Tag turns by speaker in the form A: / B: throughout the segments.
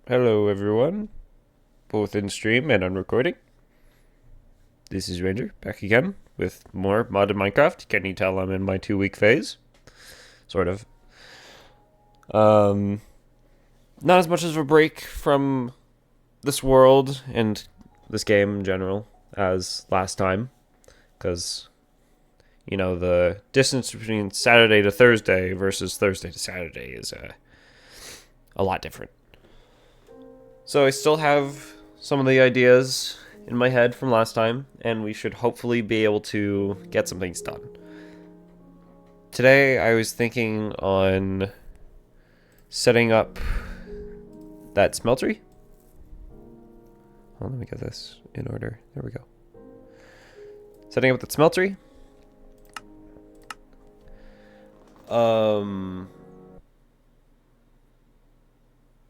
A: Hello everyone, both in stream and on recording. This is Ranger, back again with more modded Minecraft. Can you tell I'm in my 2-week phase? Sort of. Not as much of a break from this world and this game in general as last time. Because, you know, the distance between Saturday to Thursday versus Thursday to Saturday is a lot different. So I still have some of the ideas in my head from last time, and we should hopefully be able to get some things done. Today I was thinking on setting up that smeltery. Oh, let me get this in order. There we go. Setting up that smeltery.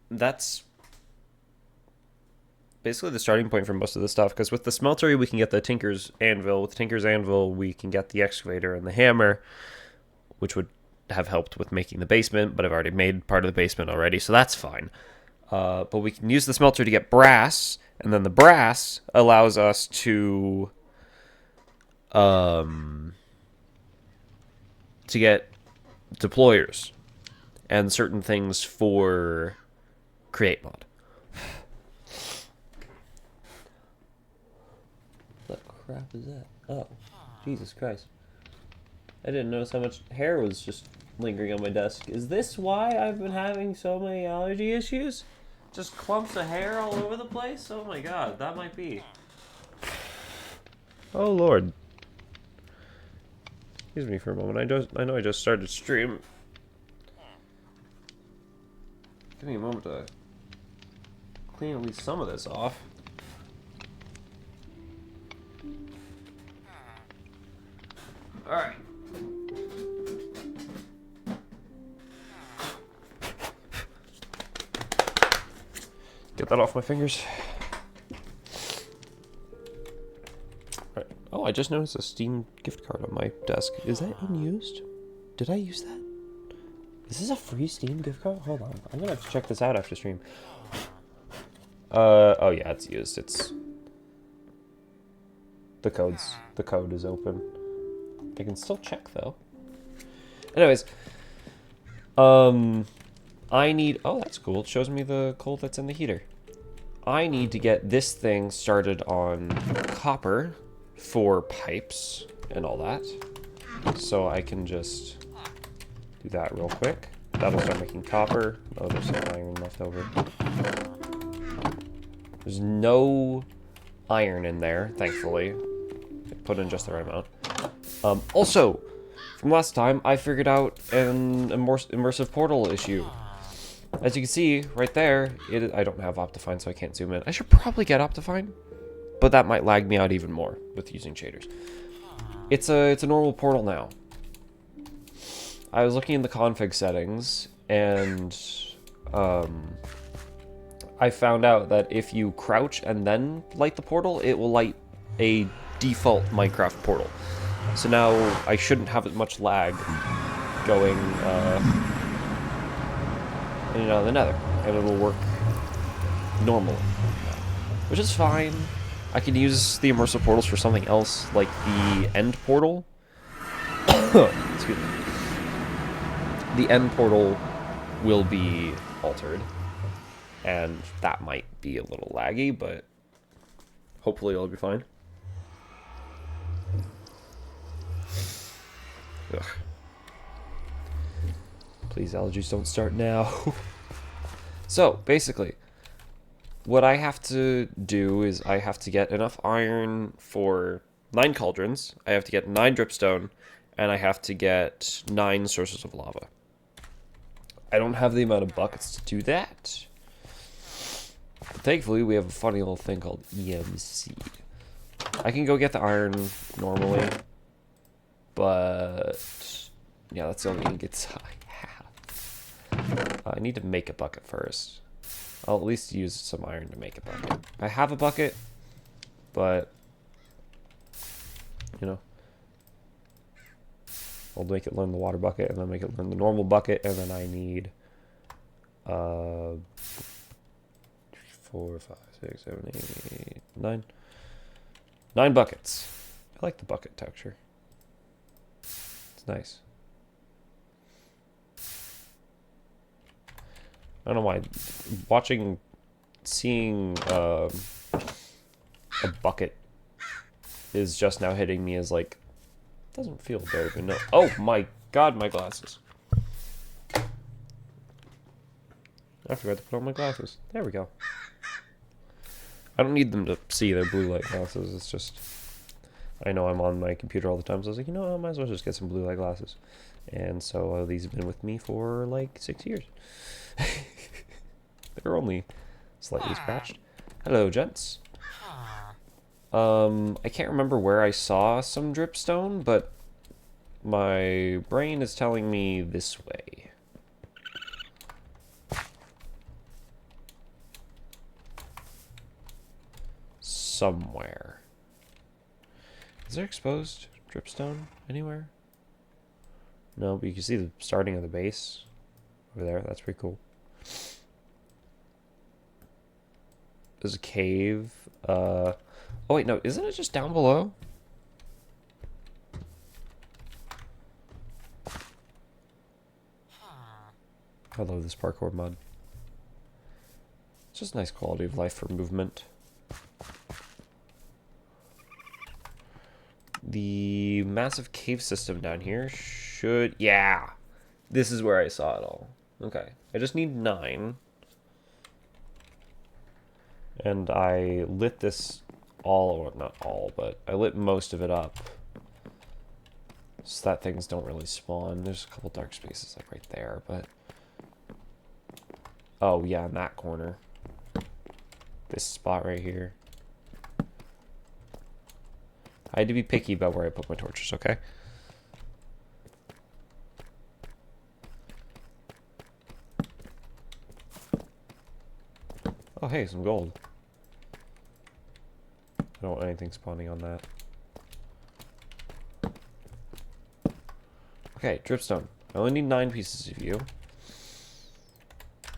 A: That's basically the starting point for most of the stuff, because with the smeltery we can get the Tinker's Anvil. With Tinker's Anvil we can get the excavator and the hammer, which would have helped with making the basement, but I've already made part of the basement already, so that's fine. But we can use the smelter to get brass, and then the brass allows us to get deployers and certain things for create mod. What crap is that? Oh, Jesus Christ. I didn't notice how much hair was just lingering on my desk. Is this why I've been having so many allergy issues? Just clumps of hair all over the place? Oh my god, that might be. Oh lord. Excuse me for a moment. I know I just started stream. Give me a moment to clean at least some of this off. Alright. Get that off my fingers. Right. Oh, I just noticed a Steam gift card on my desk. Is that unused? Did I use that? Is this a free Steam gift card? Hold on. I'm gonna have to check this out after stream. Oh yeah, it's used. It's... The code is open. I can still check though. Anyways. I need... Oh, that's cool. It shows me the coal that's in the heater. I need to get this thing started on copper for pipes and all that. So I can just do that real quick. That'll start making copper. Oh, there's some iron left over. There's no iron in there, thankfully. I put in just the right amount. Also, from last time, I figured out an immersive portal issue. As you can see, right there, I don't have Optifine, so I can't zoom in. I should probably get Optifine, but that might lag me out even more with using shaders. It's a normal portal now. I was looking in the config settings, and I found out that if you crouch and then light the portal, it will light a default Minecraft portal. So now I shouldn't have as much lag going in and out of the nether, and it'll work normally, which is fine. I can use the immersive portals for something else, like the end portal. Excuse me. The end portal will be altered, and that might be a little laggy, but hopefully it'll be fine. Ugh. Please, allergies don't start now. So, basically, what I have to do is I have to get enough iron for 9 cauldrons, I have to get 9 dripstone, and I have to get 9 sources of lava. I don't have the amount of buckets to do that. But thankfully, we have a funny little thing called EMC. I can go get the iron normally, but yeah, that's the only ingots I have. I need to make a bucket first. I'll at least use some iron to make a bucket. I have a bucket, but you know, I'll make it learn the water bucket, and then make it learn the normal bucket, and then I need 4, 5, 6, 7, 8, 9. 9 buckets. I like the bucket texture. It's nice. I don't know why. Seeing a bucket is just now hitting me as like, doesn't feel very good. No. Oh my god, my glasses. I forgot to put on my glasses. There we go. I don't need them to see their blue light glasses. It's just, I know I'm on my computer all the time, so I was like, you know, I might as well just get some blue light glasses. And so these have been with me for like 6 years. They're only slightly scratched. Hello, gents. I can't remember where I saw some dripstone, but my brain is telling me this way. Somewhere. Is there exposed dripstone anywhere? No, but you can see the starting of the base over there. That's pretty cool. There's a cave. Oh wait, no, isn't it just down below? I love this parkour mod. It's just a nice quality of life for movement. The massive cave system down here should... Yeah! This is where I saw it all. Okay. I just need 9. And I lit this all, or not all, but I lit most of it up. So that things don't really spawn. There's a couple dark spaces like right there, but... Oh, yeah, in that corner. This spot right here. I had to be picky about where I put my torches, okay? Oh, hey, some gold. I don't want anything spawning on that. Okay, dripstone. I only need 9 pieces of you.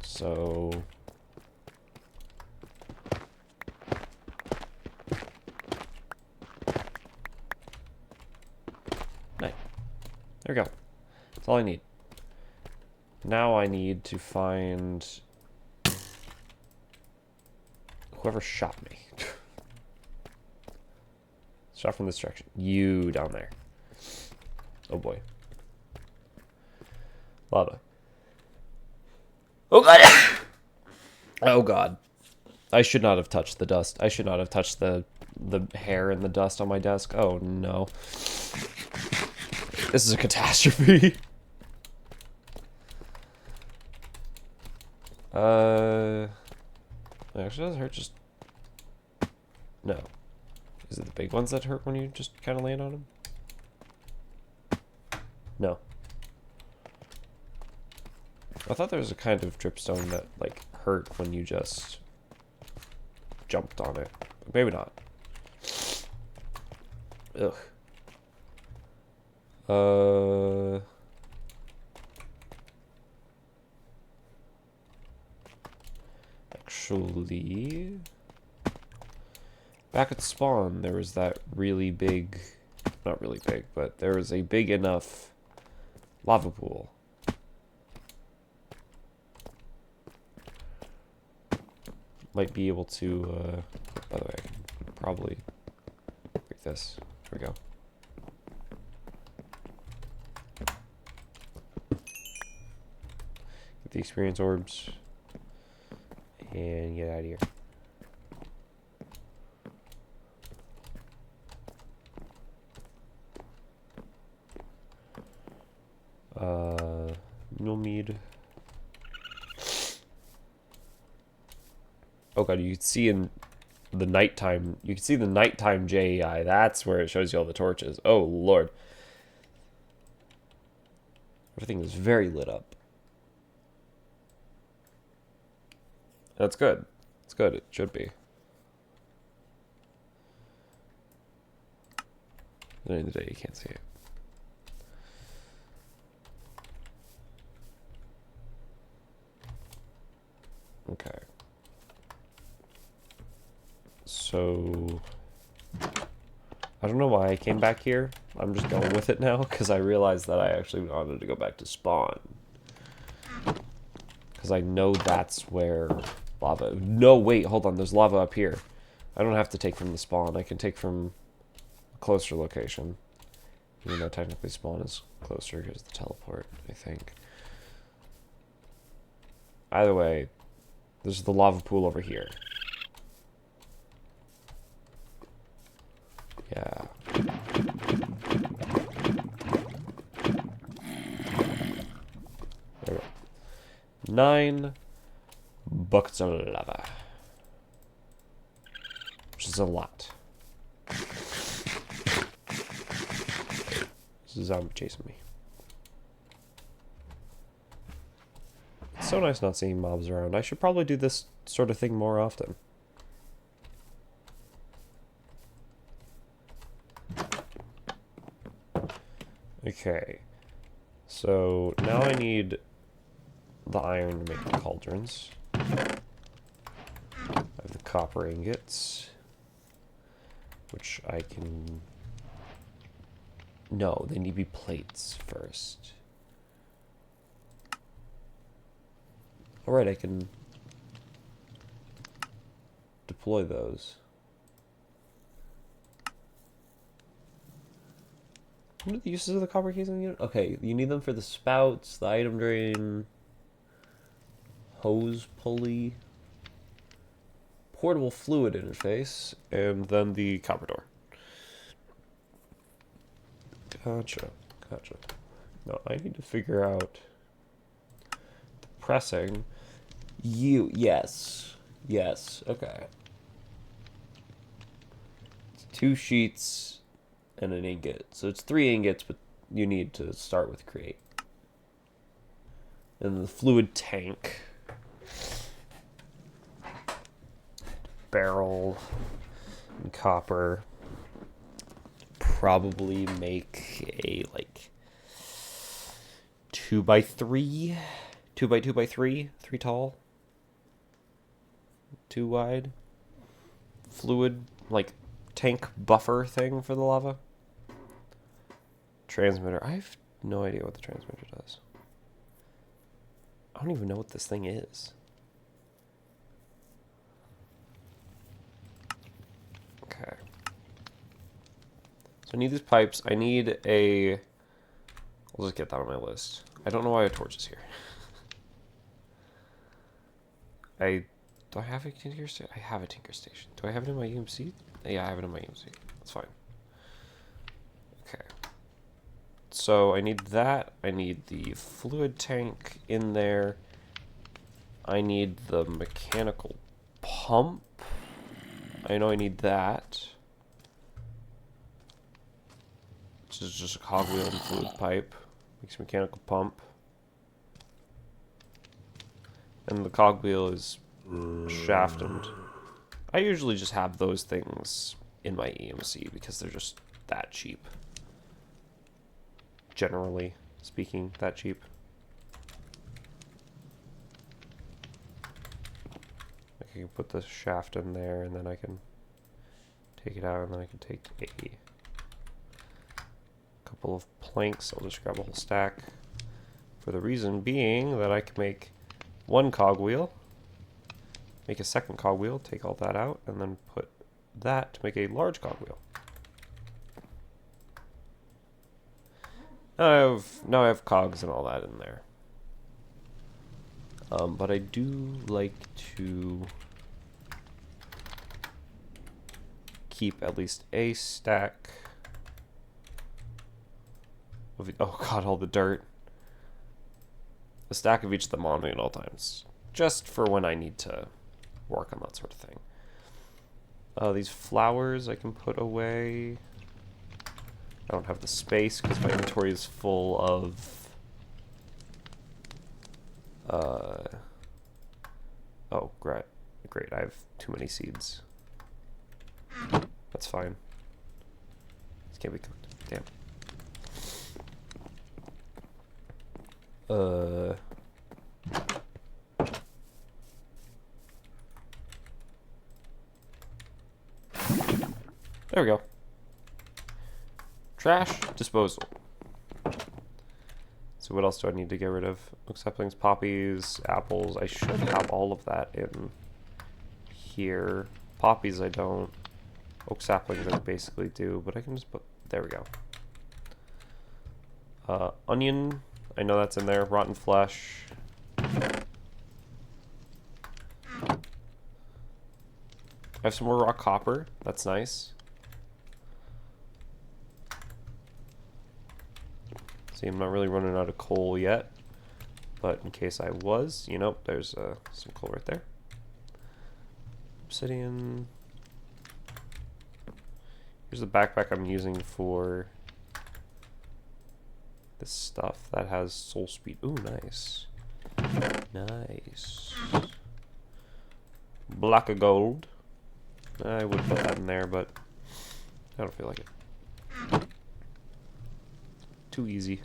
A: So... There we go. That's all I need. Now I need to find whoever shot me. Shot from this direction. You down there. Oh boy. Lava. Oh god! Oh god. I should not have touched the dust. I should not have touched the hair and the dust on my desk. Oh no. This is a catastrophe. Actually, does it hurt just... No. Is it the big ones that hurt when you just kind of land on them? No. I thought there was a kind of dripstone that, like, hurt when you just jumped on it. But maybe not. Ugh. Actually, back at spawn, there was that really big, not really big, but there was a big enough lava pool. Might be able to, by the way, I can probably break this. There we go. Get the experience orbs. And get out of here. No mead. Oh god, you can see in the nighttime, you can see the nighttime JEI. That's where it shows you all the torches. Oh lord. Everything is very lit up. That's good. It's good. It should be. At the end of the day, you can't see it. Okay. So I don't know why I came back here. I'm just going with it now because I realized that I actually wanted to go back to spawn. Because I know that's where lava... No, wait, hold on. There's lava up here. I don't have to take from the spawn. I can take from a closer location. Even though technically spawn is closer because the teleport, I think. Either way, there's the lava pool over here. Yeah. There we go. 9 buckets of lava. Which is a lot. There's a zombie chasing me. It's so nice not seeing mobs around. I should probably do this sort of thing more often. Okay. So now I need the iron to make the cauldrons. I have the copper ingots, which I can... No, they need to be plates first. Alright, I can deploy those. What are the uses of the copper keys in the unit? Okay, you need them for the spouts, the item drain, hose pulley, portable fluid interface, and then the copper door. Gotcha. No, I need to figure out the pressing. Yes, okay. It's 2 sheets and an ingot. So it's 3 ingots, but you need to start with create. And the fluid tank. Barrel and copper. Probably make a like 2x3, 2x2x3, 3 tall, 2 wide, fluid like tank buffer thing for the lava. Transmitter. I have no idea what the transmitter does. I don't even know what this thing is. Okay. So I need these pipes. I need a... I'll just get that on my list. I don't know why a torch is here. Do I have a tinker station? I have a tinker station. Do I have it in my EMC? Yeah, I have it in my EMC. That's fine. Okay. So I need that. I need the fluid tank in there. I need the mechanical pump. I know I need that. Which is just a cogwheel and fluid pipe. Makes a mechanical pump. And the cogwheel is shafted. I usually just have those things in my EMC because they're just that cheap. Generally speaking, that cheap. I can put the shaft in there and then I can take it out and then I can take a couple of planks. I'll just grab a whole stack for the reason being that I can make 1 cogwheel, make a 2nd cogwheel, take all that out, and then put that to make a large cogwheel. Now I have cogs and all that in there. But I do like to keep at least a stack of, oh god, all the dirt. A stack of each of them on me at all times. Just for when I need to work on that sort of thing. These flowers I can put away. I don't have the space because my inventory is full of... oh, great. I have too many seeds. That's fine. This can't be cooked. Damn. There we go. Trash disposal. So what else do I need to get rid of? Oak saplings, poppies, apples. I should have all of that in here. Poppies I don't. Oak saplings I basically do, but I can just put... There we go. Onion. I know that's in there. Rotten flesh. I have some more raw copper. That's nice. See, I'm not really running out of coal yet, but in case I was, you know, there's some coal right there. Obsidian. Here's the backpack I'm using for this stuff that has soul speed. Ooh, nice. Nice. Block of gold. I would put that in there, but I don't feel like it. Too easy.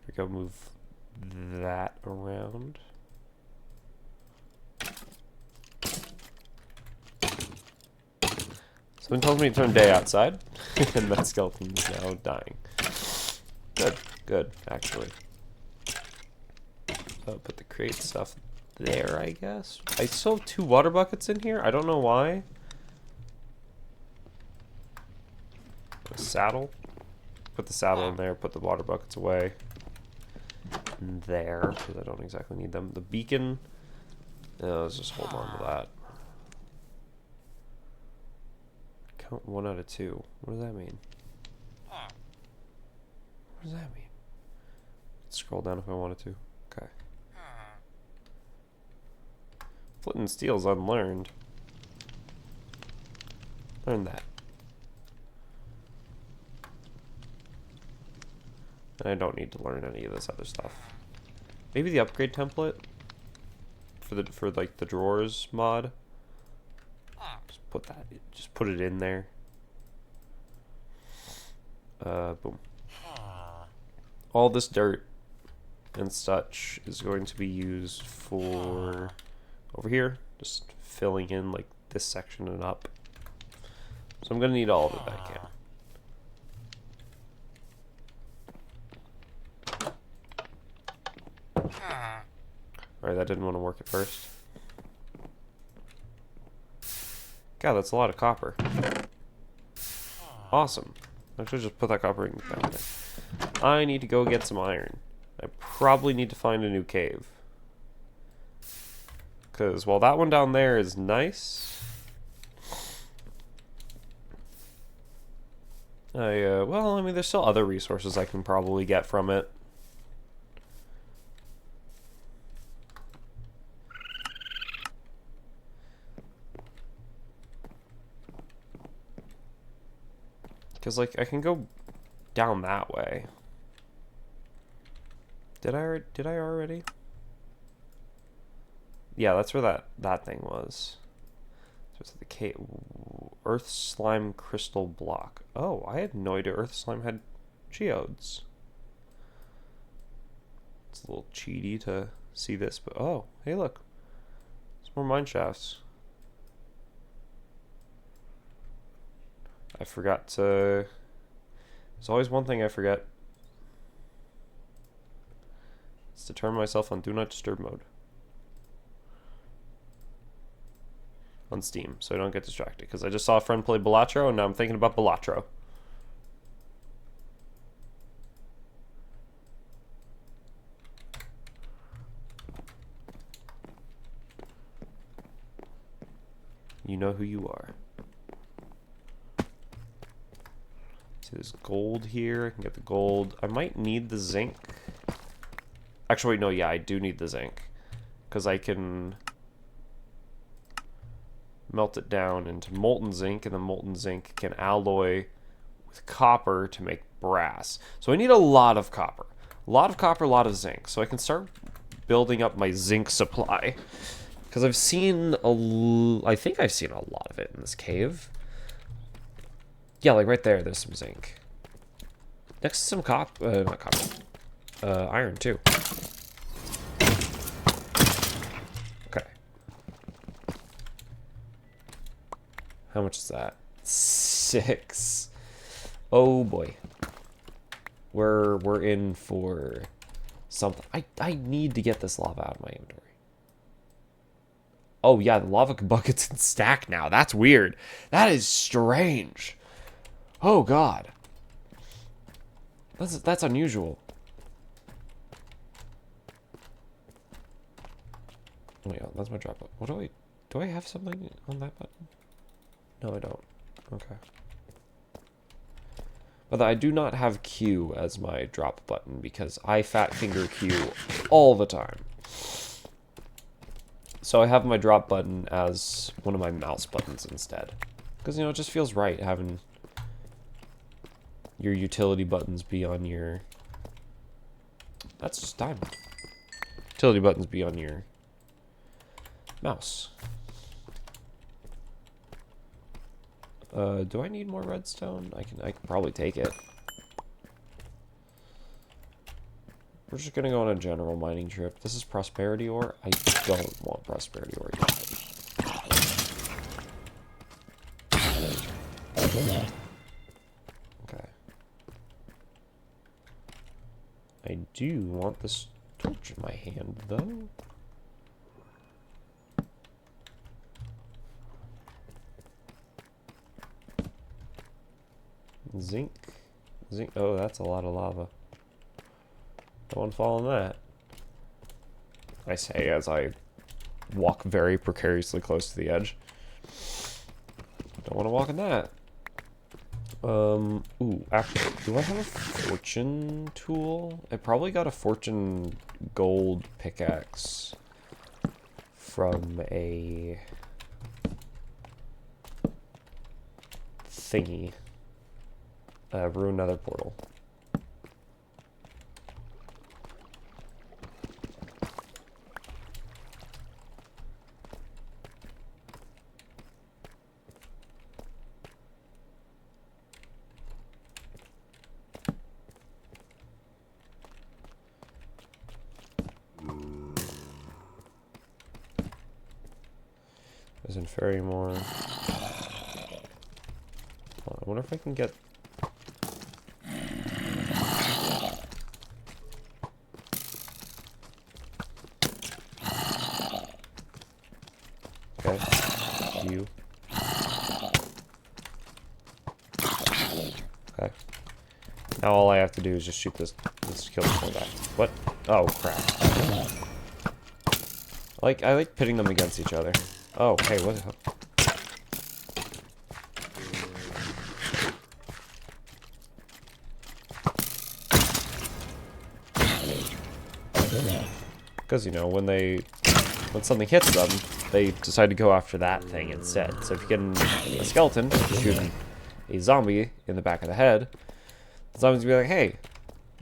A: We go move that around. Someone tells me to turn day outside, and that skeleton is now dying. Good, good, actually. Put the crate stuff there, I guess. I still have 2 water buckets in here. I don't know why. A saddle. Put the saddle in there. Put the water buckets away. In there, because I don't exactly need them. The beacon. Let's just hold on to that. Count 1 out of 2. What does that mean? What does that mean? Scroll down if I wanted to. Okay. Flint and steel's unlearned. Learn that. And I don't need to learn any of this other stuff. Maybe the upgrade template for like the drawers mod. Just put it in there. Boom. All this dirt and such is going to be used for over here, just filling in like this section and up. So I'm gonna need all of it that I can. Alright, that didn't want to work at first. God, that's a lot of copper. Awesome. I should just put that copper in down there. I need to go get some iron. I probably need to find a new cave. Because while that one down there is nice, well, I mean, there's still other resources I can probably get from it. Because, like, I can go down that way. Did I already? Yeah, that's where that thing was. So it's the cave. Earth slime crystal block. Oh, I had no idea Earth slime had geodes. It's a little cheaty to see this, but oh, hey, look. There's more mine shafts. I forgot to... There's always one thing I forget. It's to turn myself on Do Not Disturb mode. On Steam, so I don't get distracted. Because I just saw a friend play Balatro, and now I'm thinking about Balatro. You know who you are. See, there's gold here. I can get the gold. I might need the zinc. Actually, wait, no, yeah, I do need the zinc. Because I can melt it down into molten zinc, and the molten zinc can alloy with copper to make brass. So I need a lot of copper. A lot of copper, a lot of zinc. So I can start building up my zinc supply. Because I've seen I think I've seen a lot of it in this cave. Yeah, like right there's some zinc. Next to some not copper. Iron too. How much is that? 6. Oh boy. We're in for something. I need to get this lava out of my inventory. Oh yeah, the lava bucket's in stack now. That's weird. That is strange. Oh god. That's unusual. Oh yeah, that's my drop button. What do I have something on that button? No, I don't. Okay. But I do not have Q as my drop button because I fat finger Q all the time. So I have my drop button as one of my mouse buttons instead. Because, you know, it just feels right having your utility buttons be on your... That's just diamond. Utility buttons be on your mouse. Do I need more redstone? I can probably take it. We're just gonna go on a general mining trip. This is prosperity ore. I don't want prosperity ore yet. Okay. I do want this torch in my hand, though. Zinc. Oh, that's a lot of lava. Don't want to fall in that. I say as I walk very precariously close to the edge. Don't want to walk in that. Ooh, actually, do I have a fortune tool? I probably got a fortune gold pickaxe from a thingy. Ruined Nether portal. There's inferi more. I wonder if I can get... Okay. You. Okay. Now all I have to do is just shoot this. Let's kill this one guy. What? Oh crap! I like pitting them against each other. Oh, hey, what? Because you know when something hits them, they decide to go after that thing instead. So if you get a skeleton shooting a zombie in the back of the head, the zombie's gonna be like, "Hey,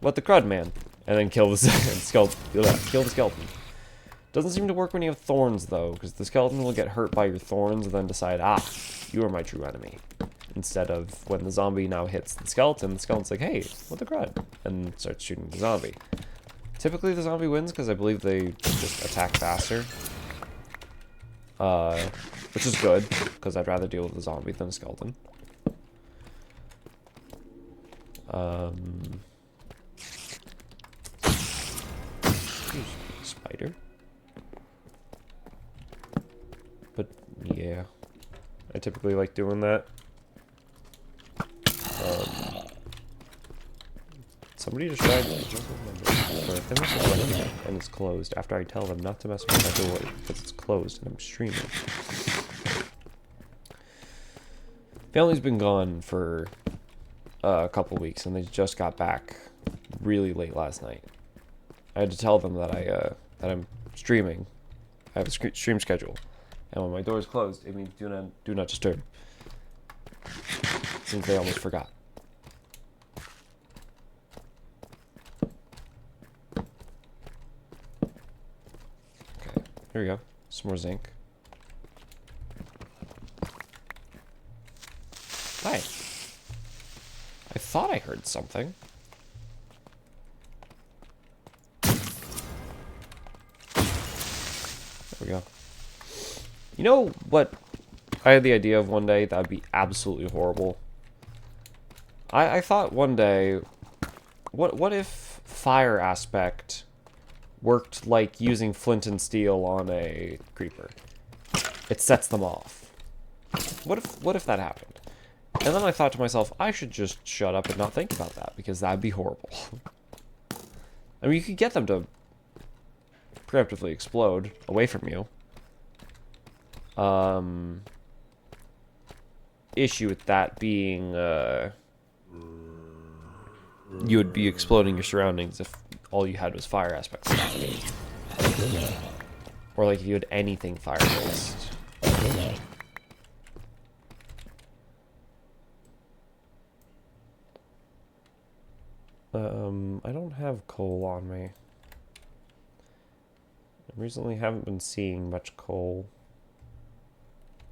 A: what the crud, man?" And then kill the skeleton. Doesn't seem to work when you have thorns though, because the skeleton will get hurt by your thorns and then decide, "Ah, you are my true enemy." Instead of when the zombie now hits the skeleton's like, "Hey, what the crud?" and starts shooting the zombie. Typically the zombie wins because I believe they just attack faster. Which is good, because I'd rather deal with a zombie than a skeleton. Spider. But yeah, I typically like doing that. Somebody just tried to jump over my door, and it's closed after I tell them not to mess with my door because it's closed and I'm streaming. Family's been gone for a couple weeks and they just got back really late last night. I had to tell them that that I'm streaming. I have a stream schedule, and when my door is closed, it means do not disturb. Since they almost forgot. Here we go. Some more zinc. Hi. I thought I heard something. There we go. You know what I had the idea of one day that would be absolutely horrible. I thought one day, what if fire aspect worked like using flint and steel on a creeper? It sets them off. What if that happened? And then I thought to myself, I should just shut up and not think about that, because that'd be horrible. I mean, you could get them to preemptively explode away from you. Issue with that being, you would be exploding your surroundings if all you had was fire aspects. Or like if you had anything fire-based. I don't have coal on me. I recently haven't been seeing much coal.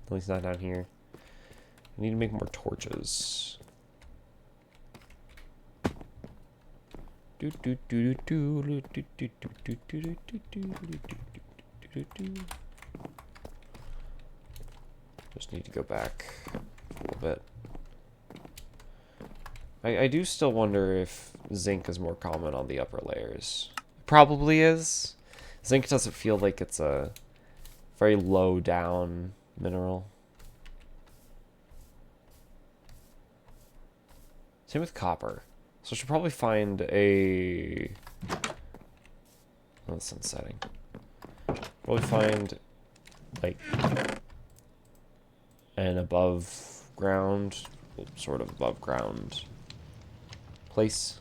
A: At least not down here. I need to make more torches. Just need to go back a little bit. I do still wonder if zinc is more common on the upper layers. Probably is. Zinc doesn't feel like it's a very low down mineral. Same with copper. So I should probably find a... Oh, the sun's setting. Probably find, like, an above ground, sort of above ground place.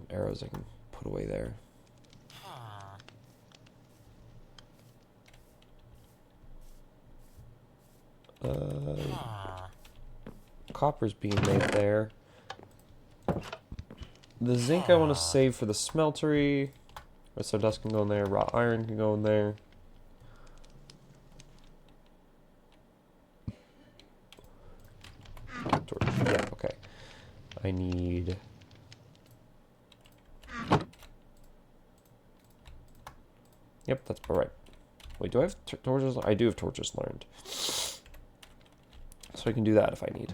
A: Arrows I can put away there. Copper's being made there. The zinc I want to save for the smeltery. So dust can go in there. Raw iron can go in there. Yeah, okay. I need... Yep, that's about right. Wait, do I have torches? I do have torches learned. So I can do that if I need.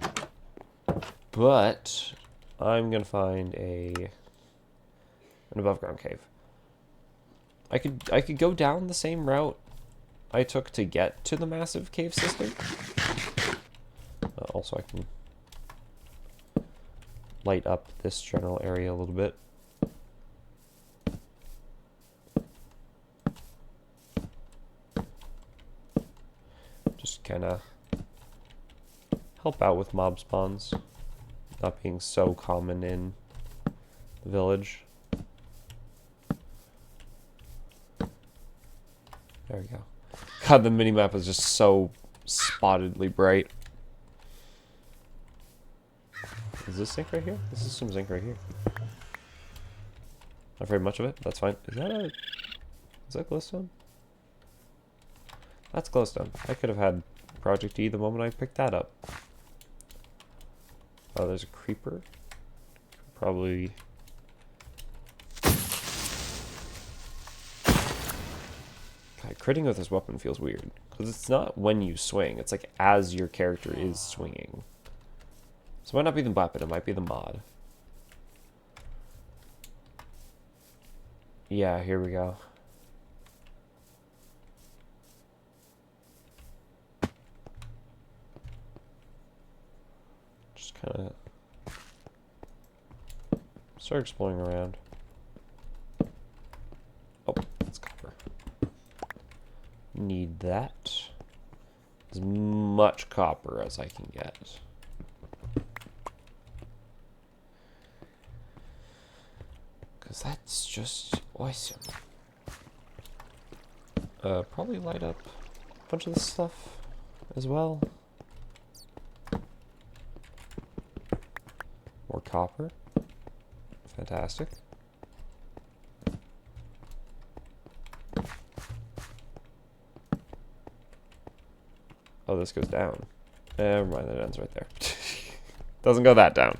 A: But I'm gonna find an above ground cave. I could go down the same route I took to get to the massive cave system. Also, I can light up this general area a little bit. Just kind of help out with mob spawns, not being so common in the village. There we go. God, the minimap is just so spottedly bright. Is this zinc right here? This is some zinc right here. Not very much of it. That's fine. Is that glowstone? That's glowstone. I could have had Project E the moment I picked that up. Oh, there's a creeper. Probably... God, critting with this weapon feels weird. Because it's not when you swing. It's like as your character is swinging. So it might not be the weapon. It might be the mod. Yeah, here we go. Just kind of start exploring around. Oh, that's copper. Need that. As much copper as I can get. Because that's just awesome. Probably light up a bunch of this stuff as well. More copper. Fantastic. Oh, this goes down. Never mind, that ends right there. Doesn't go that down.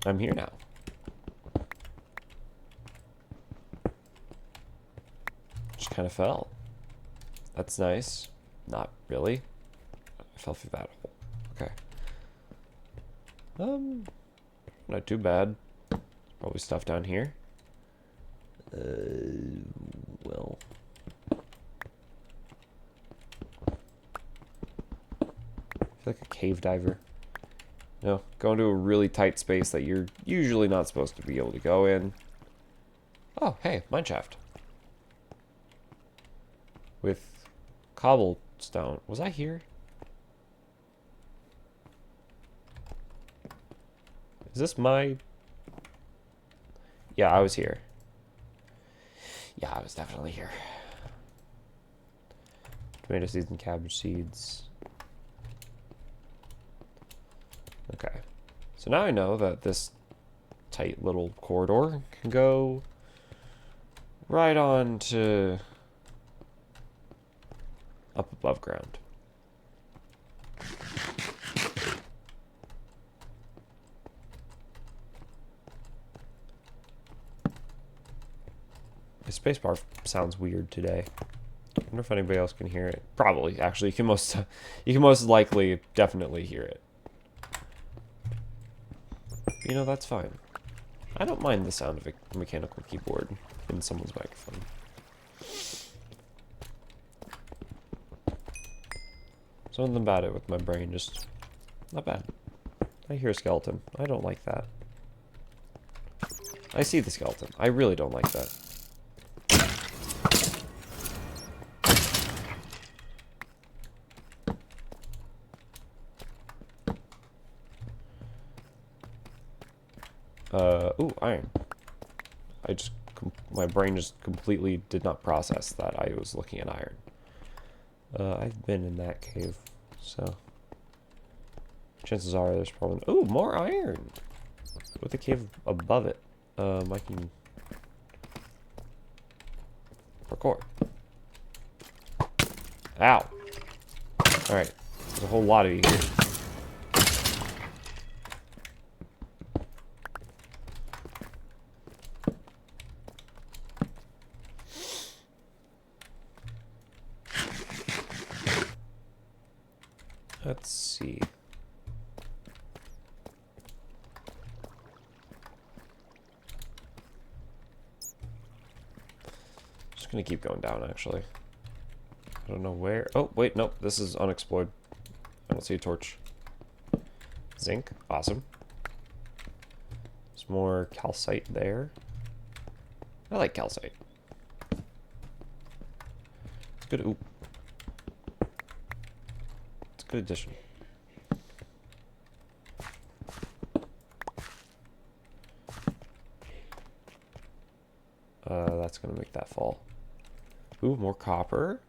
A: I'm here now. kind of fell. That's nice. Not really. I fell through that hole. Okay. Not too bad. Probably stuff down here. Well. I feel like a cave diver. No, go into a really tight space that you're usually not supposed to be able to go in. Oh, hey, mine shaft. With cobblestone. Was I here? Is this my... Yeah, I was here. Yeah, I was definitely here. Tomato seeds and cabbage seeds. Okay. So now I know that this tight little corridor can go right on to up above ground. The spacebar sounds weird today. I wonder if anybody else can hear it. Probably, actually, you can most likely definitely hear it. You know, that's fine. I don't mind the sound of a mechanical keyboard in someone's microphone. Something about it with my brain just not bad. I hear a skeleton. I don't like that. I see the skeleton. I really don't like that. Ooh, iron. My brain just completely did not process that I was looking at iron. I've been in that cave, so chances are there's probably... Ooh, more iron! With the cave above it. I can... record. Ow! Alright, there's a whole lot of you here. Let's see. Just gonna keep going down, actually. I don't know where. Oh, wait, nope. This is unexplored. I don't see a torch. Zinc. Awesome. There's more calcite there. I like calcite. It's good. Ooh. It's a good addition. That's gonna make that fall. Ooh, more copper.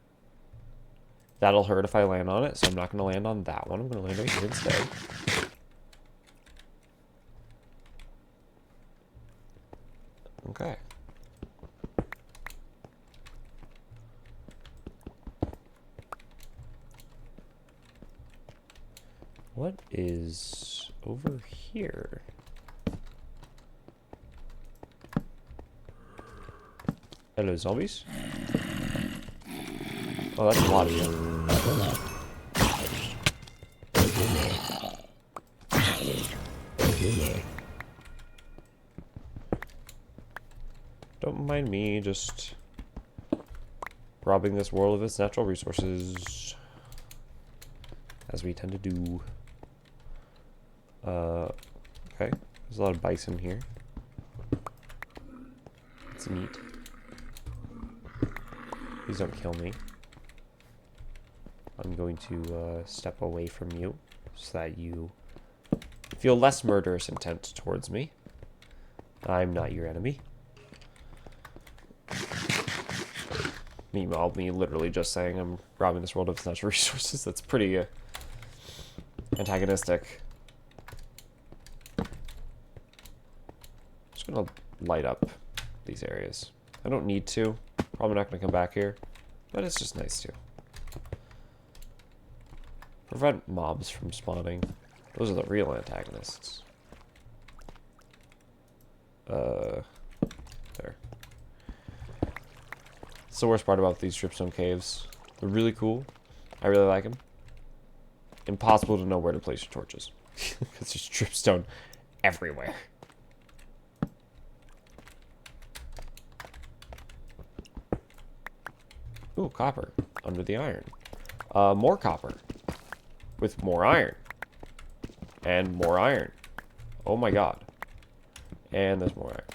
A: That'll hurt if I land on it, so I'm not gonna land on that one. I'm gonna land right here instead. Okay. What is over here? Hello, zombies. Oh, that's a lot of you. Don't mind me, just robbing this world of its natural resources, as we tend to do. Okay, there's a lot of bison here. It's neat. Please don't kill me. I'm going to step away from you so that you feel less murderous intent towards me. I'm not your enemy. Meanwhile, me literally just saying I'm robbing this world of its natural resources. That's pretty antagonistic. Just gonna light up these areas. I don't need to. Probably not gonna come back here, but it's just nice to. Prevent mobs from spawning. Those are the real antagonists. There. It's the worst part about these dripstone caves. They're really cool. I really like them. Impossible to know where to place your torches. Because there's dripstone everywhere. Ooh, copper. Under the iron. More copper. With more iron. And more iron. Oh my god. And there's more iron.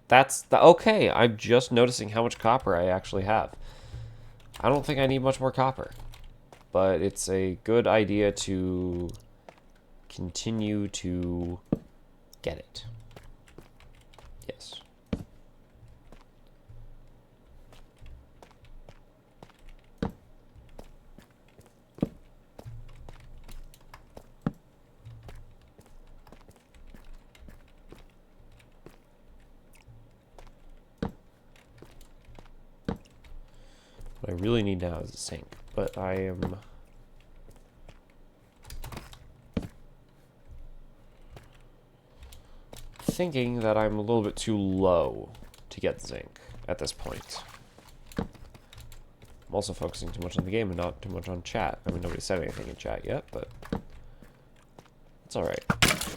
A: That's the... Okay, I'm just noticing how much copper I actually have. I don't think I need much more copper. But it's a good idea to continue to get it. Yes. What I really need now is a sink, but I am... thinking that I'm a little bit too low to get zinc at this point. I'm also focusing too much on the game and not too much on chat. I mean, nobody said anything in chat yet, but it's alright.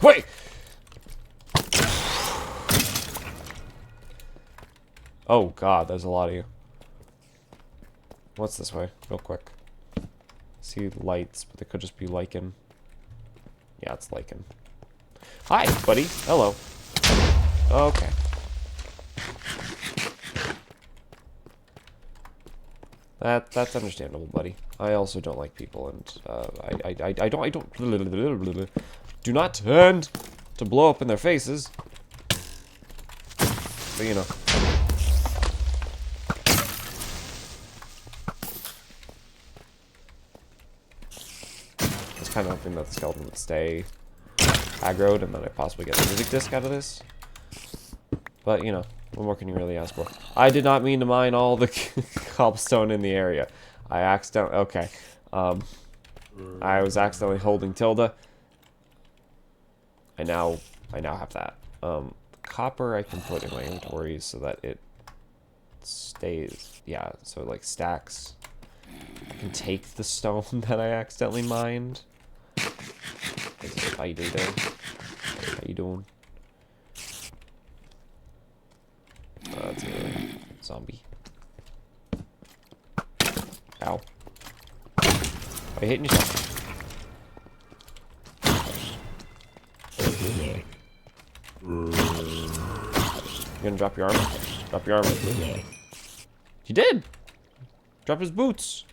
A: Wait! Oh god, there's a lot of you. What's this way? Real quick. See lights, but they could just be lichen. Yeah, it's lichen. Hi, buddy. Hello. Okay. That's understandable, buddy. I also don't like people, and I don't do not tend to blow up in their faces. But you know. Kind of hoping that the skeleton would stay aggroed and then I possibly get a music disc out of this. But, you know, what more can you really ask for? I did not mean to mine all the cobblestone in the area. I accidentally... Okay. I was accidentally holding tilde. I now have that. Copper I can put in my inventory so that it stays... Yeah, so it, like, stacks. I can take the stone that I accidentally mined. There's a spider there. How you doing? That's a zombie. Ow. Why are you hitting yourself? You gonna drop your armor? Drop your armor. He did! Drop his boots!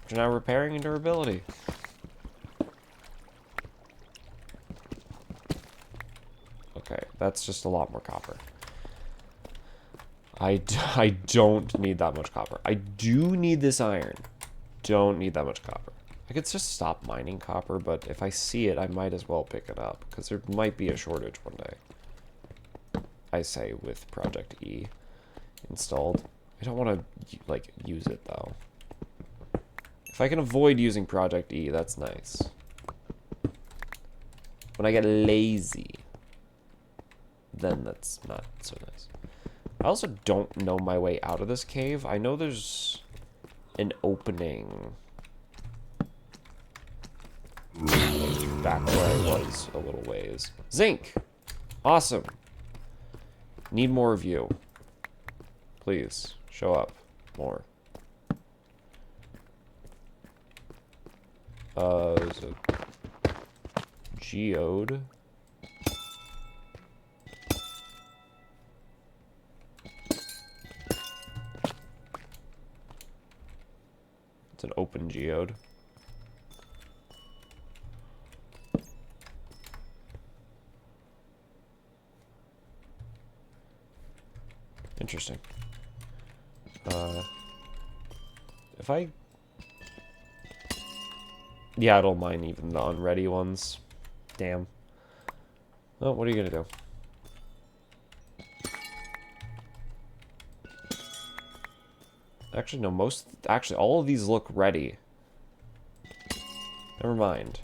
A: Which are now repairing and durability. Okay, that's just a lot more copper. I don't need that much copper. I do need this iron. Don't need that much copper. I could just stop mining copper, but if I see it, I might as well pick it up, because there might be a shortage one day. I say with Project E installed. I don't want to, like, use it, though. If I can avoid using Project E, that's nice. When I get lazy, then that's not so nice. I also don't know my way out of this cave. I know there's an opening back where I was a little ways. Zinc! Awesome. Need more of you. Please, show up more. There's a geode. It's an open geode. Interesting. If I... Yeah, I don't mind even the unready ones. Damn. Well, what are you gonna do? Actually, no, actually, all of these look ready. Never mind.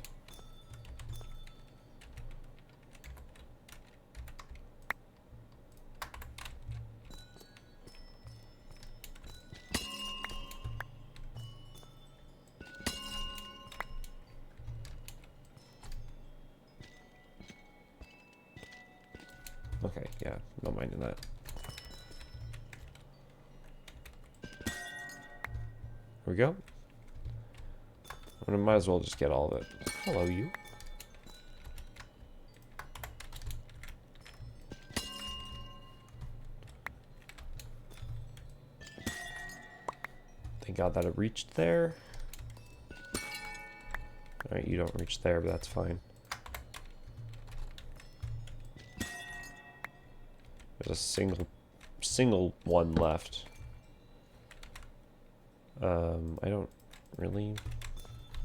A: Okay, yeah, no minding that. Here we go. I might as well just get all of it. Hello, you. Thank God that it reached there. Alright, you don't reach there, but that's fine. There's a single one left. I don't really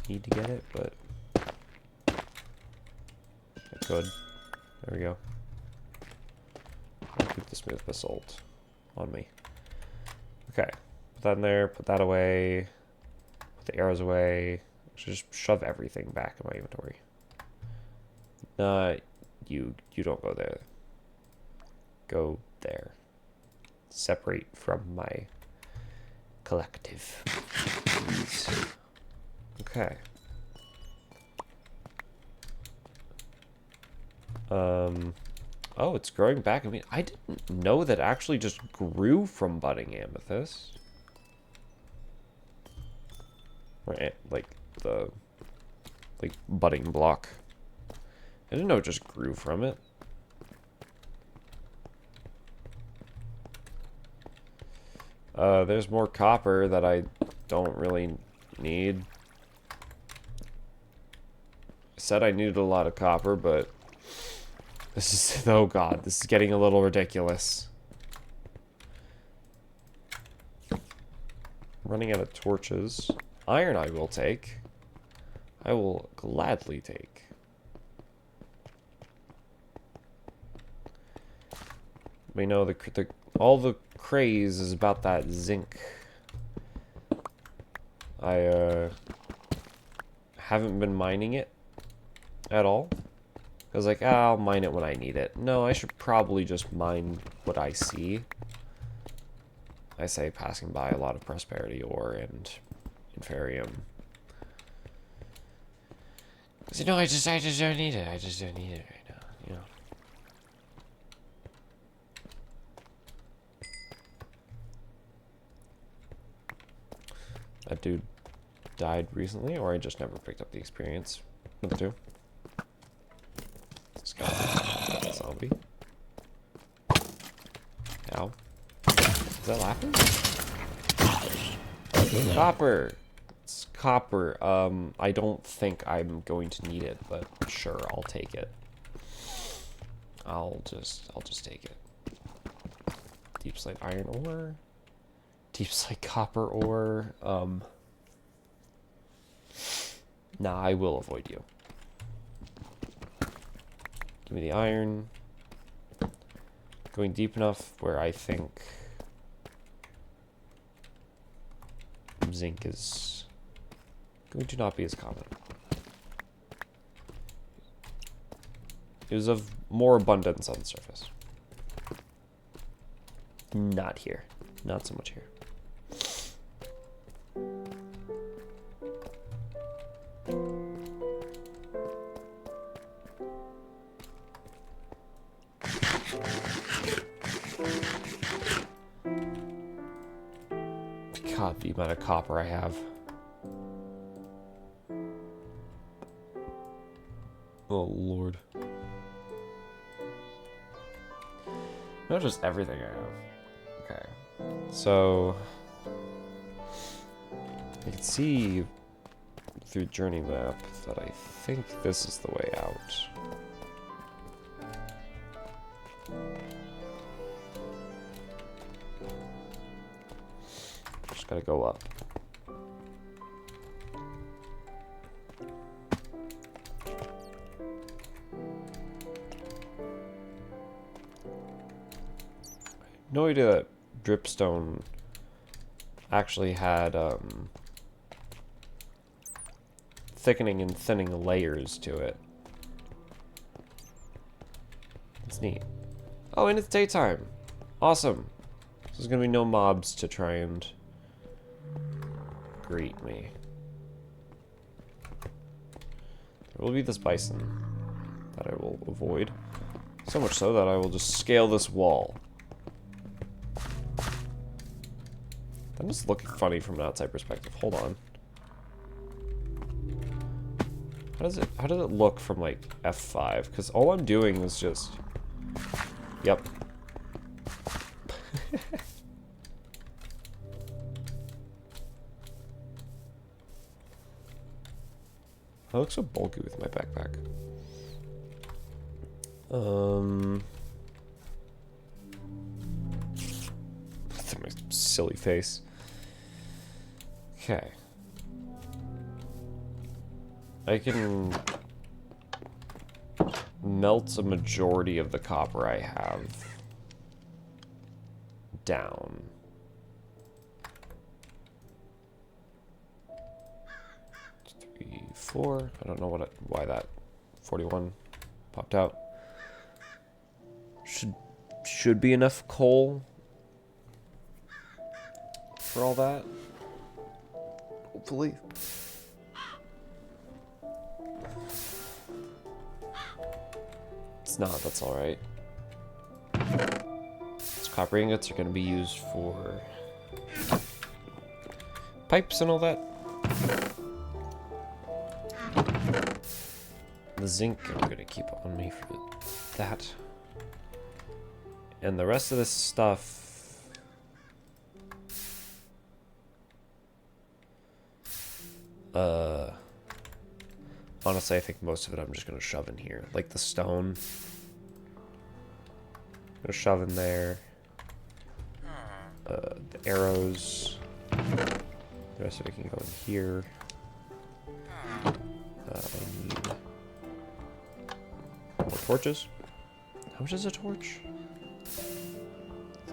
A: need to get it, but I could. There we go. I'll keep the smooth basalt on me. Okay, put that in there, put that away, put the arrows away. I should just shove everything back in my inventory. You don't go there. Go there. Separate from my collective. Okay. Oh, it's growing back. I mean, I didn't know that actually just grew from budding amethyst. Right, like the budding block. I didn't know it just grew from it. There's more copper that I don't really need. I said I needed a lot of copper, but this is, oh god, this is getting a little ridiculous. Running out of torches. Iron I will take. I will gladly take. We know all the craze is about that zinc. I haven't been mining it at all. I was like, I'll mine it when I need it. No, I should probably just mine what I see. I say passing by a lot of prosperity ore and inferium. Because, you know, I just don't need it. I just don't need it right now, you know. That dude died recently, or I just never picked up the experience. Number two. This guy. Zombie. Ow. Is that laughing? Copper! It's copper. I don't think I'm going to need it, but sure, I'll take it. I'll just take it. Deep slate iron ore. Deep slate copper ore. Nah, I will avoid you. Give me the iron. Going deep enough where I think zinc is going to not be as common. It was of more abundance on the surface. Not here. Not so much here. God, the amount of copper I have. Oh, Lord. Not just everything I have. Okay. So, I can see through journey map that I think this is the way out. Just gotta go up. No idea that dripstone actually had thickening and thinning layers to it. It's neat. Oh, and it's daytime. Awesome. So there's gonna be no mobs to try and greet me. There will be this bison that I will avoid. So much so that I will just scale this wall. That must look funny from an outside perspective. Hold on. How does it look from like F5? Because all I'm doing is just... Yep. I look so bulky with my backpack. That's my silly face. Okay. I can melt a majority of the copper I have down. Three, four. I don't know why that 41 popped out. Should be enough coal for all that. Hopefully. It's not, that's alright. These copper ingots are going to be used for pipes and all that. The zinc I'm going to keep on me for that. And the rest of this stuff... honestly, I think most of it I'm just going to shove in here. Like the stone. I'm going to shove in there. The arrows. The rest of it can go in here. I need more torches. How much is a torch?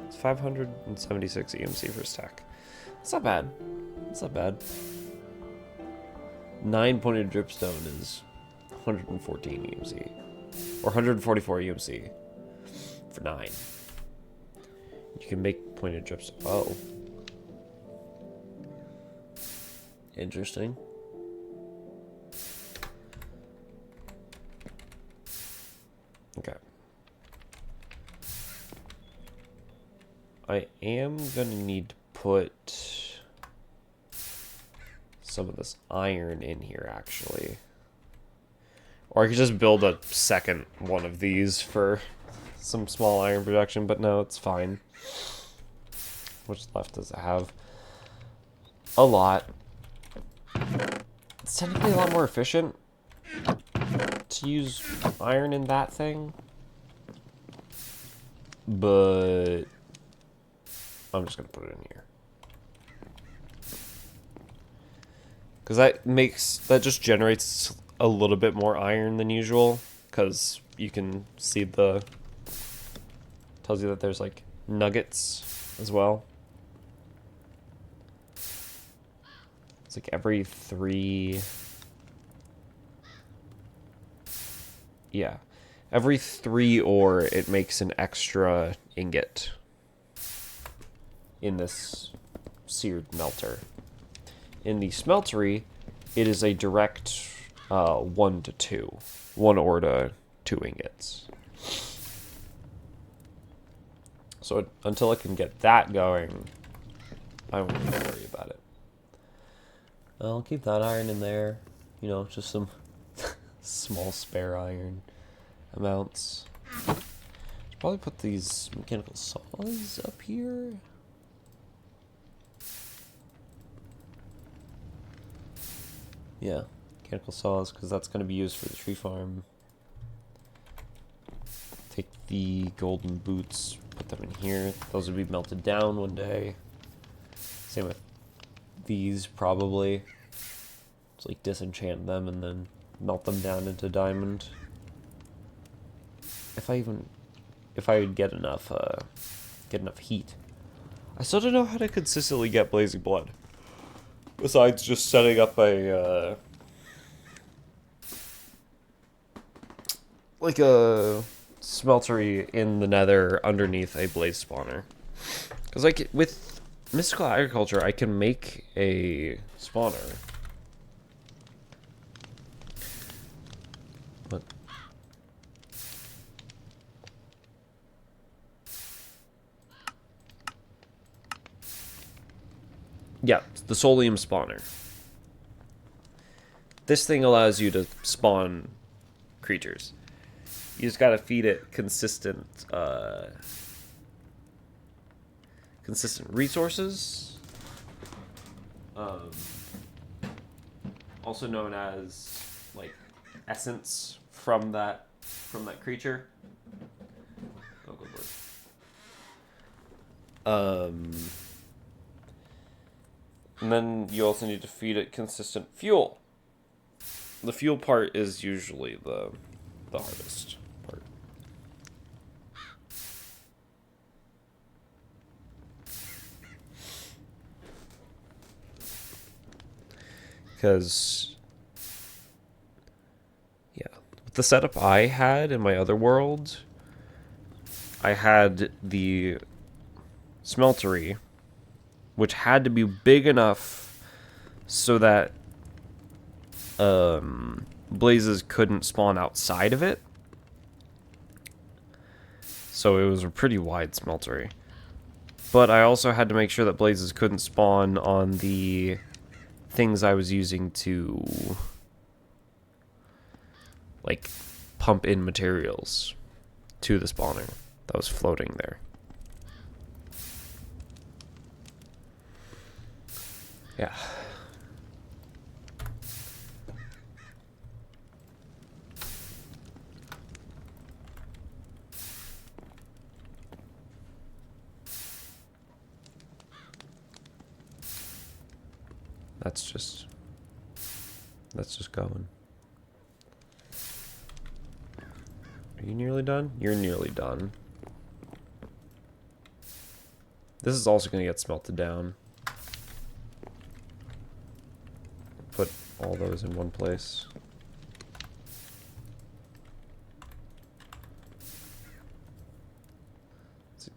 A: It's 576 EMC for a stack. That's not bad. That's not bad. 9-pointed dripstone is 114 EMC. Or 144 EMC for 9. You can make pointed dripstone. Oh. Interesting. Okay. I am gonna need to put some of this iron in here, actually. Or I could just build a second one of these for some small iron production, but no, it's fine. What's left does it have? A lot. It's technically a lot more efficient to use iron in that thing. But I'm just gonna put it in here. Because that just generates a little bit more iron than usual. Because you can see tells you that there's like nuggets as well. It's like every 3... Yeah. Every 3 ore, it makes an extra ingot in this seared melter. In the smeltery, it is a direct 1 to 2. 1 ore to 2 ingots. So until I can get that going, I won't really worry about it. I'll keep that iron in there. You know, just some small spare iron amounts. Probably put these mechanical saws up here. Yeah, mechanical saws, because that's going to be used for the tree farm. Take the golden boots, put them in here. Those would be melted down one day. Same with these, probably. Just like disenchant them and then melt them down into diamond. If I would get enough heat. I still don't know how to consistently get blazing blood. Besides just setting up a like a smeltery in the nether underneath a blaze spawner. Because like with mystical agriculture, I can make a spawner. But Yeah, the Solium spawner. This thing allows you to spawn creatures. You just gotta feed it consistent resources. Also known as like essence from that creature. Oh good lord. And then you also need to feed it consistent fuel. The fuel part is usually the hardest part. Because, yeah, with the setup I had in my other world, I had the smeltery, which had to be big enough so that blazes couldn't spawn outside of it. So it was a pretty wide smeltery. But I also had to make sure that blazes couldn't spawn on the things I was using to like pump in materials to the spawner that was floating there. Yeah. That's just going. Are you nearly done? You're nearly done. This is also going to get smelted down. Put all those in one place.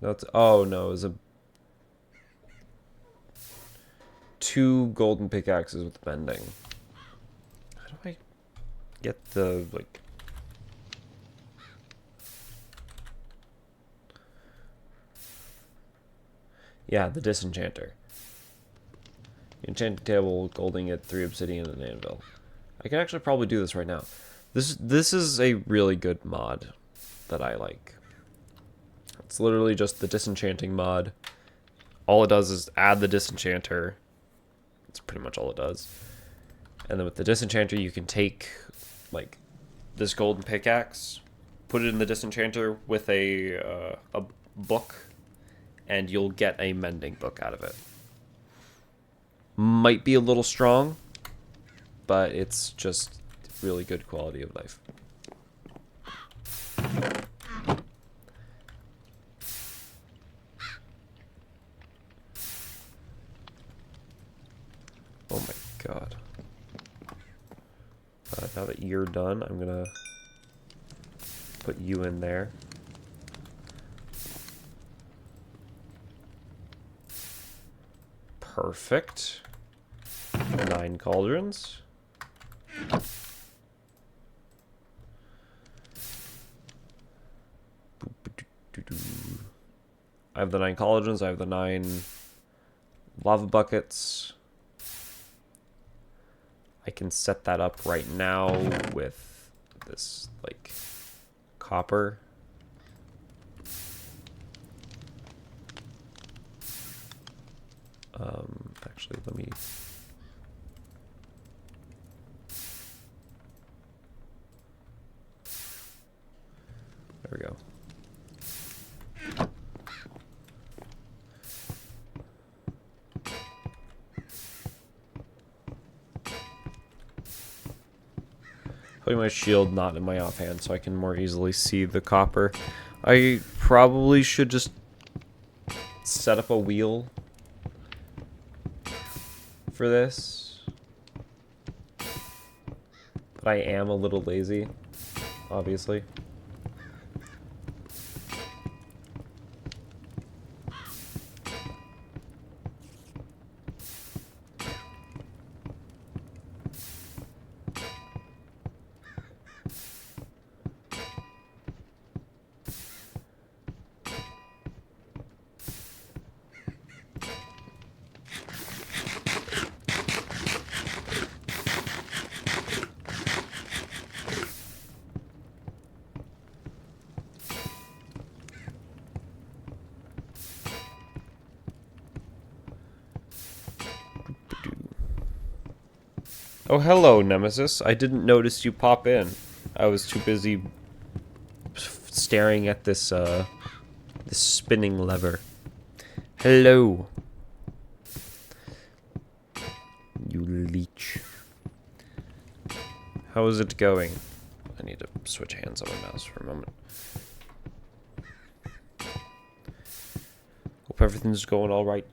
A: That's, oh no, it was 2 golden pickaxes with bending. How do I get the, like... Yeah, the disenchanter. Enchanting table, gold ingot, 3 obsidian, and an anvil. I can actually probably do this right now. This is a really good mod that I like. It's literally just the disenchanting mod. All it does is add the disenchanter. That's pretty much all it does. And then with the disenchanter, you can take like this golden pickaxe, put it in the disenchanter with a book, and you'll get a mending book out of it. Might be a little strong, but it's just really good quality of life. Oh my god. Now that you're done, I'm gonna put you in there. Perfect. 9 cauldrons. I have the 9 cauldrons, I have the 9 lava buckets. I can set that up right now with this, like, copper. Actually, let me... There we go. Putting my shield not in my offhand so I can more easily see the copper. I probably should just set up a wheel for this. But I am a little lazy, obviously. Oh, hello, Nemesis. I didn't notice you pop in. I was too busy staring at this, this spinning lever. Hello. You leech. How is it going? I need to switch hands on my mouse for a moment. Hope everything's going all right.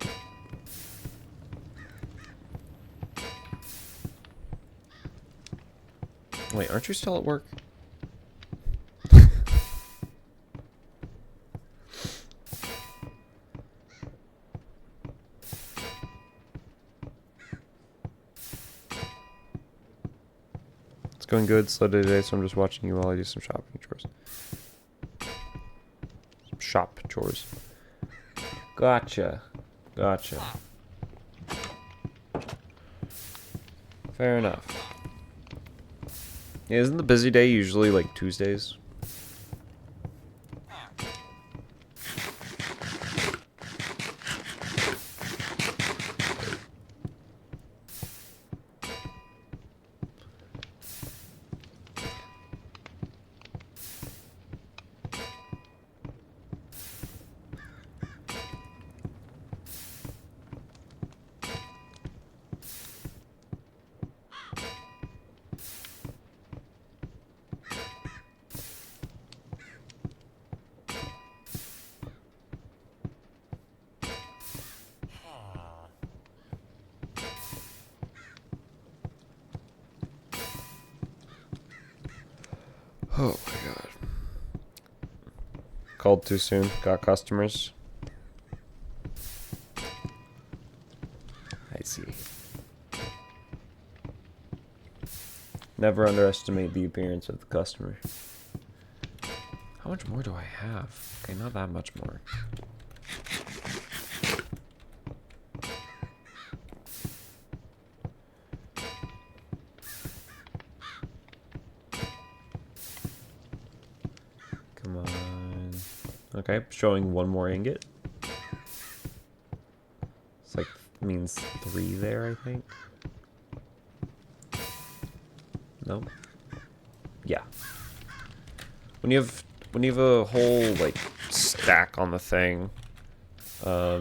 A: Wait, aren't you still at work? It's going good. Slow day today, so I'm just watching you while I do some shopping chores. Some shop chores. Gotcha. Gotcha. Fair enough. Yeah, isn't the busy day usually like Tuesdays? Oh my god. Called too soon. Got customers. I see. Never underestimate the appearance of the customer. How much more do I have? Okay, not that much more. Come on. Okay, showing one more ingot. It's like, means 3 there, I think. No? Yeah. When you have a whole like stack on the thing, it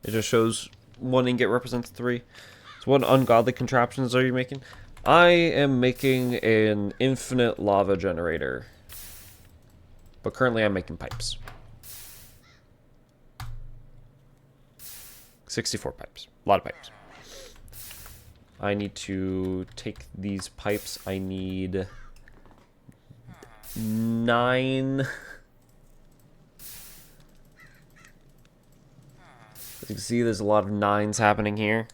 A: just shows 1 ingot represents 3. So what ungodly contraptions are you making? I am making an infinite lava generator. But currently I'm making pipes. 64 pipes. A lot of pipes. I need to take these pipes. I need 9. As you can see, there's a lot of 9s happening here.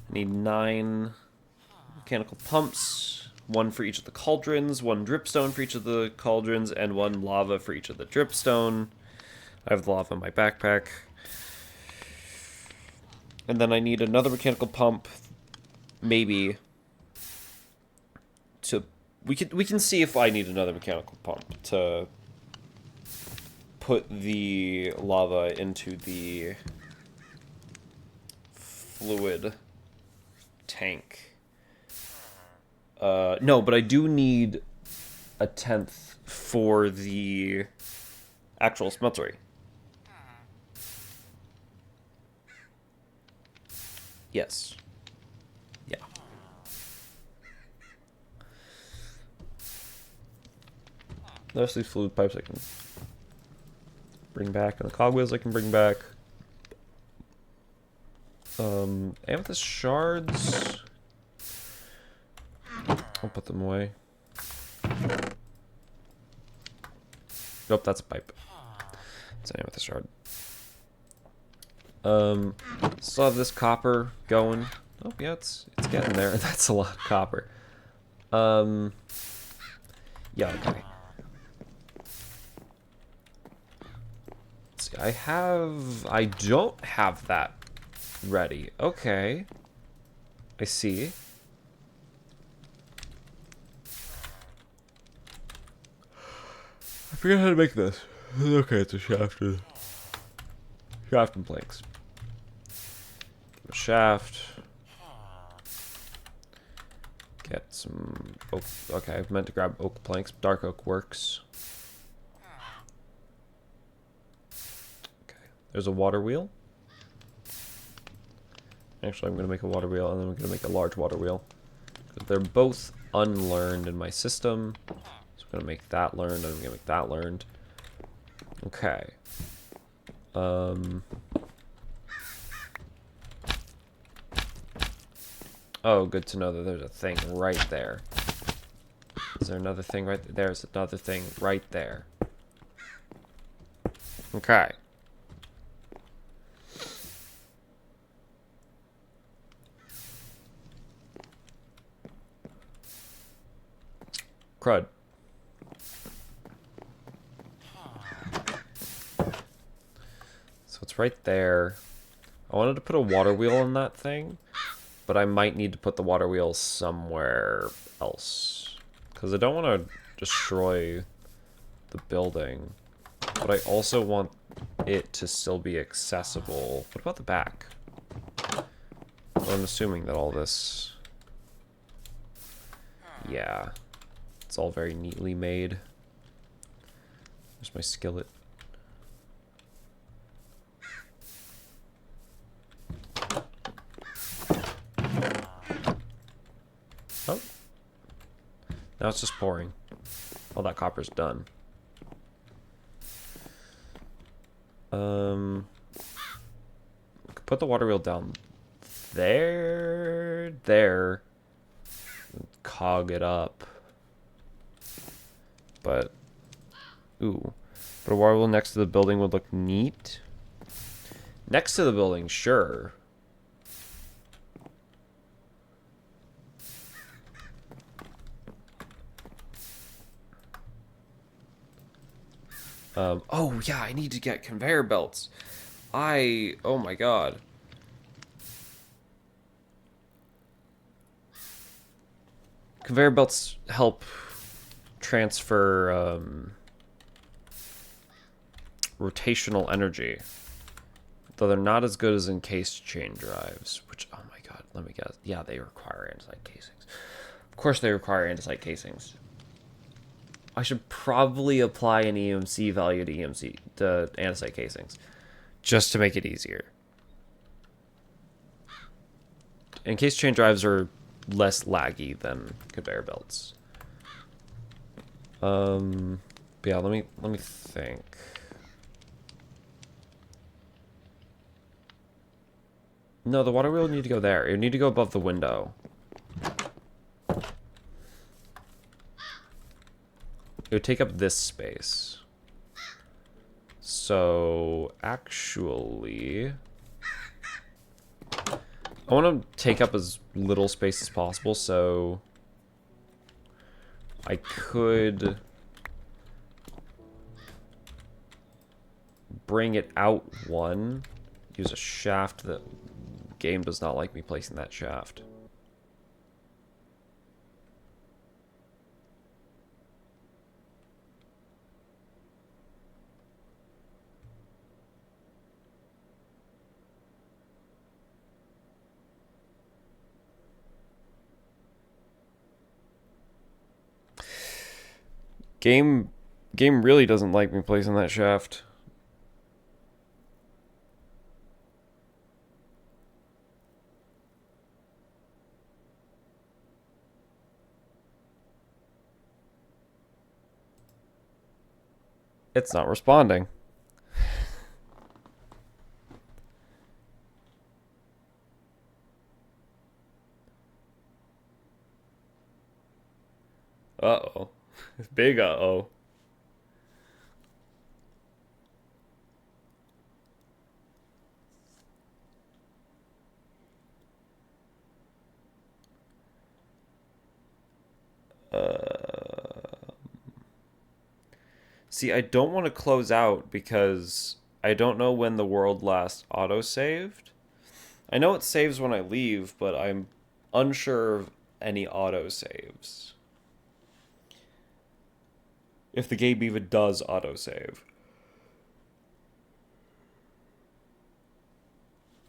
A: I need 9 mechanical pumps, 1 for each of the cauldrons, 1 dripstone for each of the cauldrons, and 1 lava for each of the dripstone. I have the lava in my backpack. And then I need another mechanical pump, maybe, to... We can see if I need another mechanical pump to put the lava into the fluid tank. No, but I do need a 10th for the actual smeltery. Yes. Yeah. The rest of these fluid pipes I can bring back, and the cogwheels I can bring back. Amethyst shards. I'll put them away. Nope, that's a pipe. It's an amethyst shard. Still have this copper going. Oh yeah, it's getting there. That's a lot of copper. Yeah, okay. Let's see, I don't have that ready. Okay. I see. I forget how to make this. Okay, it's a shaft. Shaft and planks. A shaft. get some oak. Okay, I meant to grab oak planks. Dark oak works. Okay, there's a water wheel. Actually, I'm going to make a water wheel, and then I'm going to make a large water wheel. They're both unlearned in my system. So I'm going to make that learned, and I'm going to make that learned. Okay. Oh, good to know that there's a thing right there. Is there another thing right there? There's another thing right there. Okay. Crud. So it's right there. I wanted to put a water wheel on that thing, but I might need to put the water wheel somewhere else. Because I don't want to destroy the building, but I also want it to still be accessible. What about the back? Well, I'm assuming that all this... Yeah. It's all very neatly made. There's my skillet. Oh. Now it's just pouring. All that copper's done. Put the water wheel down there. There. Cog it up. But, ooh. But a water wheel next to the building would look neat. Next to the building, sure. Oh yeah, I need to get conveyor belts. Oh my god. Conveyor belts help transfer, rotational energy. Though they're not as good as encased chain drives, which, oh my god, let me guess. Yeah, they require andesite casings. Of course they require andesite casings. I should probably apply an EMC value to andesite casings, just to make it easier. Encased chain drives are less laggy than conveyor belts. But yeah, let me think. No, the water wheel would need to go there. It would need to go above the window. It would take up this space. So, actually... I want to take up as little space as possible, so... I could... bring it out one. Use a shaft. The game does not like me placing that shaft. Game really doesn't like me placing that shaft. It's not responding. Uh-oh. Big uh-oh. See, I don't want to close out because I don't know when the world last auto-saved. I know it saves when I leave, but I'm unsure of any auto-saves. If the game even does auto-save.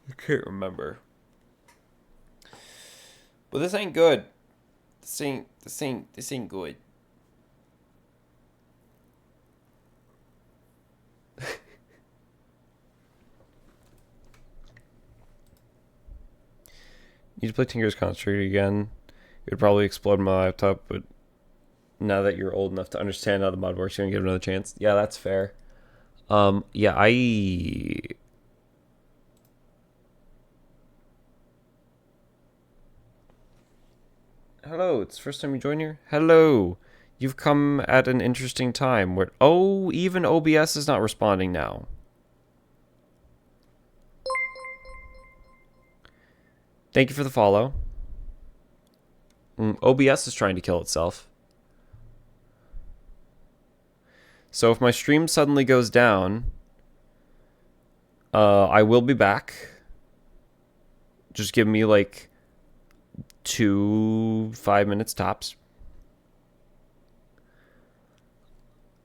A: I can't remember. But this ain't good. This ain't good. Need to play Tinker's Concentrator again. It would probably explode my laptop, but now that you're old enough to understand how the mod works, you're gonna give it another chance. Yeah, that's fair. Yeah, Hello, it's the first time you join here? Hello. You've come at an interesting time where... Oh, even OBS is not responding now. Thank you for the follow. OBS is trying to kill itself. So if my stream suddenly goes down, I will be back. Just give me like 5 minutes tops.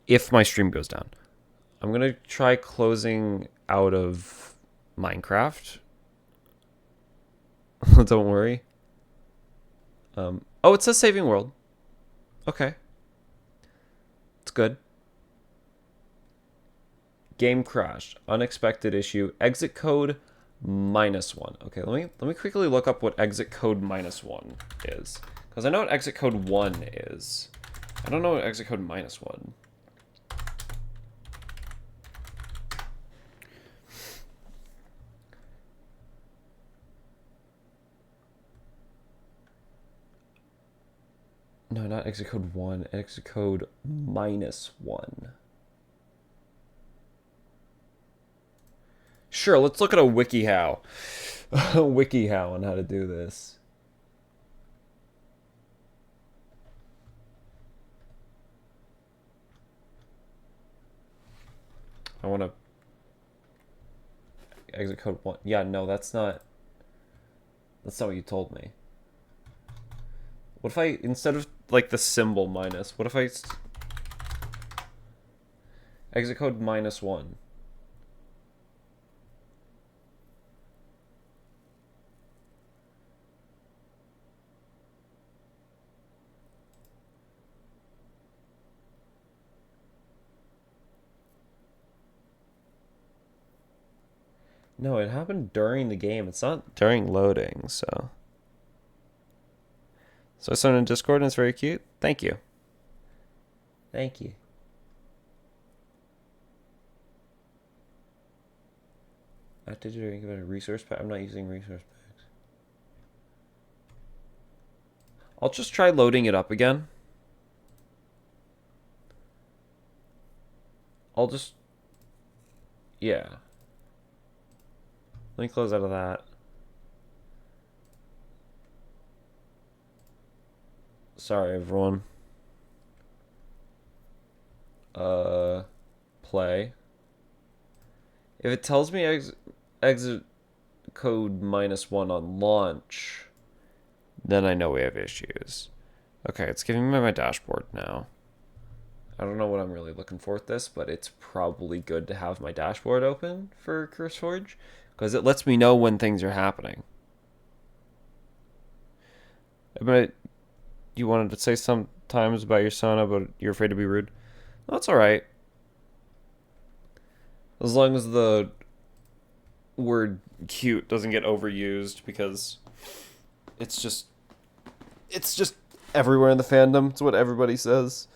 A: If my stream goes down. I'm going to try closing out of Minecraft. Don't worry. Oh, it says saving world. Okay. It's good. Game crashed. Unexpected issue. Exit code -1. Okay, let me quickly look up what exit code -1 is. Because I know what exit code 1 is. I don't know what exit code -1. No, not exit code 1. Exit code -1. Sure, let's look at a WikiHow. WikiHow on how to do this. I want to... Exit code 1. Yeah, no, that's not... That's not what you told me. What if I, instead of like the symbol minus, what if I... Exit code -1. No, it happened during the game. It's not during loading, so... So I started in Discord and it's very cute. Thank you. Thank you. Did you think about a resource pack? I'm not using resource packs. I'll just try loading it up again. I'll just... Yeah. Let me close out of that. Sorry, everyone. Play. If it tells me exit code -1 on launch, then I know we have issues. Okay, it's giving me my dashboard now. I don't know what I'm really looking for with this, but it's probably good to have my dashboard open for CurseForge, because it lets me know when things are happening. But you wanted to say sometimes about your sauna, but you're afraid to be rude. That's alright. As long as the word cute doesn't get overused, because it's just everywhere in the fandom. It's what everybody says.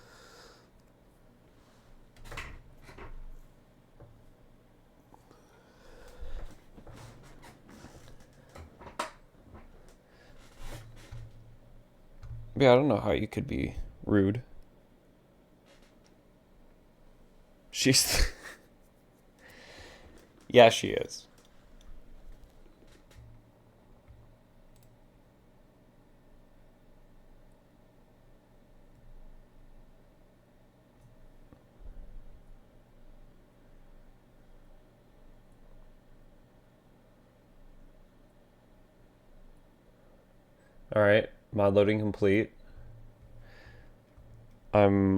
A: Yeah, I don't know how you could be rude. She's... Yeah, she is. Alright, mod loading complete. I'm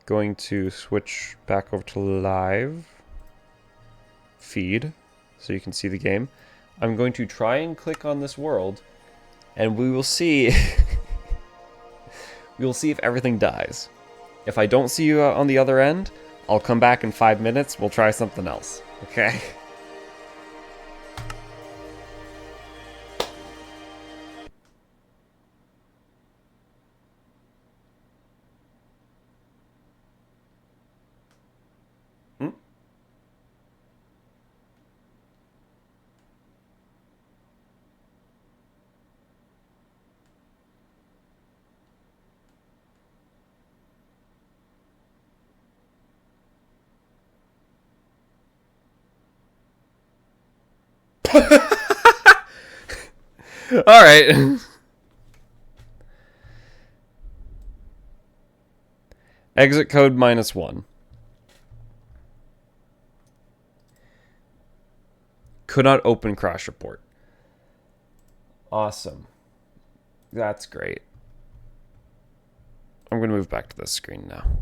A: going to switch back over to live feed so you can see the game. I'm going to try and click on this world, and we will see We will see if everything dies. If I don't see you on the other end, I'll come back in 5 minutes. We'll try something else. Okay? Hmm? Alright. Exit code -1. Could not open crash report. Awesome. That's great. I'm going to move back to this screen now.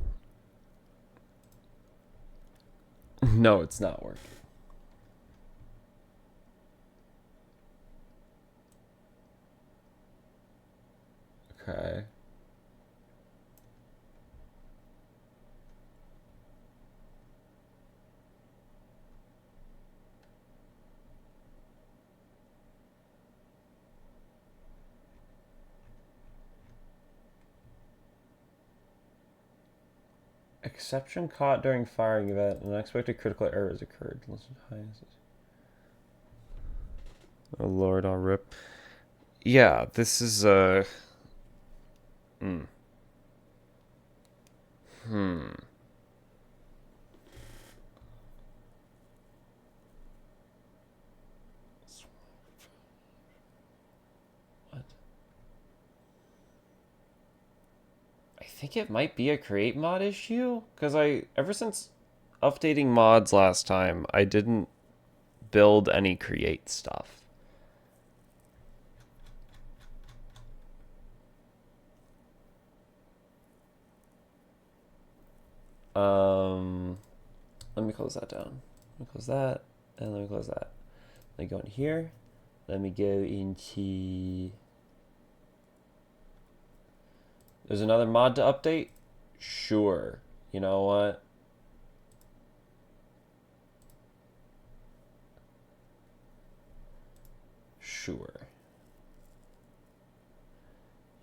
A: No, it's not working. Okay. Exception caught during firing event. An unexpected critical error has occurred. Oh Lord, I'll rip. Yeah, this is Hmm. What? I think it might be a create mod issue, because ever since updating mods last time, I didn't build any create stuff. Let me close that down. Let me close that, and let me close that. Let me go in here. Let me go into... There's another mod to update? Sure. You know what? Sure.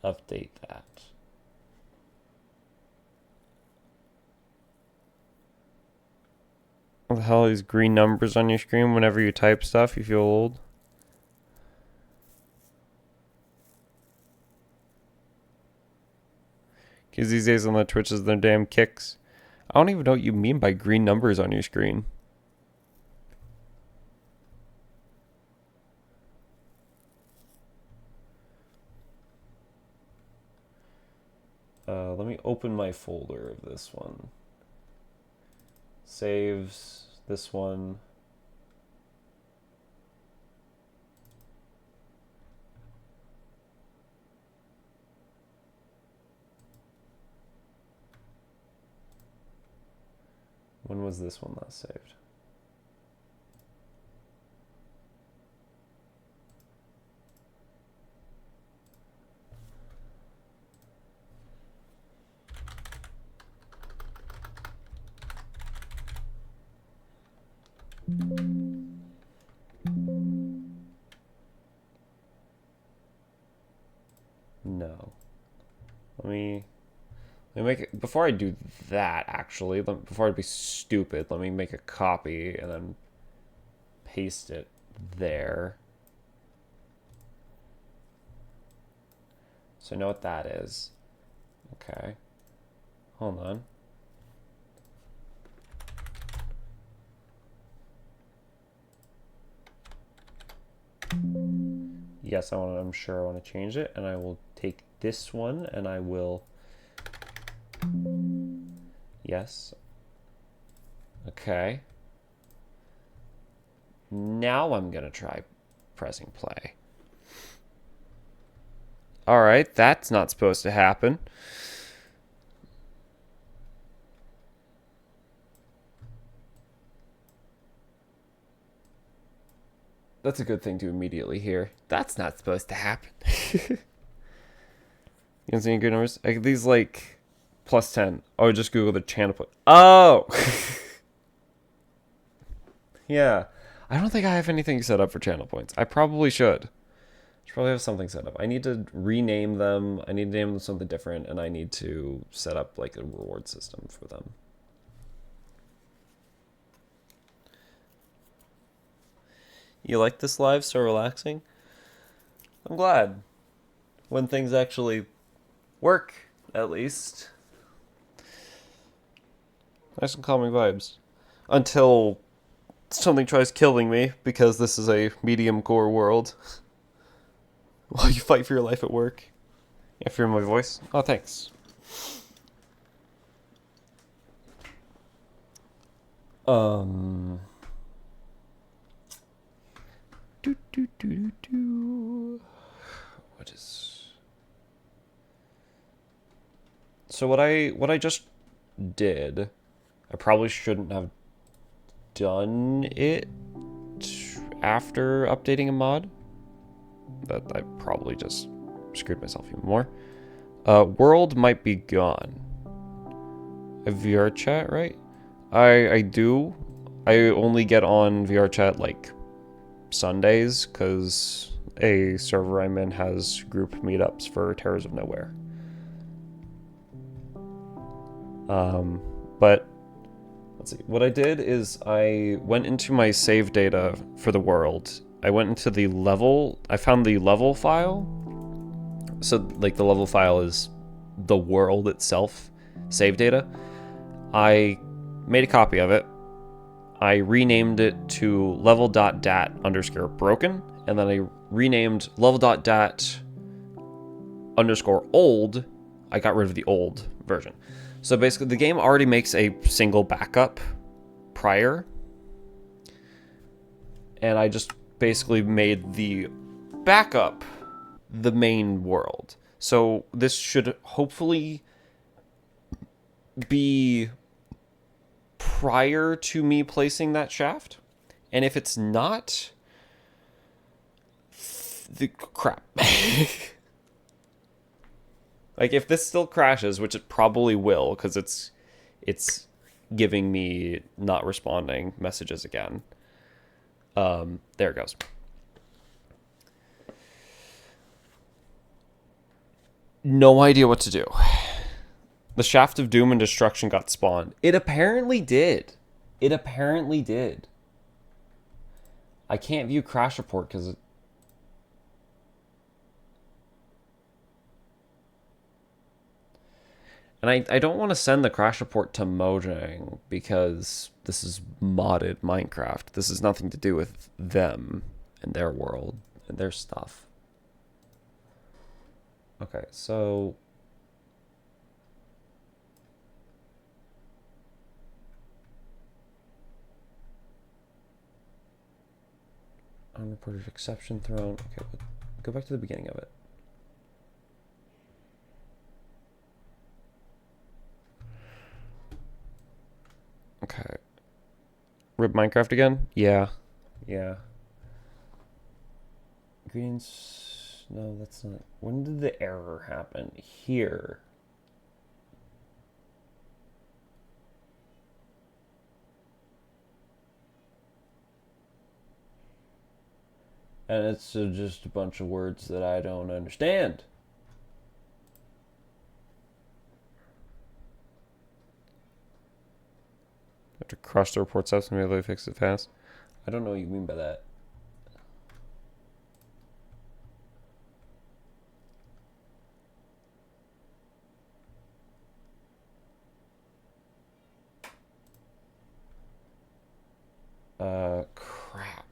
A: Update that. What the hell are these green numbers on your screen whenever you type stuff? You feel old? Because these days on the Twitches, they're damn kicks. I don't even know what you mean by green numbers on your screen. Let me open my folder of this one. Saves this one. When was this one last saved? No. Let me make it, before I do that, actually, before I'd be stupid, let me make a copy and then paste it there. So I know what that is. Okay. Hold on. Yes, I'm sure I want to change it, and I will take this one and I will... Yes. Okay. Now I'm gonna try pressing play. Alright, that's not supposed to happen. That's a good thing to immediately hear. That's not supposed to happen. You don't see any good numbers? Like, these, like, plus 10. Oh, just Google the channel point. Oh! Yeah. I don't think I have anything set up for channel points. I probably should. Should probably have something set up. I need to rename them. I need to name them something different, and I need to set up, like, a reward system for them. You like this live? So relaxing? I'm glad. When things actually work, at least. Nice and calming vibes. Until something tries killing me, because this is a Mediumcore world. While you fight for your life at work. You hear my voice? Oh, thanks. What is... So what I just did, I probably shouldn't have done it after updating a mod. That I probably just screwed myself even more. World might be gone. A VR chat, right? I do. I only get on VR chat like Sundays because a server I'm in has group meetups for Terrors of Nowhere. But let's see. What I did is I went into my save data for the world. I went into the level. I found the level file. So like the level file is the world itself, save data. I made a copy of it. I renamed it to level.dat_broken, and then I renamed level.dat_old. I got rid of the old version. So basically the game already makes a single backup prior, and I just basically made the backup the main world. So this should hopefully be prior to me placing that shaft. And if it's not, the crap. Like if this still crashes, which it probably will, because it's giving me not responding messages again. There it goes. No idea what to do. The Shaft of Doom and Destruction got spawned. It apparently did. It apparently did. I can't view crash report because and I don't want to send the crash report to Mojang because this is modded Minecraft. This has nothing to do with them and their world and their stuff. Okay, so unreported exception thrown. Okay, go back to the beginning of it. Okay. Rip Minecraft again? Yeah. Yeah. Greens. No, that's not. When did the error happen? Here. And it's just a bunch of words that I don't understand. Have to crush the reports up so maybe they fix it fast. I don't know what you mean by that. Crap.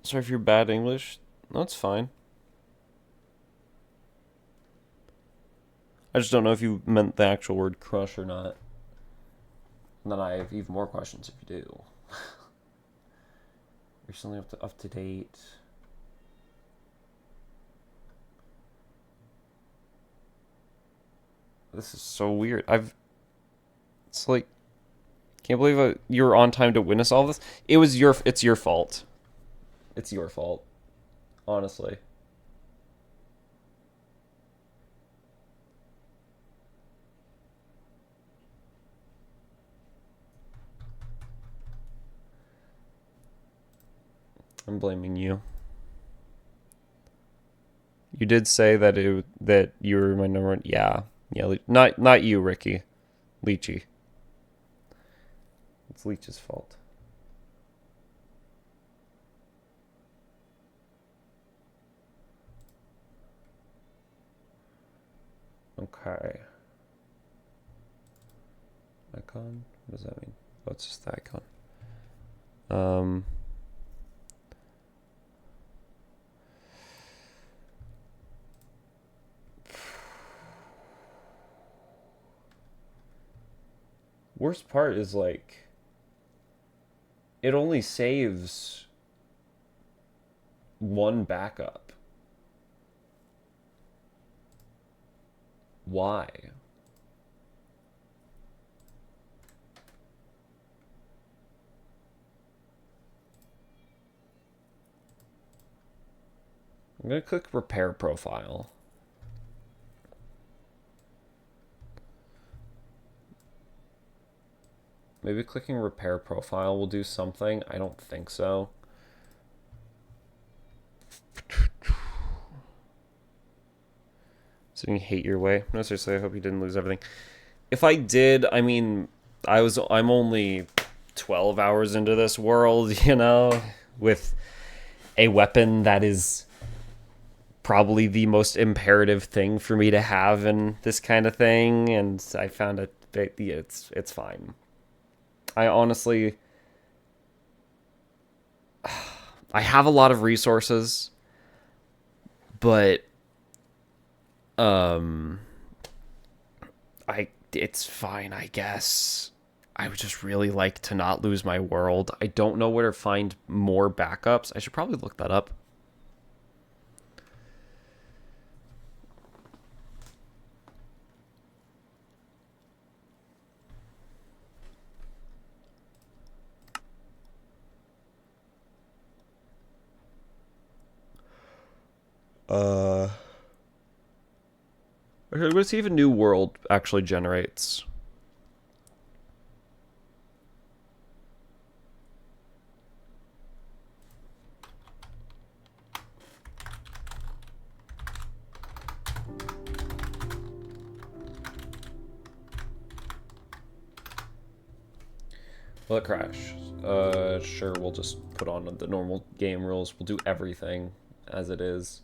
A: Sorry for your bad English. No, it's fine. I just don't know if you meant the actual word crush or not. And then I have even more questions if you do. Recently up to date. This is so weird. It's like, can't believe you were on time to witness all this. It's your fault. It's your fault. honestly. I'm blaming you. You did say that that you were my number one. Yeah, yeah. Not you, Ricky. Leechy. It's Leech's fault. Okay. Icon? What does that mean? Oh, it's just the icon. Worst part is like it only saves one backup. Why? I'm gonna click repair profile. Maybe clicking repair profile will do something. I don't think so. So you hate your way. No, seriously, I hope you didn't lose everything. If I did, I mean, I'm only 12 hours into this world, you know, with a weapon that is probably the most imperative thing for me to have in this kind of thing, and I found it it's fine. I honestly I have a lot of resources, but it's fine, I guess. I would just really like to not lose my world. I don't know where to find more backups. I should probably look that up. Okay, let's see if a new world actually generates. Will it crash? Sure, we'll just put on the normal game rules. We'll do everything as it is.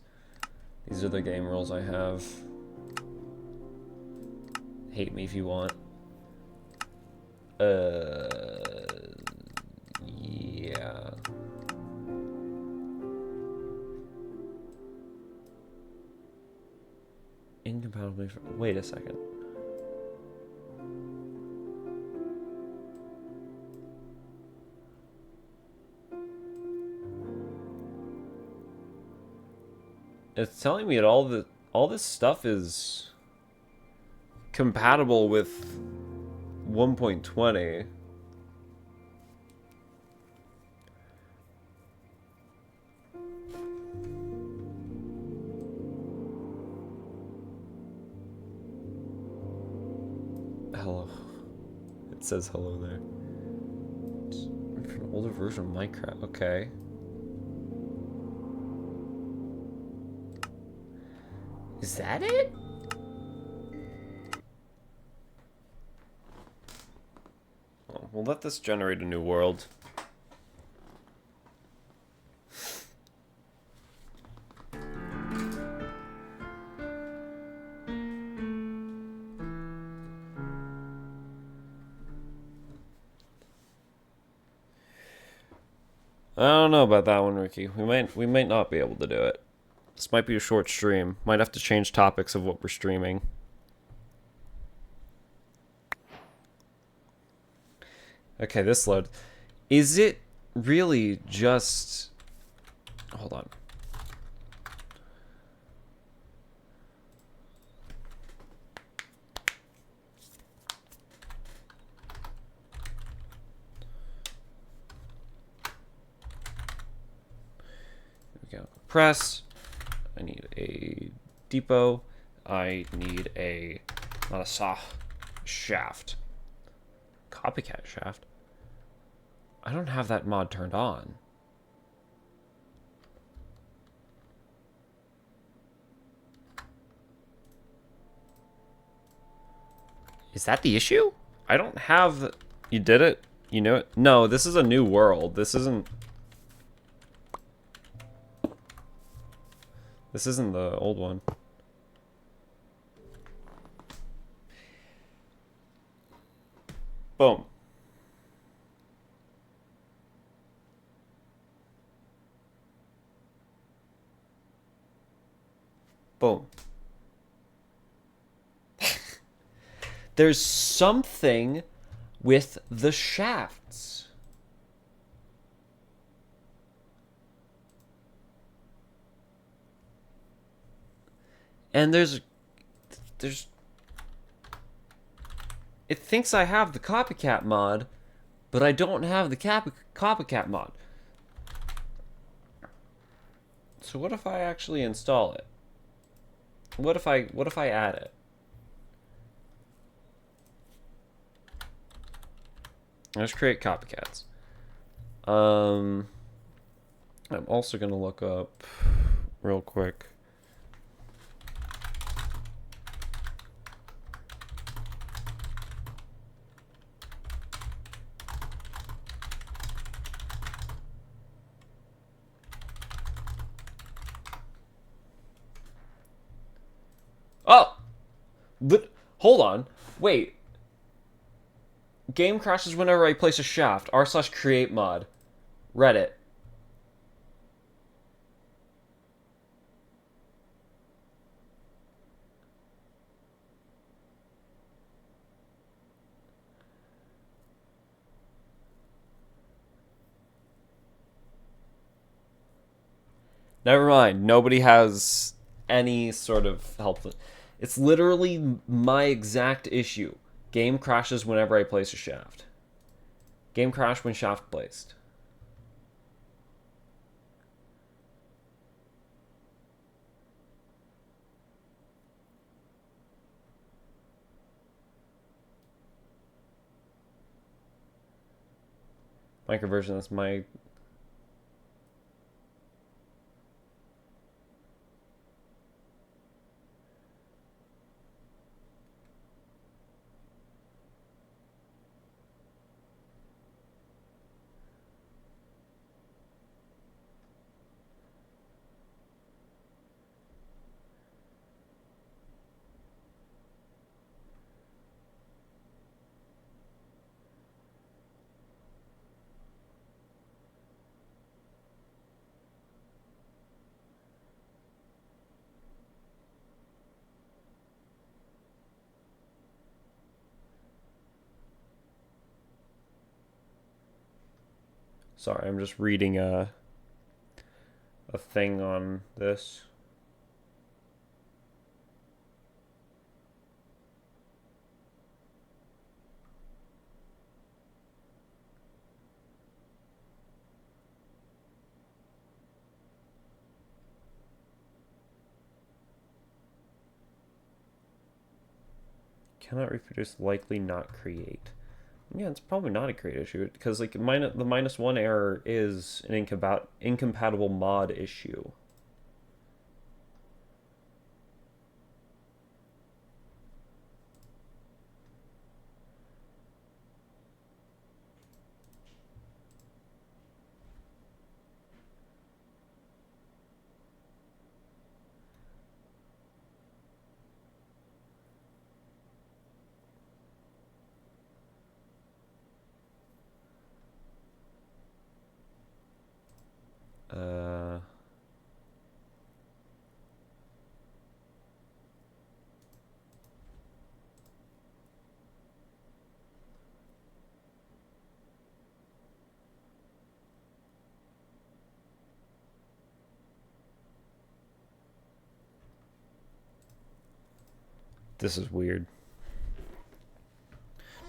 A: These are the game rules I have. Hate me if you want. Yeah. Incompatibly. Wait a second. It's telling me that all this stuff is compatible with 1.20. Hello. It says hello there. It's an older version of Minecraft. Okay. Is that it? Well, we'll let this generate a new world. I don't know about that one, Ricky. We might not be able to do it. This might be a short stream. Might have to change topics of what we're streaming. Okay, this load. Is it really just... Hold on. Here we go. press. I need a depot. I need a, not a saw, shaft. Copycat shaft? I don't have that mod turned on. Is that the issue? I don't have... You did it? You know it? No, this is a new world. This isn't... This isn't the old one. Boom. Boom. There's something with the shafts. And there's it thinks I have the copycat mod, but I don't have the copycat mod. So what if I actually install it? What if I add it? Let's create copycats. I'm also gonna look up real quick. Oh! Hold on. Wait. Game crashes whenever I place a shaft. r/create mod. Reddit. Never mind. Nobody has any sort of help. It's literally my exact issue. Game crashes whenever I place a shaft. Game crash when shaft placed. Microversion, that's my... Sorry, I'm just reading a thing on this. Cannot reproduce, likely not create. Yeah, it's probably not a great issue because like the -1 error is an incompatible mod issue. Uh, this is weird.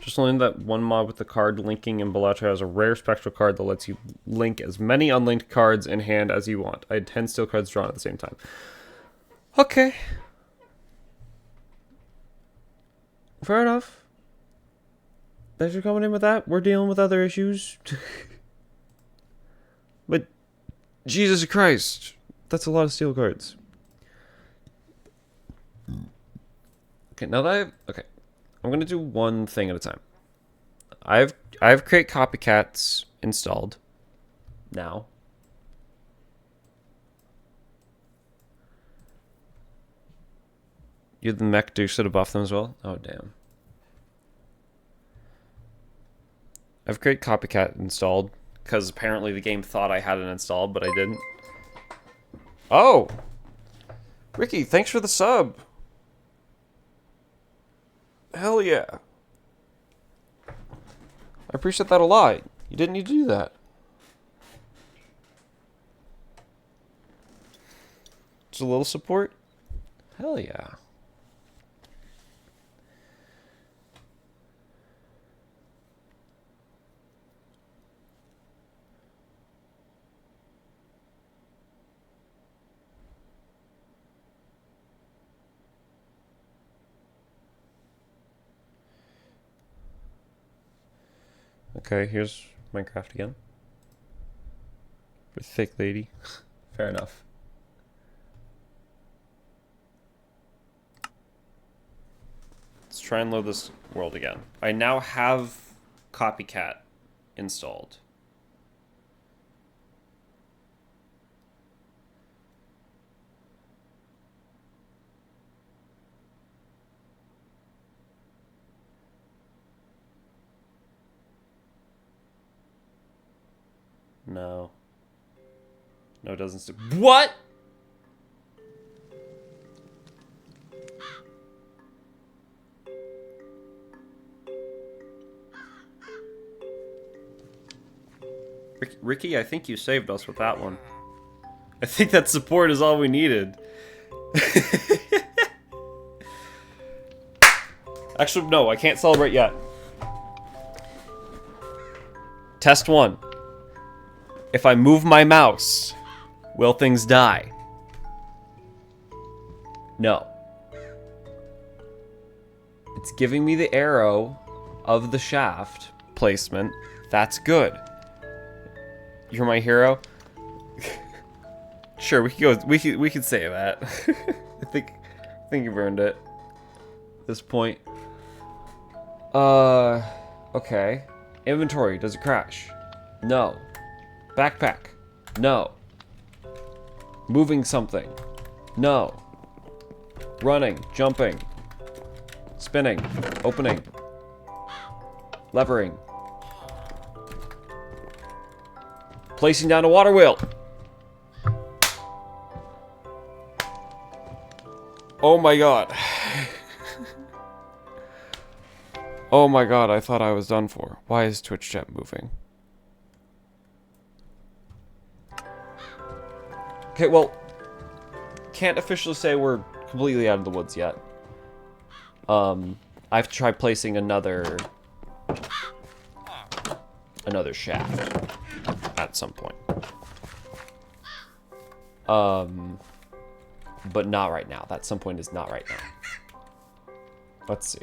A: Just learned that one mod with the card linking in Bellatrix has a rare spectral card that lets you link as many unlinked cards in hand as you want. I had 10 steel cards drawn at the same time. Okay. Fair enough. Thanks for coming in with that. We're dealing with other issues. But, Jesus Christ. That's a lot of steel cards. Okay, now that okay. I'm gonna do one thing at a time. I've create copycats installed now. You the mech do should have buffed them as well? Oh damn. I've create copycat installed because apparently the game thought I had it installed, but I didn't. Oh! Ricky, thanks for the sub. Hell yeah. I appreciate that a lot. You didn't need to do that. Just a little support? Hell yeah. Okay, here's Minecraft again. With thick lady. Fair enough. Let's try and load this world again. I now have Copycat installed. No. No, it doesn't. What? Ricky, I think you saved us with that one. I think that support is all we needed. Actually, no, I can't celebrate yet. Test 1. If I move my mouse, will things die? No. It's giving me the arrow of the shaft placement. That's good. You're my hero? Sure, we can go. We can say that. I think you've earned it. At this point. Okay. Inventory, does it crash? No. Backpack. No. Moving something. No. Running, jumping. Spinning, opening. Levering. Placing down a water wheel. Oh my god. Oh my god, I thought I was done for. Why is Twitch chat moving? Okay, well, can't officially say we're completely out of the woods yet. I have to try placing another shaft at some point. But not right now. That some point is not right now. Let's see.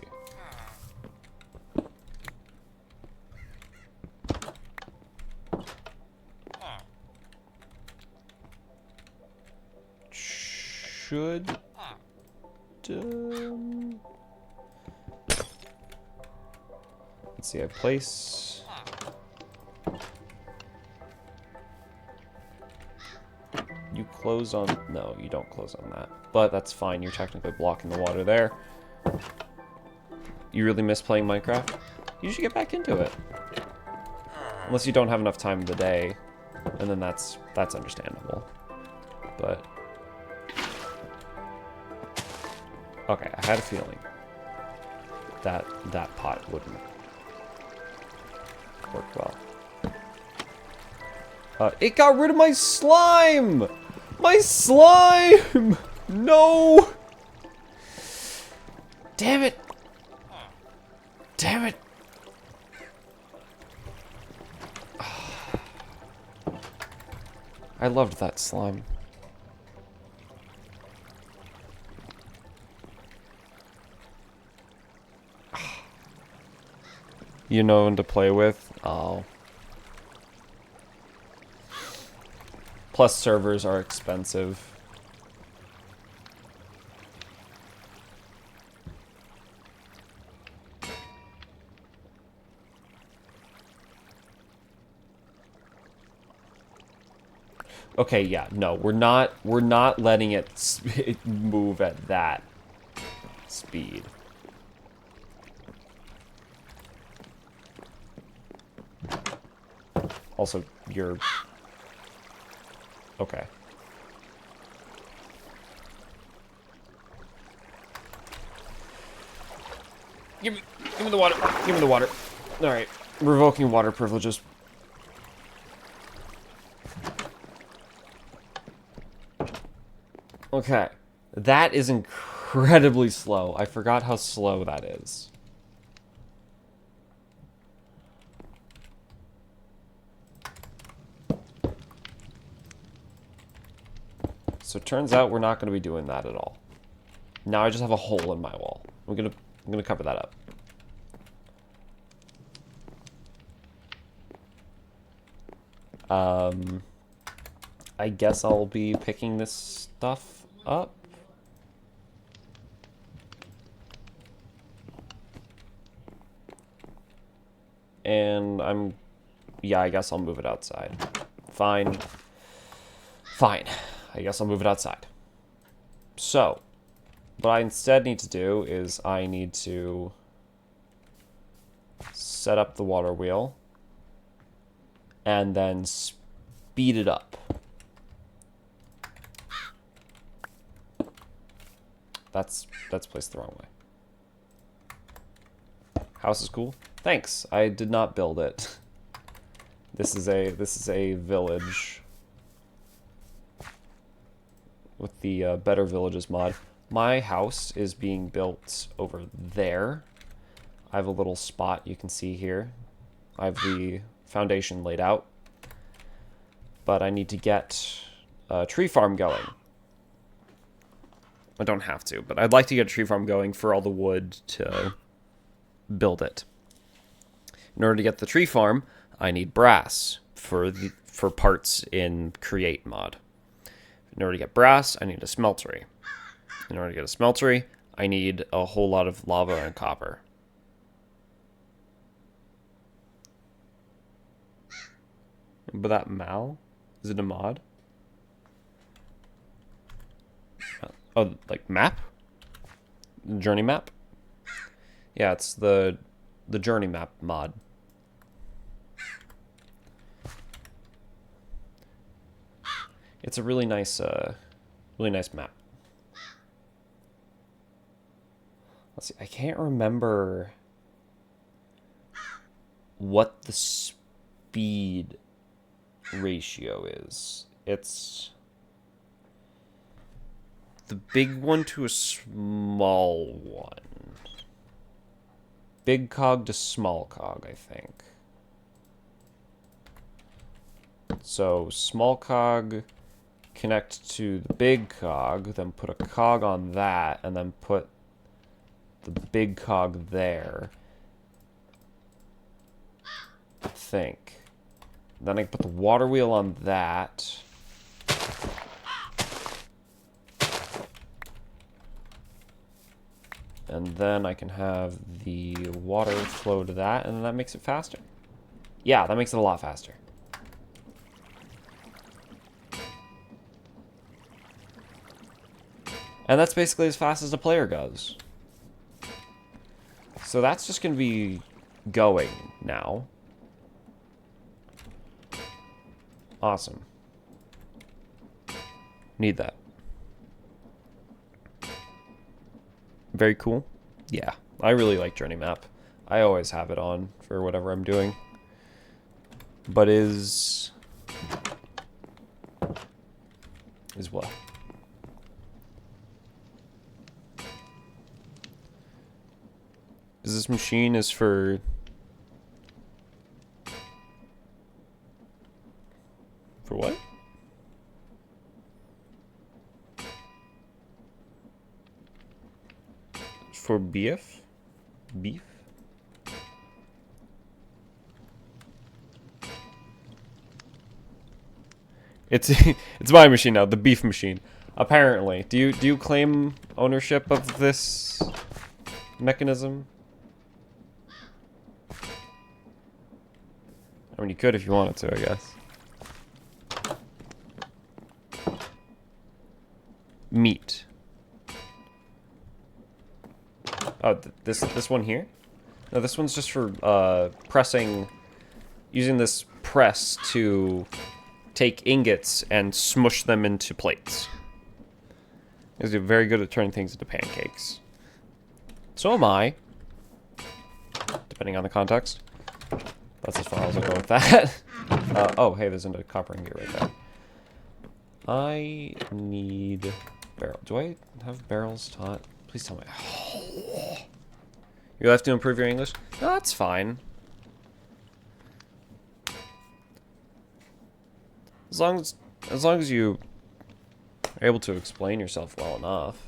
A: Should let's see, I place you close on no, you don't close on that. But that's fine, you're technically blocking the water there. You really miss playing Minecraft? You should get back into it. Unless you don't have enough time in the day, and then that's understandable. But okay, I had a feeling that that pot wouldn't work well. It got rid of my slime! My slime! No! Damn it! Damn it! I loved that slime. You know one to play with? Oh. Plus servers are expensive. Okay, yeah, no, we're not letting it move at that speed. Also, you're okay. Give me the water. Give me the water. All right, revoking water privileges. Okay, that is incredibly slow. I forgot how slow that is. So it turns out we're not going to be doing that at all. Now I just have a hole in my wall. I'm gonna cover that up. I guess I'll be picking this stuff up. And yeah, I guess I'll move it outside. Fine. Fine. I guess I'll move it outside. So, what I instead need to do is I need to set up the water wheel and then speed it up. That's placed the wrong way. House is cool. Thanks. I did not build it. This is a village with the Better Villages mod. My house is being built over there. I have a little spot you can see here. I have the foundation laid out. But I need to get a tree farm going. I don't have to, but I'd like to get a tree farm going for all the wood to build it. In order to get the tree farm, I need brass for parts in Create mod. In order to get brass, I need a smeltery. In order to get a smeltery, I need a whole lot of lava and copper. But that Mal? Is it a mod? Oh, like map? Journey map? Yeah, it's the journey map mod. It's a really nice map. Let's see, I can't remember what the speed ratio is. It's the big one to a small one. Big cog to small cog, I think. So small cog connect to the big cog, then put a cog on that, and then put the big cog there. I think. Then I can put the water wheel on that. And then I can have the water flow to that, and then that makes it faster. Yeah, that makes it a lot faster. And that's basically as fast as the player goes. So that's just going to be going now. Awesome. Need that. Very cool. Yeah, I really like Journey Map. I always have it on for whatever I'm doing. But is what? Is this machine is for what? for beef? Beef? It's it's my machine now, the beef machine. Apparently. Do you claim ownership of this mechanism? I mean, you could if you wanted to, I guess. Meat. Oh, this one here? No, this one's just for pressing, using this press to take ingots and smush them into plates. They're very good at turning things into pancakes. So am I, depending on the context. That's as far as I'll go with that. Oh, hey, there's a copper ingot right there. I need barrel. Do I have barrels taught? Please tell me. You have to improve your English? No, that's fine. As long as you are able to explain yourself well enough.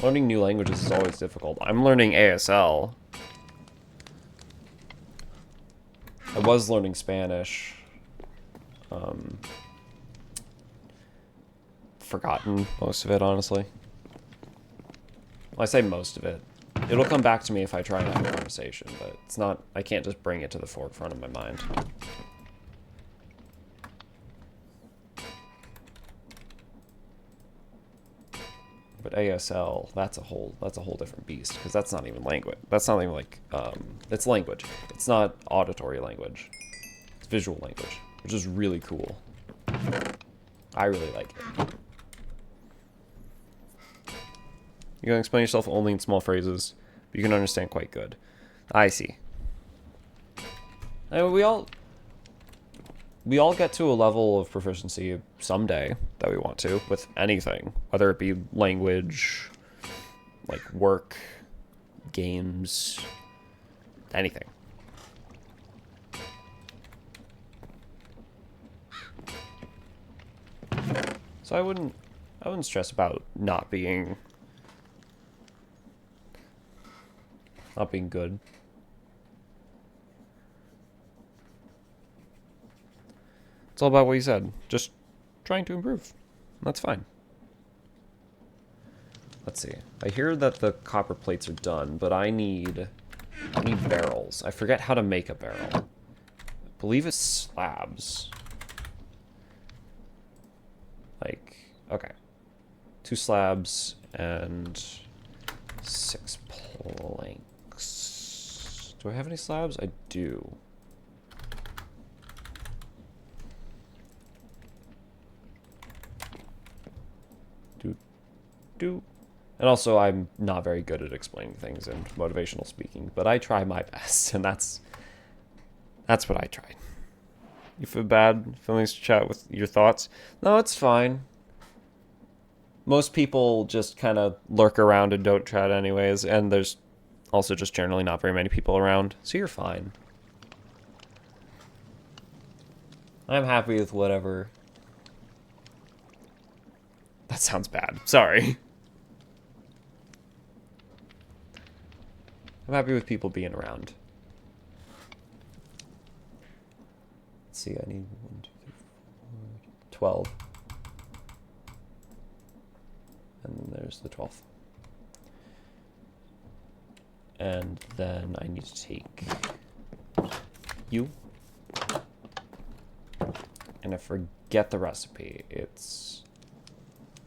A: Learning new languages is always difficult. I'm learning ASL. I was learning Spanish. Forgotten most of it, honestly. Well, I say most of it. It'll come back to me if I try and have a conversation, but it's not, I can't just bring it to the forefront of my mind. But ASL, that's a whole different beast, because that's not even language. That's not even like, it's language. It's not auditory language. It's visual language, which is really cool. I really like it. You can explain yourself only in small phrases, but you can understand quite good. I see. I mean, we all get to a level of proficiency someday that we want to with anything, whether it be language, like work, games, anything. So I wouldn't stress about not being good. It's all about what you said. Just trying to improve. That's fine. Let's see. I hear that the copper plates are done, but I need barrels. I forget how to make a barrel. I believe it's slabs. Like, okay. 2 slabs and 6 planks. Do I have any slabs? I do. And also, I'm not very good at explaining things and motivational speaking, but I try my best, and that's what I tried. You feel bad feeling to chat with your thoughts? No, it's fine. Most people just kind of lurk around and don't chat anyways, and there's also just generally not very many people around, so you're fine. I'm happy with whatever. That sounds bad. Sorry. I'm happy with people being around. Let's see, I need 1, 2, 3, 4, 12. And then there's the 12th. And then I need to take you. And I forget the recipe.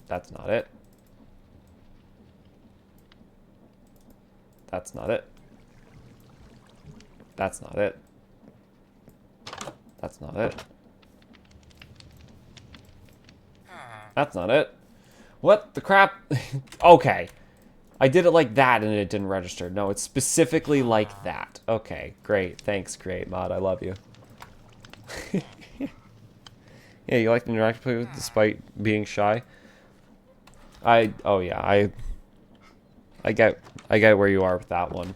A: That's not it. That's not it. That's not it. That's not it. That's not it. What the crap? Okay. I did it like that and it didn't register. No, it's specifically like that. Okay, great. Thanks, great mod. I love you. Yeah, you like to interact with people despite being shy? Oh yeah, I get where you are with that one.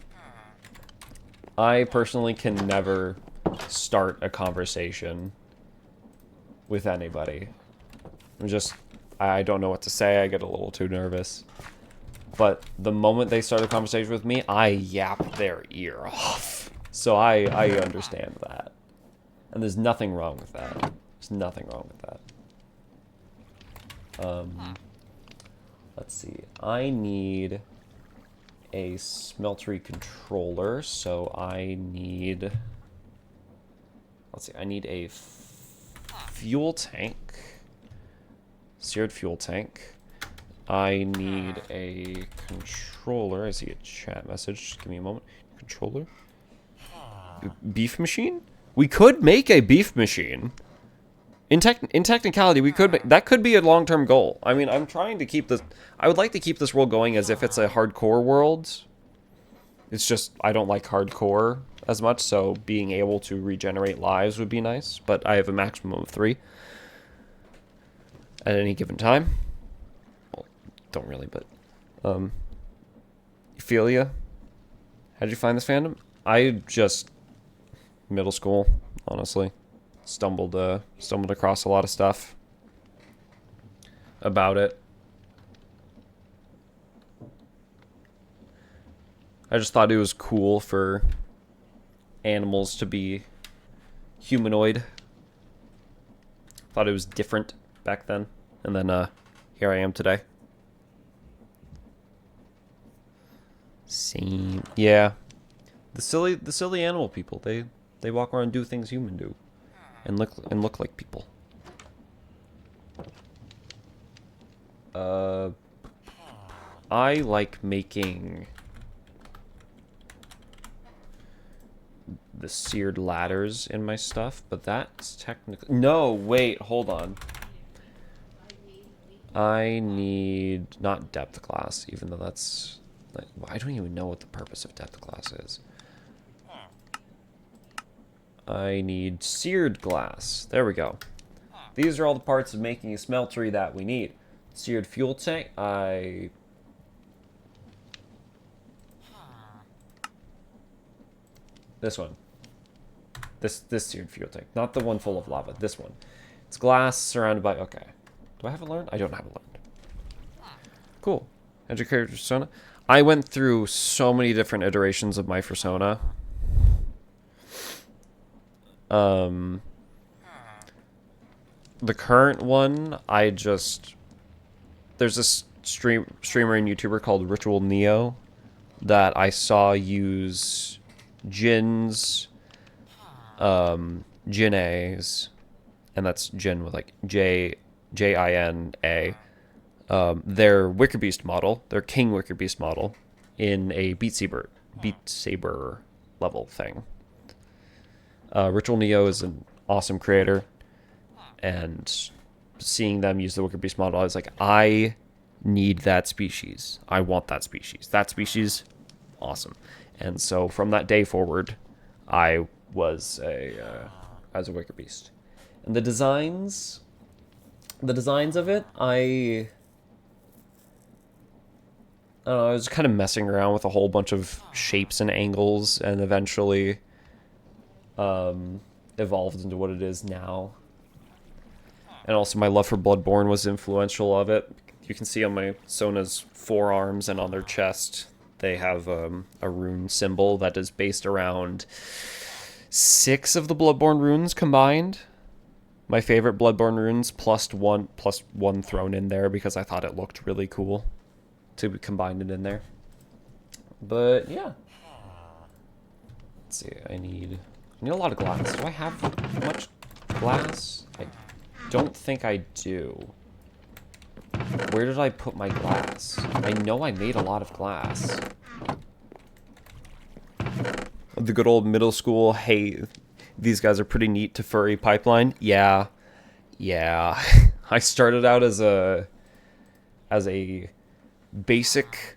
A: I personally can never start a conversation with anybody. I don't know what to say. I get a little too nervous. But the moment they start a conversation with me, I yap their ear off. So I understand that. And there's nothing wrong with that. There's nothing wrong with that. Let's see. I need a smeltery controller, so I need... Let's see. I need a fuel tank. Seared fuel tank. I need a controller. I see a chat message. Just give me a moment. Controller? Beef machine? We could make a beef machine. In technicality, we could make, that could be a long-term goal. I mean, I'm trying to keep this... I would like to keep this world going as if it's a hardcore world. It's just, I don't like hardcore as much, so being able to regenerate lives would be nice. But I have a maximum of 3 at any given time. Well, don't really, but... Ophelia? How'd you find this fandom? I just... Middle school, honestly. Stumbled across a lot of stuff about it. I just thought it was cool for animals to be humanoid. Thought it was different back then. And then here I am today. Same. Yeah. The silly animal people, they walk around and do things humans do. And look like people. I like making the seared ladders in my stuff, but that's technically... No, wait, hold on. I need... Not depth glass, even though that's... Like, I don't even know what the purpose of depth glass is. I need seared glass. There we go. These are all the parts of making a smeltery that we need. Seared fuel tank. This one. This seared fuel tank. Not the one full of lava. This one. It's glass surrounded by... Okay. Do I have it learned? I don't have it learned. Cool. Educator persona. I went through so many different iterations of my persona. The current one, I just... There's this streamer and YouTuber called Ritual Neo that I saw use Jin's, Jina's, and that's Jin with like J-I-N-A, their Wicker Beast model, their King Wicker Beast model, in a Beat Saber level thing. Ritual Neo is an awesome creator, and seeing them use the Wicker Beast model, I was like, I need that species. I want that species. That species, awesome. And so from that day forward, I was as a Wicker Beast. And the designs of it, I don't know, I was kind of messing around with a whole bunch of shapes and angles, and eventually evolved into what it is now. And also my love for Bloodborne was influential of it. You can see on my Sona's forearms and on their chest, they have a rune symbol that is based around 6 of the Bloodborne runes combined. My favorite Bloodborne runes plus one thrown in there because I thought it looked really cool to combine it in there. But yeah. Let's see, I need a lot of glass. Do I have much glass? I don't think I do. Where did I put my glass? I know I made a lot of glass. The good old middle school, hey, these guys are pretty neat to furry pipeline. Yeah. I started out as a basic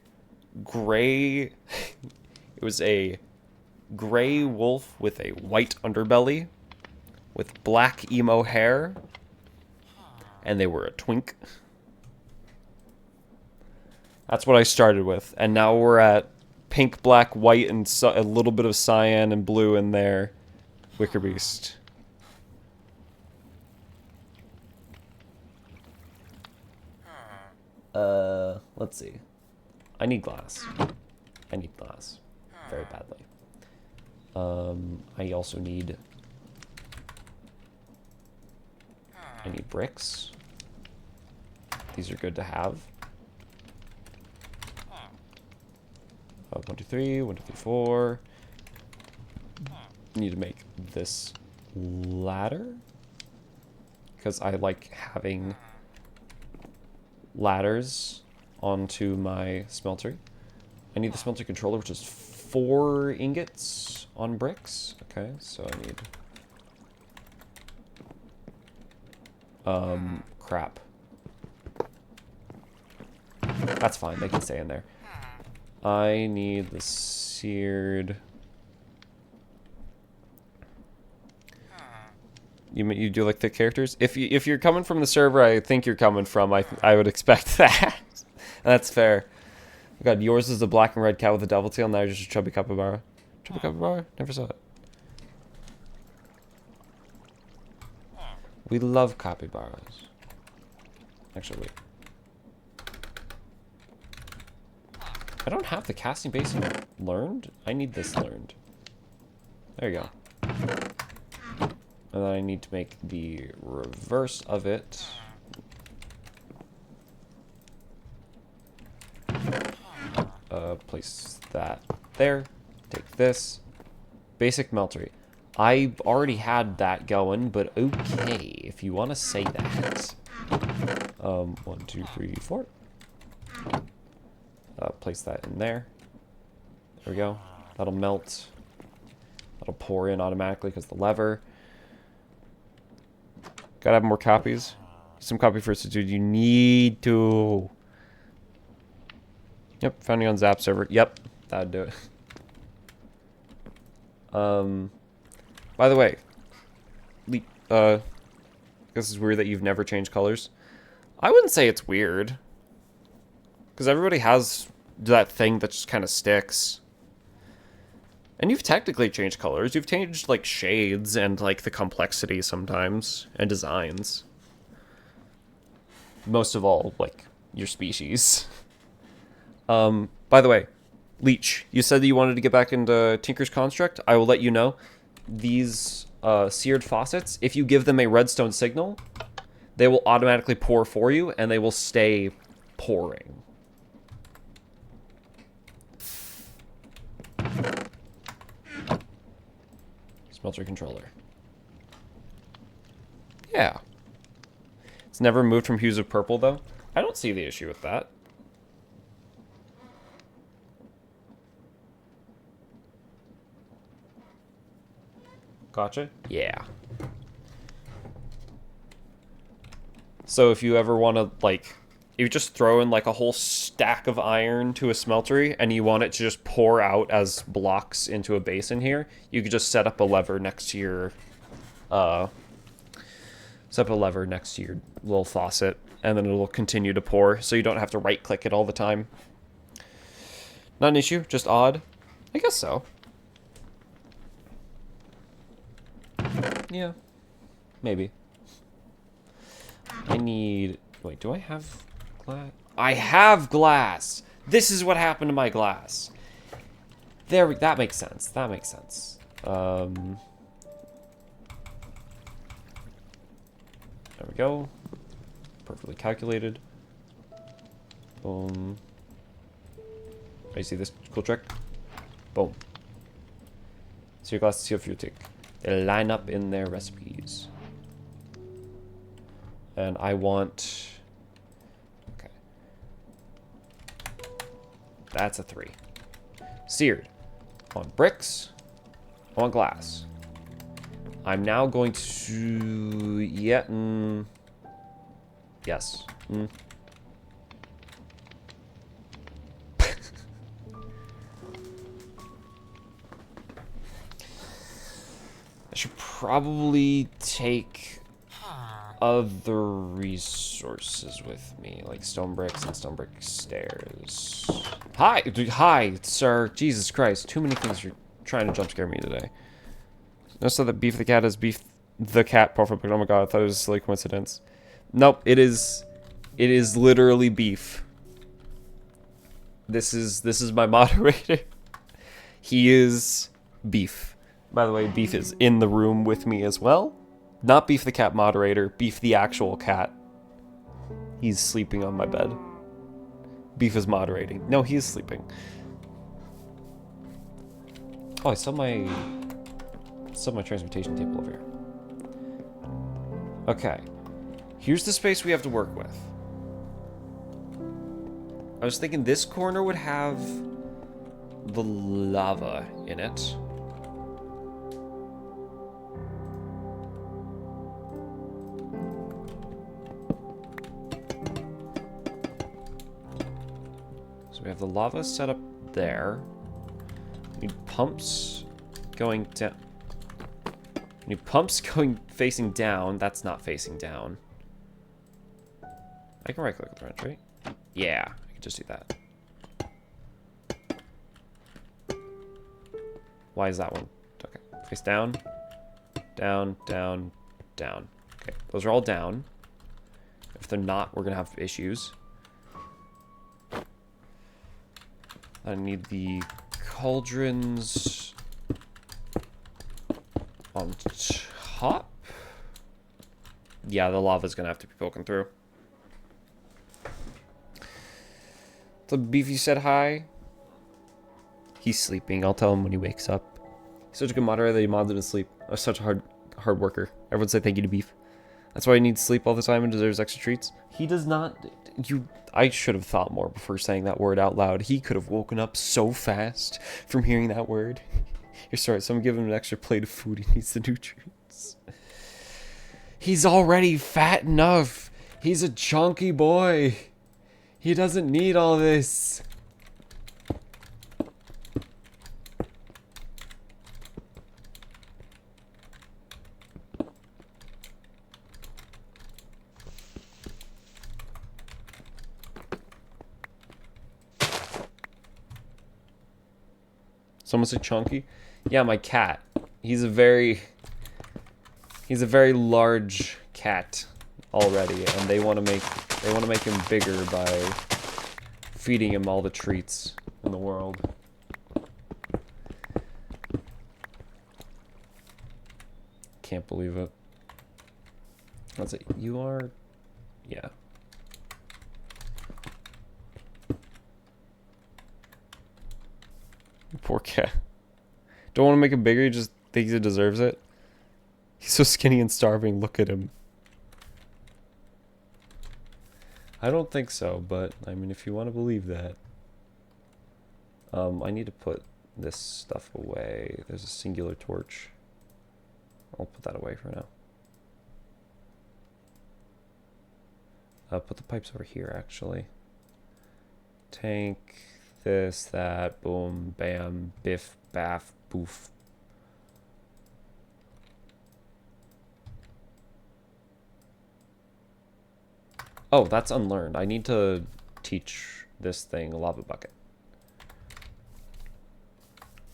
A: gray... It was a gray wolf with a white underbelly with black emo hair, and they were a twink. That's what I started with, and now we're at pink, black, white, and a little bit of cyan and blue in there. Wicker Beast. Let's see. I need glass. I need glass. Very badly. I also need... I need bricks. These are good to have. 1, 2, 3, 1, 2, 3, 4. Need to make this ladder. Because I like having ladders onto my smeltery. I need the smelter controller, which is 4 ingots on bricks. Okay, so I need... crap. That's fine, they can stay in there. I need the seared... You do like thick characters? If you're coming from the server I think you're coming from, I would expect that. That's fair. Oh God, yours is the black and red cat with a devil tail, now you're just a chubby capybara. Chubby capybara? Never saw it. We love capybaras. Actually, wait. I don't have the casting basin learned. I need this learned. There you go. And then I need to make the reverse of it. Place that there. Take this. Basic meltery. I already had that going, but okay, if you want to say that. 1, 2, 3, 4. Place that in there. There we go. That'll melt. That'll pour in automatically because the lever. Gotta have more copies. Some copy first, dude. You need to. Yep, found you on Zap server. Yep, that'd do it. By the way, this is weird that you've never changed colors. I wouldn't say it's weird. Because everybody has that thing that just kind of sticks. And you've technically changed colors. You've changed, like, shades and, like, the complexity sometimes. And designs. Most of all, like, your species. By the way, Leech, you said that you wanted to get back into Tinker's Construct. I will let you know. These seared faucets, if you give them a redstone signal, they will automatically pour for you, and they will stay pouring. Smelter controller. Yeah. It's never moved from hues of purple, though. I don't see the issue with that. Gotcha? Yeah. So if you ever want to, like, you just throw in, like, a whole stack of iron to a smeltery, and you want it to just pour out as blocks into a basin here, you could just set up a lever next to your, little faucet, and then it'll continue to pour, so you don't have to right-click it all the time. Not an issue, just odd. I guess so. Yeah. Maybe. I need... Wait, do I have glass? I have glass! This is what happened to my glass. There we... That makes sense. That makes sense. There we go. Perfectly calculated. Boom. You see this cool trick? Boom. So your glass is therapeutic. They line up in their recipes. And I want... Okay. That's a 3. Seared. I want bricks. I want glass. I'm now going to... Yeah. Yes. I should probably take other resources with me, like stone bricks and stone brick stairs. Hi, dude, hi, sir. Jesus Christ, too many things. You're trying to jump scare me today. No, so that Beef the Cat is Beef the Cat profile pic. Oh my god, I thought it was a silly coincidence. Nope, it is literally beef. This is my moderator. He is Beef. By the way, Beef is in the room with me as well. Not Beef the cat moderator, Beef the actual cat. He's sleeping on my bed. Beef is moderating. No, he is sleeping. Oh, I still my transmutation table over here. Okay. Here's the space we have to work with. I was thinking this corner would have the lava in it. So we have the lava set up there. We need pumps going down. We need pumps going facing down. That's not facing down. I can right click with the wrench, right? Yeah, I can just do that. Why is that one? Okay, face down, down, down, down. Okay, those are all down. If they're not, we're gonna have issues. I need the cauldrons on top. Yeah, the lava's gonna have to be poking through. The Beefy said hi. He's sleeping. I'll tell him when he wakes up. He's such a good moderator that he mods in his sleep. I'm such a hard worker. Everyone say thank you to Beef. That's why he needs sleep all the time and deserves extra treats. He does not. I should have thought more before saying that word out loud. He could have woken up so fast from hearing that word. You're sorry. Someone give him an extra plate of food. He needs the nutrients. He's already fat enough. He's a chunky boy. He doesn't need all this. Someone said chunky? Yeah, my cat. He's a very large cat already, and they want to make him bigger by feeding him all the treats in the world. Can't believe it. That's it. You are, yeah. Poor cat. Don't want to make him bigger, he just thinks he deserves it. He's so skinny and starving, look at him. I don't think so, but I mean, if you want to believe that. I need to put this stuff away. There's a singular torch. I'll put that away for now. Put the pipes over here, actually. Tank, this, that, boom, bam, biff, baff, boof. Oh, that's unlearned. I need to teach this thing a lava bucket.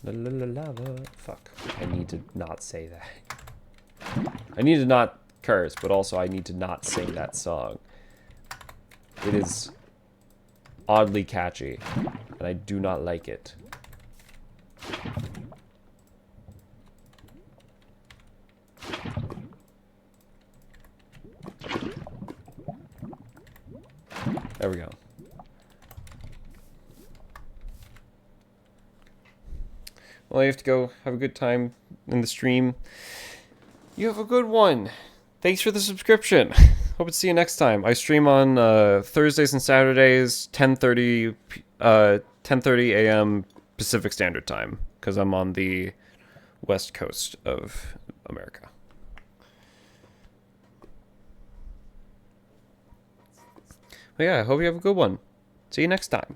A: Lava. Fuck. I need to not say that. I need to not curse, but also I need to not sing that song. It is oddly catchy, and I do not like it. There we go. Well, you have to go have a good time in the stream. You have a good one. Thanks for the subscription. Hope to see you next time. I stream on Thursdays and Saturdays, 10:30 a.m. Pacific Standard Time, because I'm on the west coast of America. But yeah, I hope you have a good one. See you next time.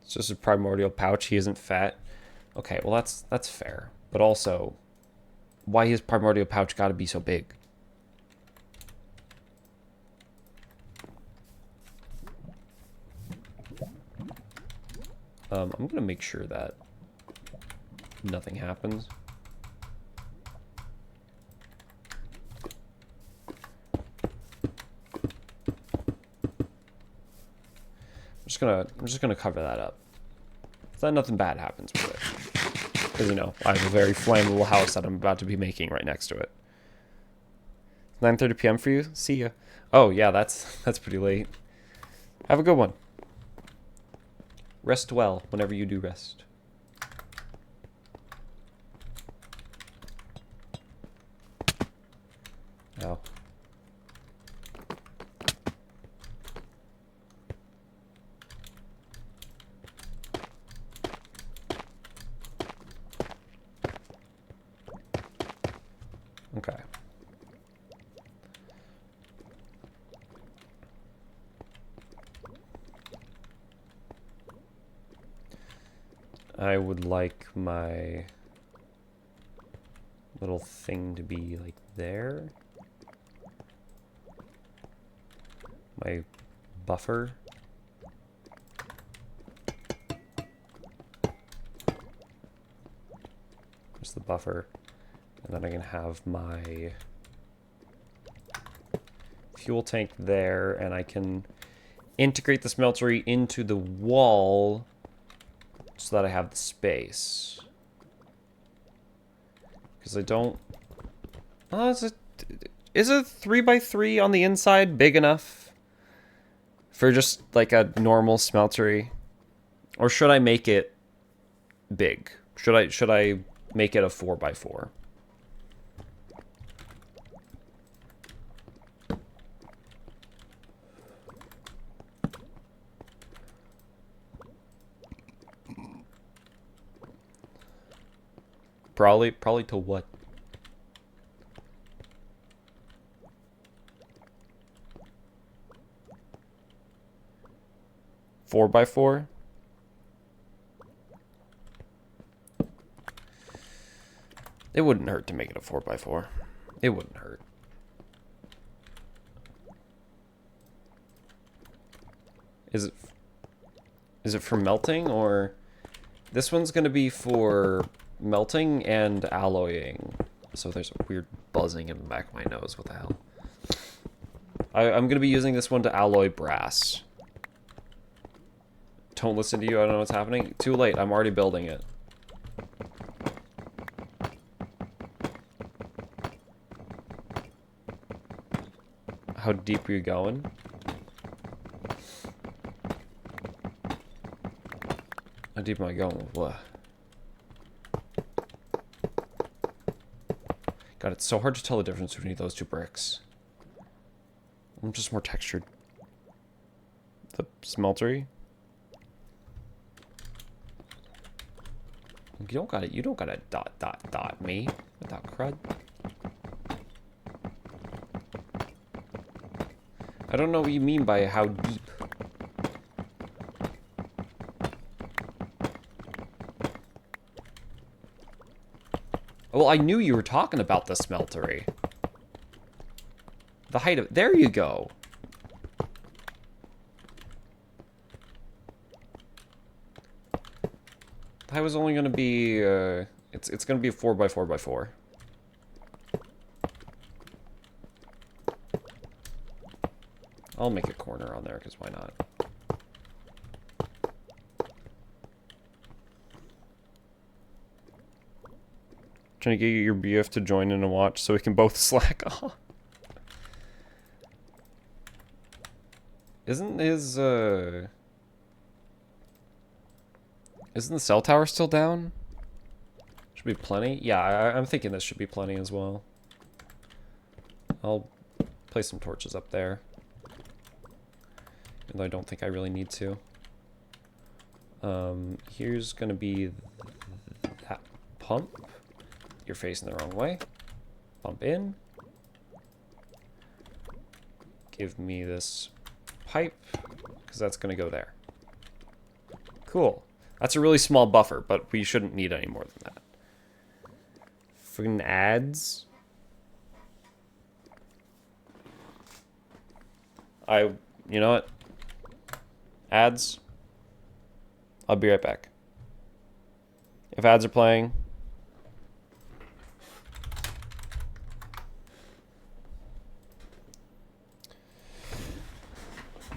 A: It's just a primordial pouch. He isn't fat. Okay, well that's fair. But also, why his primordial pouch gotta be so big? I'm gonna make sure that nothing happens. I'm just gonna cover that up. So that nothing bad happens with it. Because, you know, I have a very flammable house that I'm about to be making right next to it. 9:30 p.m. for you? See ya. Oh, yeah, that's pretty late. Have a good one. Rest well whenever you do rest. Oh. Okay. I would like my little thing to be like there. My buffer. There's the buffer. And then I can have my fuel tank there, and I can integrate the smeltery into the wall so that I have the space. Because I don't... Oh, is a 3x3 on the inside big enough for just like a normal smeltery? Or should I make it big? Should I make it a 4x4? Probably to what? Four by four? It wouldn't hurt to make it a 4x4. It wouldn't hurt. Is it for melting, or this one's gonna be for melting and alloying? So there's a weird buzzing in the back of my nose. What the hell? I'm gonna be using this one to alloy brass. Don't listen to you. I don't know what's happening. Too late. I'm already building it. How deep are you going? How deep am I going with what? God, it's so hard to tell the difference between those two bricks. I'm just more textured. The smeltery. You don't gotta dot me with that crud. I don't know what you mean by how deep. Well, I knew you were talking about the smeltery. The height of... There you go. I was only going to be... It's going to be a 4x4x4. I'll make a corner on there, because why not? Trying to get your BF to join in and watch so we can both slack off. Isn't the cell tower still down? Should be plenty. Yeah, I'm thinking this should be plenty as well. I'll place some torches up there. Even though I don't think I really need to. Here's gonna be that pump. You're facing the wrong way. Pump in. Give me this pipe, because that's gonna go there. Cool. That's a really small buffer, but we shouldn't need any more than that. Friggin' ads. You know what? Ads. I'll be right back. If ads are playing.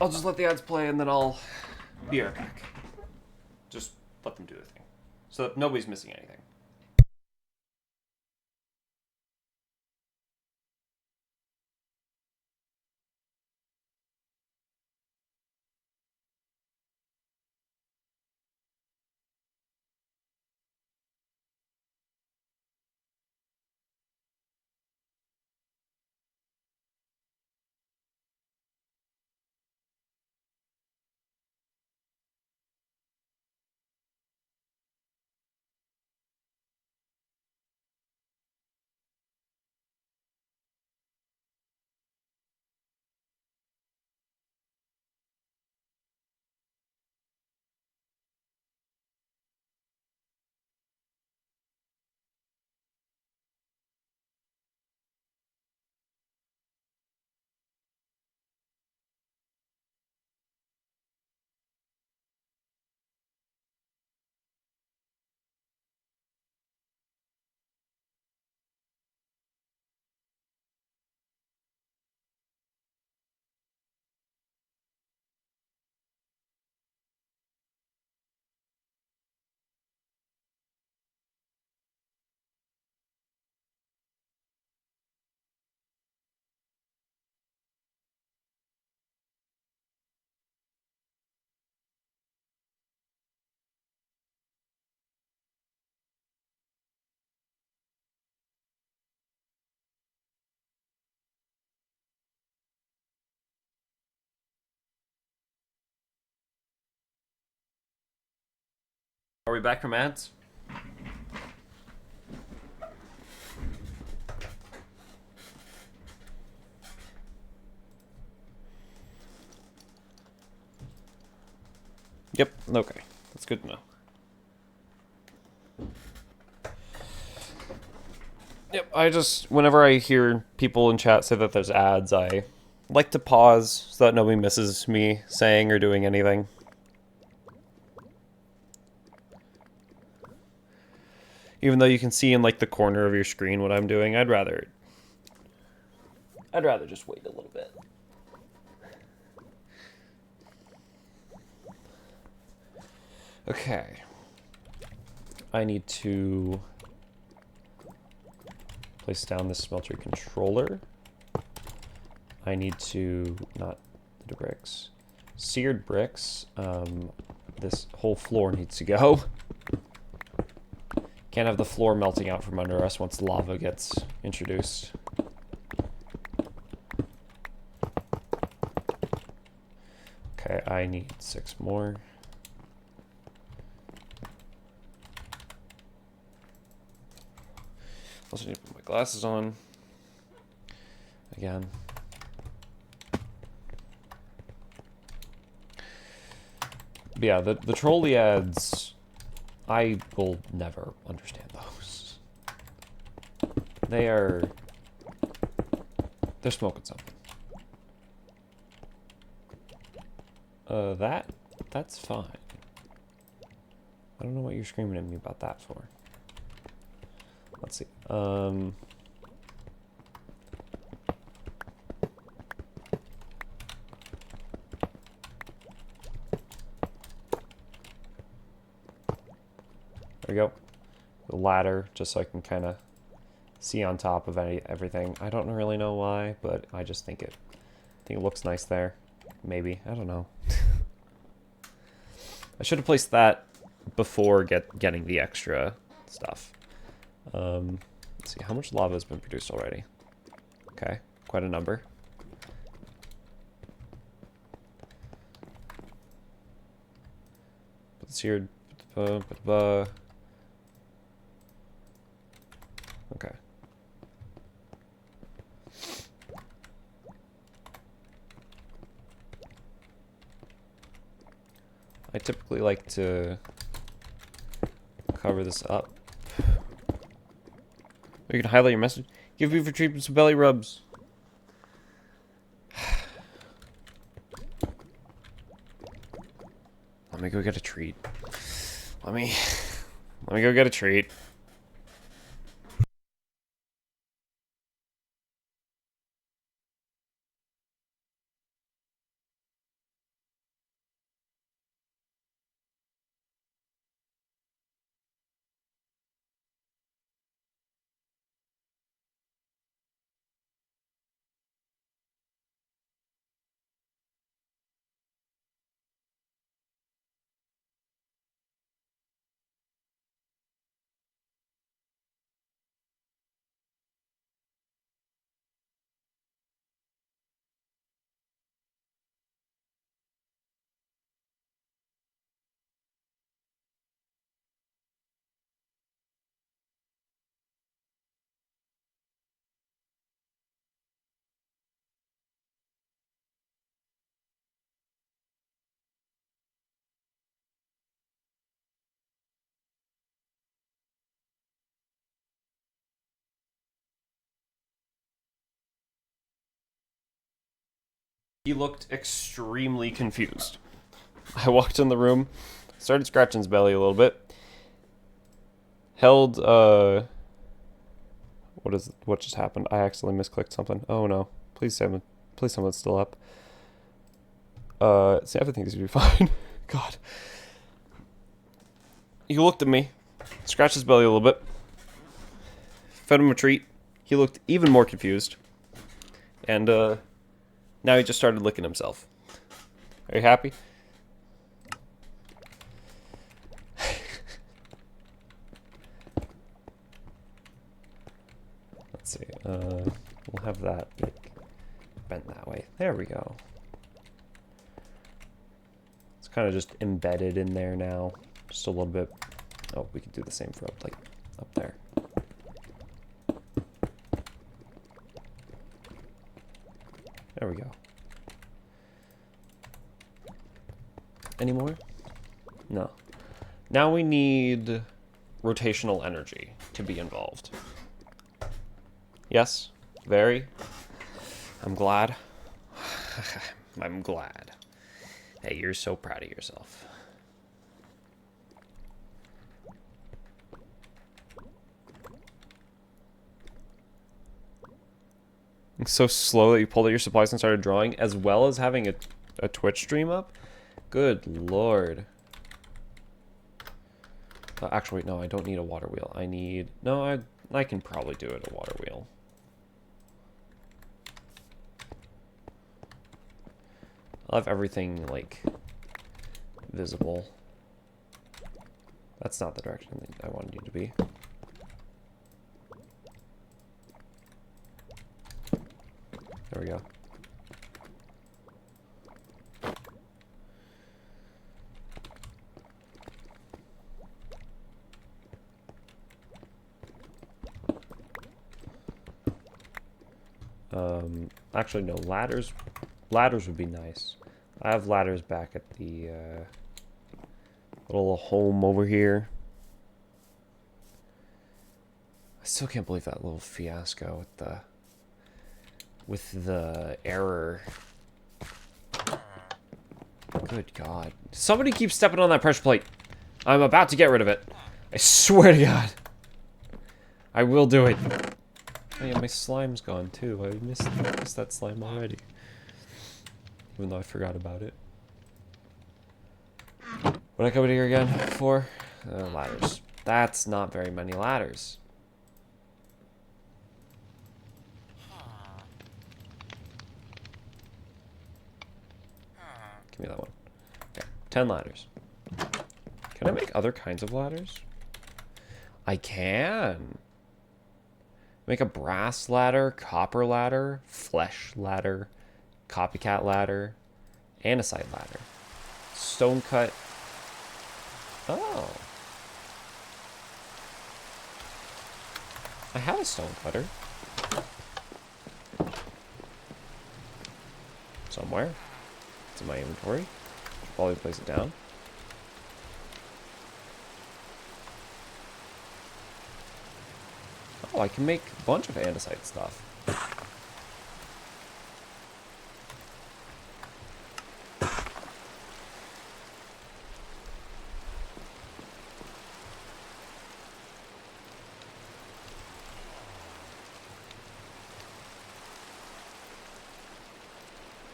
A: I'll just let the ads play and then I'll Be right back. Just let them do their thing. So that nobody's missing anything. Are we back from ads? Yep, okay. That's good to know. Yep, whenever I hear people in chat say that there's ads, I like to pause so that nobody misses me saying or doing anything. Even though you can see in like the corner of your screen what I'm doing, I'd rather just wait a little bit. Okay. I need to place down this smelter controller. I need to not the bricks. Seared bricks. This whole floor needs to go. Can't have the floor melting out from under us once lava gets introduced. Okay, I need 6 more. Also need to put my glasses on. Again. But yeah, the trolley ads, I will never understand those. They're smoking something. That's fine. I don't know what you're screaming at me about that for. Let's see. There we go. The ladder, just so I can kind of see on top of everything. I don't really know why, but I just think it looks nice there. Maybe. I don't know. I should have placed that before getting the extra stuff. Let's see, how much lava has been produced already? Okay, quite a number. Put this here. Okay. I typically like to cover this up. You can highlight your message. Give me for treatment some belly rubs. Let me go get a treat. Let me go get a treat. He looked extremely confused. I walked in the room, started scratching his belly a little bit, held, what just happened? I accidentally misclicked something. Oh no. Please tell me it's still up. See, everything seems to be fine. God. He looked at me, scratched his belly a little bit, fed him a treat. He looked even more confused. And, now he just started licking himself. Are you happy? Let's see. We'll have that like bent that way. There we go. It's kind of just embedded in there now. Just a little bit. Oh, we could do the same for up there. There we go. Any more? No. Now we need rotational energy to be involved. Yes? Very? I'm glad. I'm glad. Hey, you're so proud of yourself. It's so slow that you pulled out your supplies and started drawing, as well as having a Twitch stream up? Good lord. Actually, wait, no, I don't need a water wheel. I need... No, I can probably do it, a water wheel. I'll have everything, like, visible. That's not the direction that I wanted you to be. There we go. Actually, no, ladders would be nice. I have ladders back at the little home over here. I still can't believe that little fiasco with the error. Good God. Somebody keeps stepping on that pressure plate. I'm about to get rid of it. I swear to God. I will do it. Oh yeah, my slime's gone too. I missed that slime already. Even though I forgot about it. What I come in here again for? Ladders. That's not very many ladders. Give me that one. Okay, 10 ladders. Can I make other kinds of ladders? I can. Make a brass ladder, copper ladder, flesh ladder, copycat ladder, andesite ladder. Stone cut. Oh. I have a stone cutter. Somewhere. It's in my inventory. Should probably place it down. Oh, I can make a bunch of andesite stuff.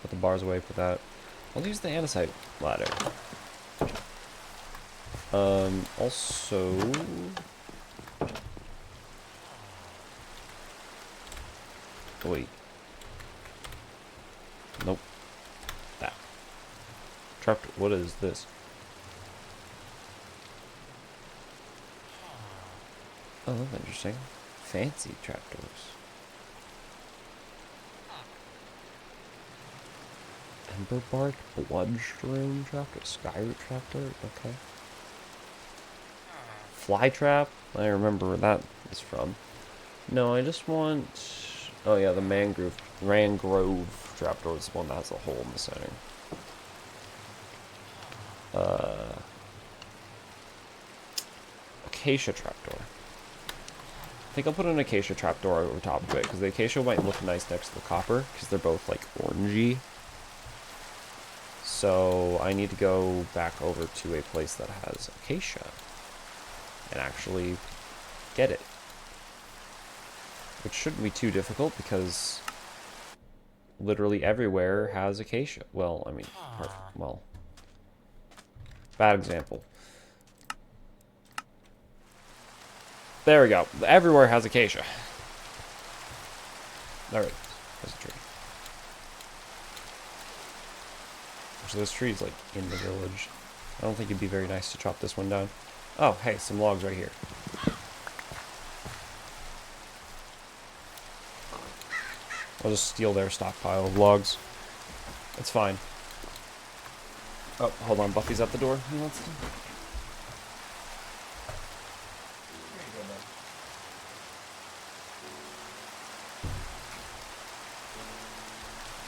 A: Put the bars away for that. I'll use the andesite ladder. Also... Wait. Nope. That. Trapped. What is this? Oh, that's interesting. Fancy trapdoors. Ember bark, bloodstream trapdoor, skyroot trapdoor. Okay. Fly trap. I remember where that is from. No, I just want. Oh yeah, the mangrove trapdoor is the one that has a hole in the center. Acacia trapdoor. I think I'll put an acacia trapdoor over top of it because the acacia might look nice next to the copper because they're both like orangey. So I need to go back over to a place that has acacia and actually get it. Which shouldn't be too difficult because literally everywhere has acacia. Well, I mean, well, bad example. There we go. Everywhere has acacia. Alright, there's a tree. So this tree's like in the village. I don't think it'd be very nice to chop this one down. Oh, hey, some logs right here. I'll just steal their stockpile of logs. It's fine. Oh, hold on, Buffy's at the door. He wants to...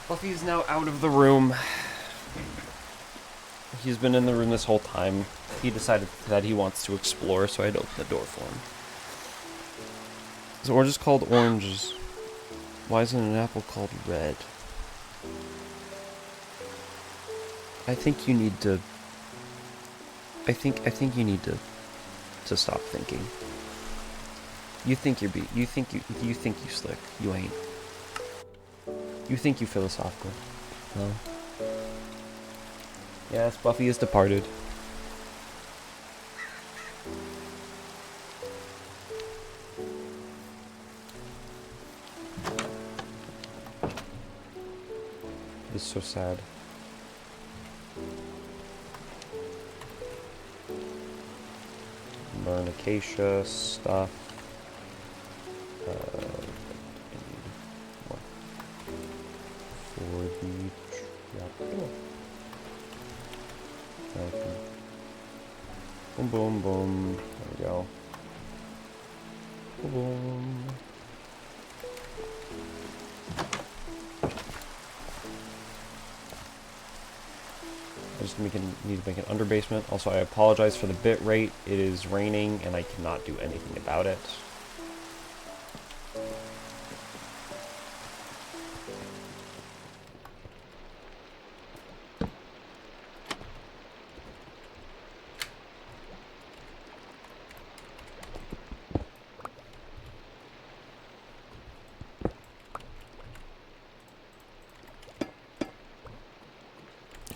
A: Buffy's now out of the room. He's been in the room this whole time. He decided that he wants to explore, so I had to open the door for him. Is oranges called oranges? Why isn't an apple called red? I think you need to... I think you need to stop thinking. You think you're you think you slick. You ain't. You think you philosophical. No. Yes, Buffy is departed. It's so sad. Burn acacia stuff. I need more for the trap. Okay. Boom, boom, boom. There we go. Boom, boom. I just need to make an under basement. Also, I apologize for the bit rate. It is raining and I cannot do anything about it.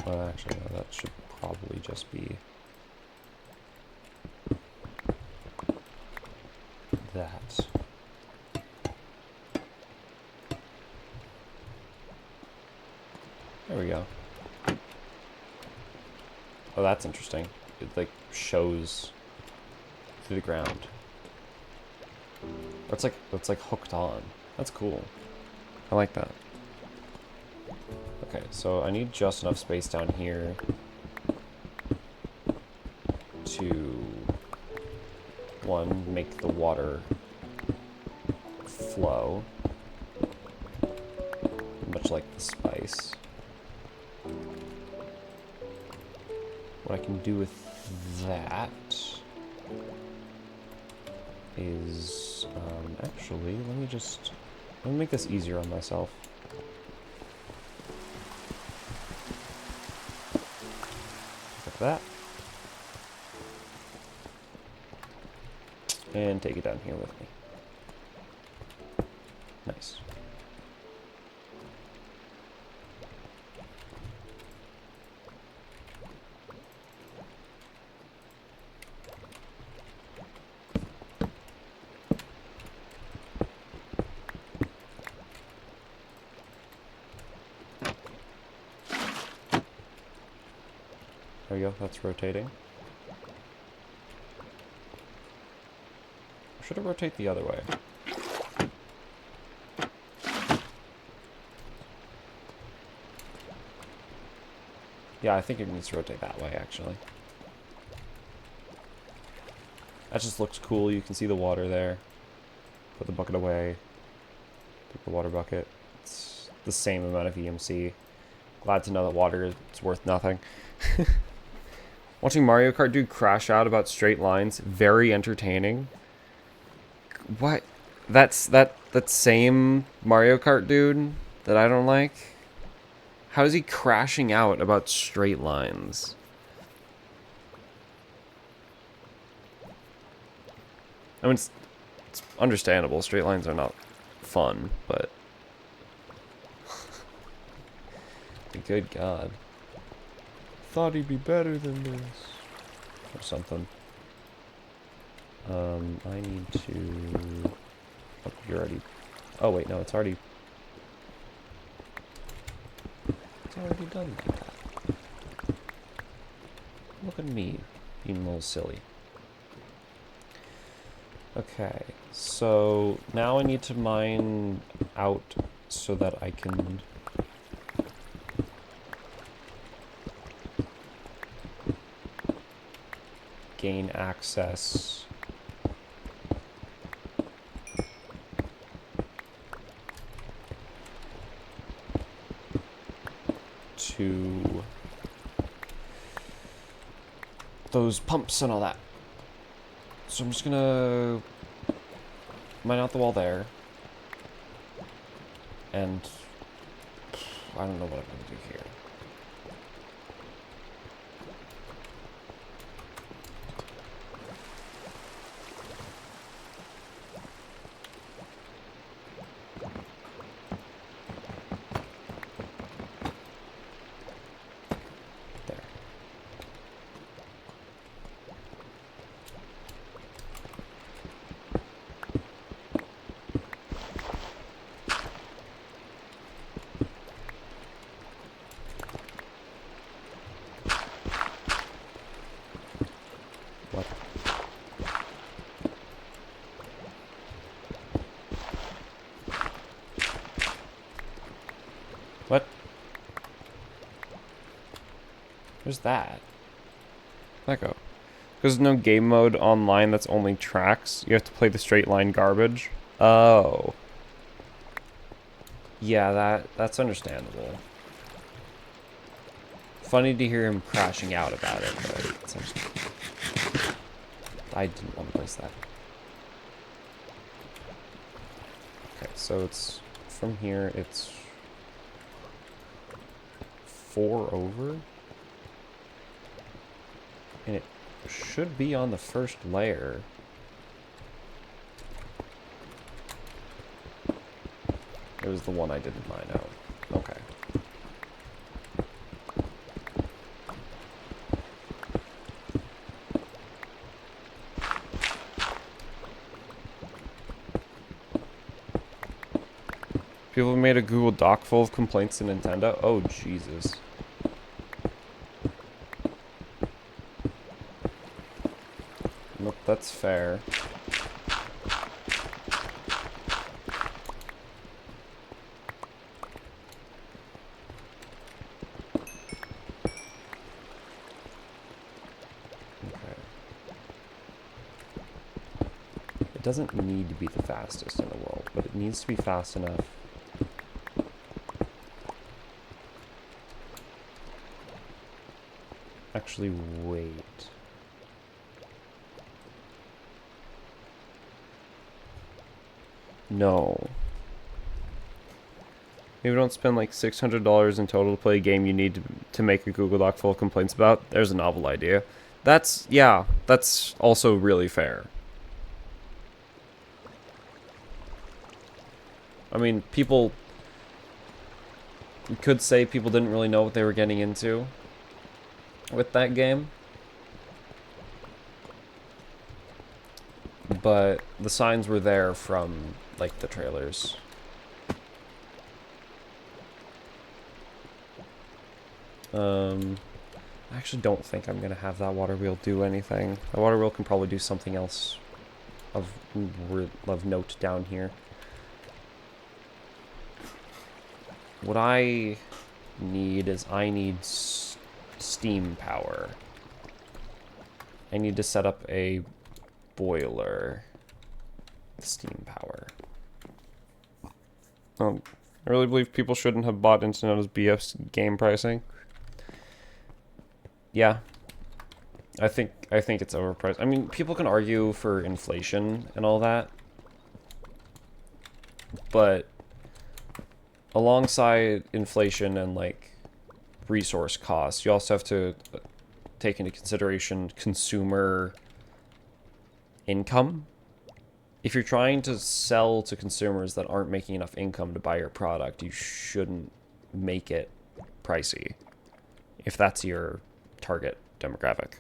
A: Actually, no, that should probably just be that. There we go. Oh, that's interesting. It like shows through the ground. That's like hooked on. That's cool. I like that. Okay, so I need just enough space down here to, one, make the water flow, much like the spice. What I can do with that is, actually, let me make this easier on myself. That and take it down here with me. Nice. There we go, that's rotating. Or should it rotate the other way? Yeah, I think it needs to rotate that way, actually. That just looks cool. You can see the water there. Put the bucket away. Take the water bucket. It's the same amount of EMC. Glad to know that water is worth nothing. Watching Mario Kart dude crash out about straight lines, very entertaining. What? That's that same Mario Kart dude that I don't like? How is he crashing out about straight lines? I mean, it's understandable. Straight lines are not fun, but... Good God. Thought he'd be better than this. Or something. I need to... Oh, you're already... Oh, wait, no, it's already... It's already done like that. Look at me, being a little silly. Okay, so now I need to mine out so that I can... gain access to those pumps and all that. So I'm just gonna mine out the wall there, and I don't know what I'm gonna do here. What? Where's that? Where'd that go? There's no game mode online that's only tracks. You have to play the straight line garbage. Oh. Yeah, that's understandable. Funny to hear him crashing out about it, but it's understandable. I didn't want to place that. Okay, so it's from here, it's 4 over. And it should be on the first layer. It was the one I didn't mine out. Okay. People have made a Google Doc full of complaints to Nintendo. Oh, Jesus. Nope, that's fair. It doesn't need to be the fastest in the world, but it needs to be fast enough. Actually, wait. No. Maybe don't spend like $600 in total to play a game you need to make a Google Doc full of complaints about. There's a novel idea. That's, yeah, that's also really fair. I mean, people... You could say people didn't really know what they were getting into with that game. But the signs were there from, like, the trailers. I actually don't think I'm gonna have that water wheel do anything. The water wheel can probably do something else of note down here. What I need is I need steam power. I need to set up a boiler with steam power. I really believe people shouldn't have bought into Nota's BF's game pricing. Yeah, I think it's overpriced. I mean, people can argue for inflation and all that, but alongside inflation and like resource costs. You also have to take into consideration consumer income. If you're trying to sell to consumers that aren't making enough income to buy your product, you shouldn't make it pricey if that's your target demographic.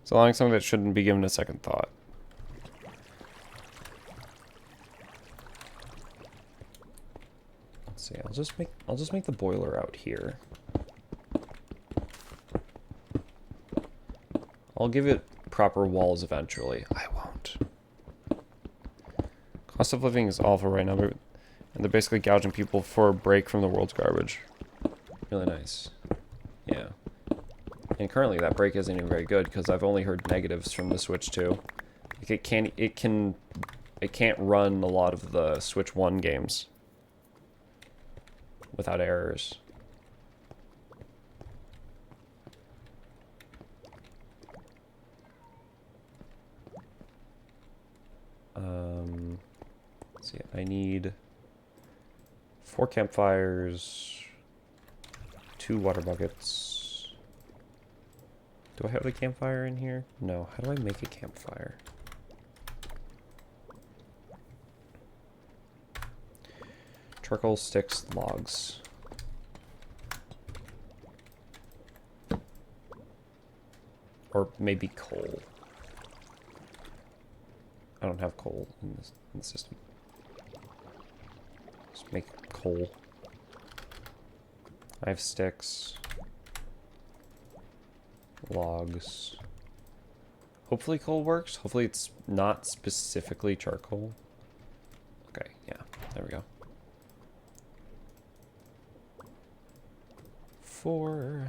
A: So allowing something that shouldn't be given a second thought. Let's see, I'll just make the boiler out here. I'll give it proper walls eventually. I won't. Cost of living is awful right now, and they're basically gouging people for a break from the world's garbage. Really nice. Yeah. And currently that break isn't even very good because I've only heard negatives from the Switch 2. Like it can't run a lot of the Switch 1 games without errors. Let's see, I need 4 campfires, 2 water buckets. Do I have a campfire in here? No. How do I make a campfire? Charcoal, sticks, logs. Or maybe coal. I don't have coal in the system. Just make coal. I have sticks. Logs. Hopefully coal works. Hopefully it's not specifically charcoal. Okay, yeah. There we go. 4.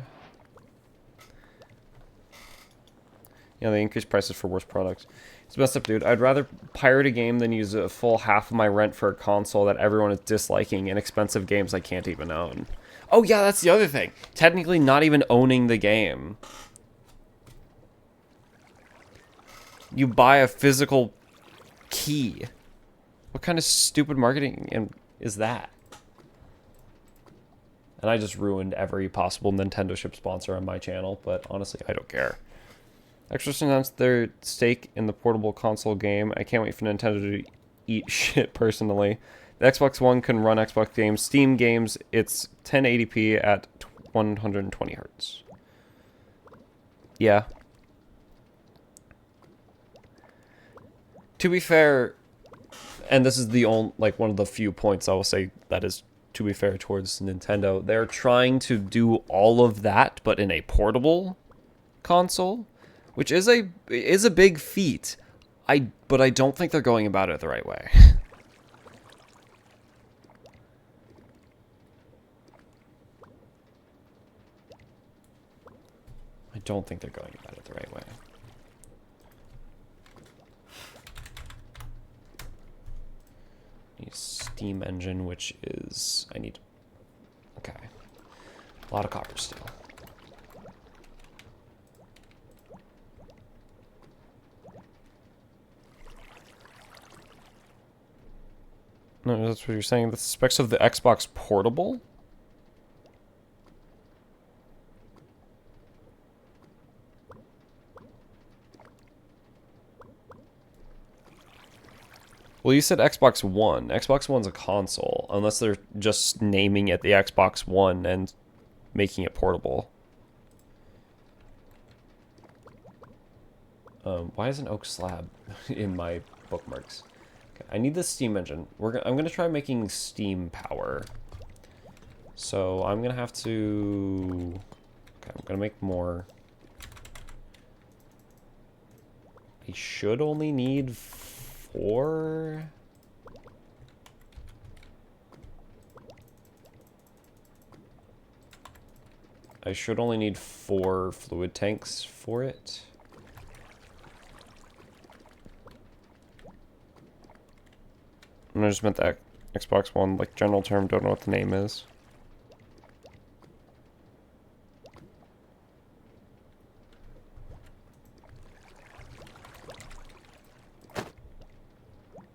A: Yeah, they increase prices for worse products. It's messed up, dude. I'd rather pirate a game than use a full half of my rent for a console that everyone is disliking and expensive games I can't even own. Oh yeah, that's the other thing. Technically not even owning the game. You buy a physical key. What kind of stupid marketing is that? And I just ruined every possible Nintendo ship sponsor on my channel, but honestly, I don't care. Xbox announced their stake in the portable console game. I can't wait for Nintendo to eat shit personally. The Xbox One can run Xbox games. Steam games, it's 1080p at 120 Hz. Yeah. To be fair, and this is the only, like, one of the few points I will say that is, to be fair, towards Nintendo. They're trying to do all of that, but in a portable console, which is a big feat. But I don't think they're going about it the right way. I don't think they're going about it the right way. Need Steam engine, which is I need. Okay, a lot of copper steel. No, that's what you're saying. The specs of the Xbox Portable? Well, you said Xbox One. Xbox One's a console, unless they're just naming it the Xbox One and making it portable. Why is an oak slab in my bookmarks? Okay, I need the steam engine. I'm gonna try making steam power. So I'm gonna have to. Okay, I'm gonna make more. I should only need 4. I should only need 4 fluid tanks for it. And I just meant that Xbox One, like, general term, don't know what the name is.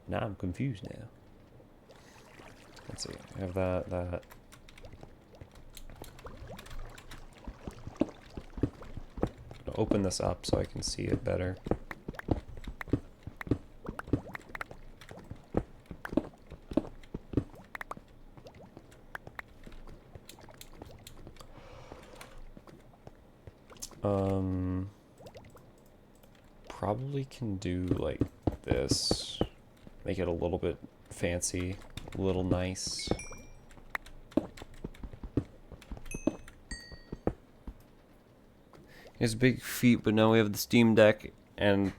A: Now I'm confused now. Let's see, I have that. open this up so I can see it better. Probably can do like this. Make it a little bit fancy, a little nice. He has big feet, but now we have the Steam Deck and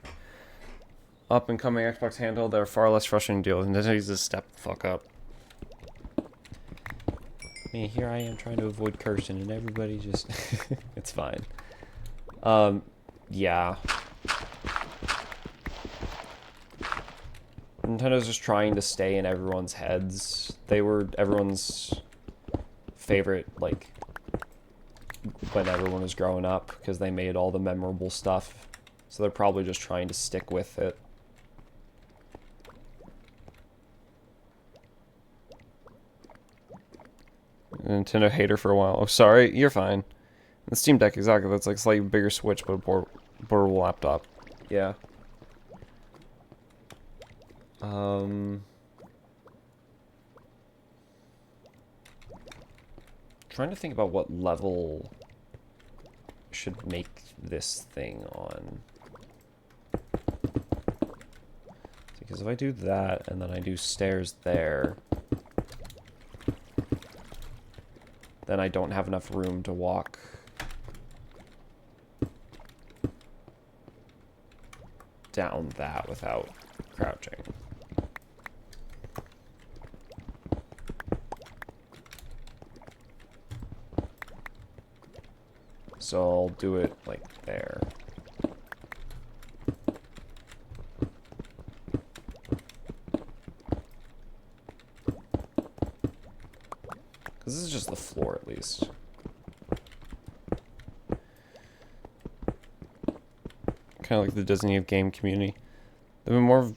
A: up and coming Xbox handheld that are far less frustrating to deal with. And then he's just step the fuck up. Man, here I am trying to avoid cursing, and everybody just it's fine. Yeah. Nintendo's just trying to stay in everyone's heads. They were everyone's favorite, like, when everyone was growing up, because they made all the memorable stuff. So they're probably just trying to stick with it. Nintendo hater for a while. Oh, sorry, you're fine. The Steam Deck, exactly. That's like a slightly bigger Switch, but a portable laptop. Yeah. Trying to think about what level should make this thing on. Because if I do that, and then I do stairs there, then I don't have enough room to walk down that without crouching. So I'll do it like there. Because this is just the floor, at least. Kind of like the Disney of game community. They've been more of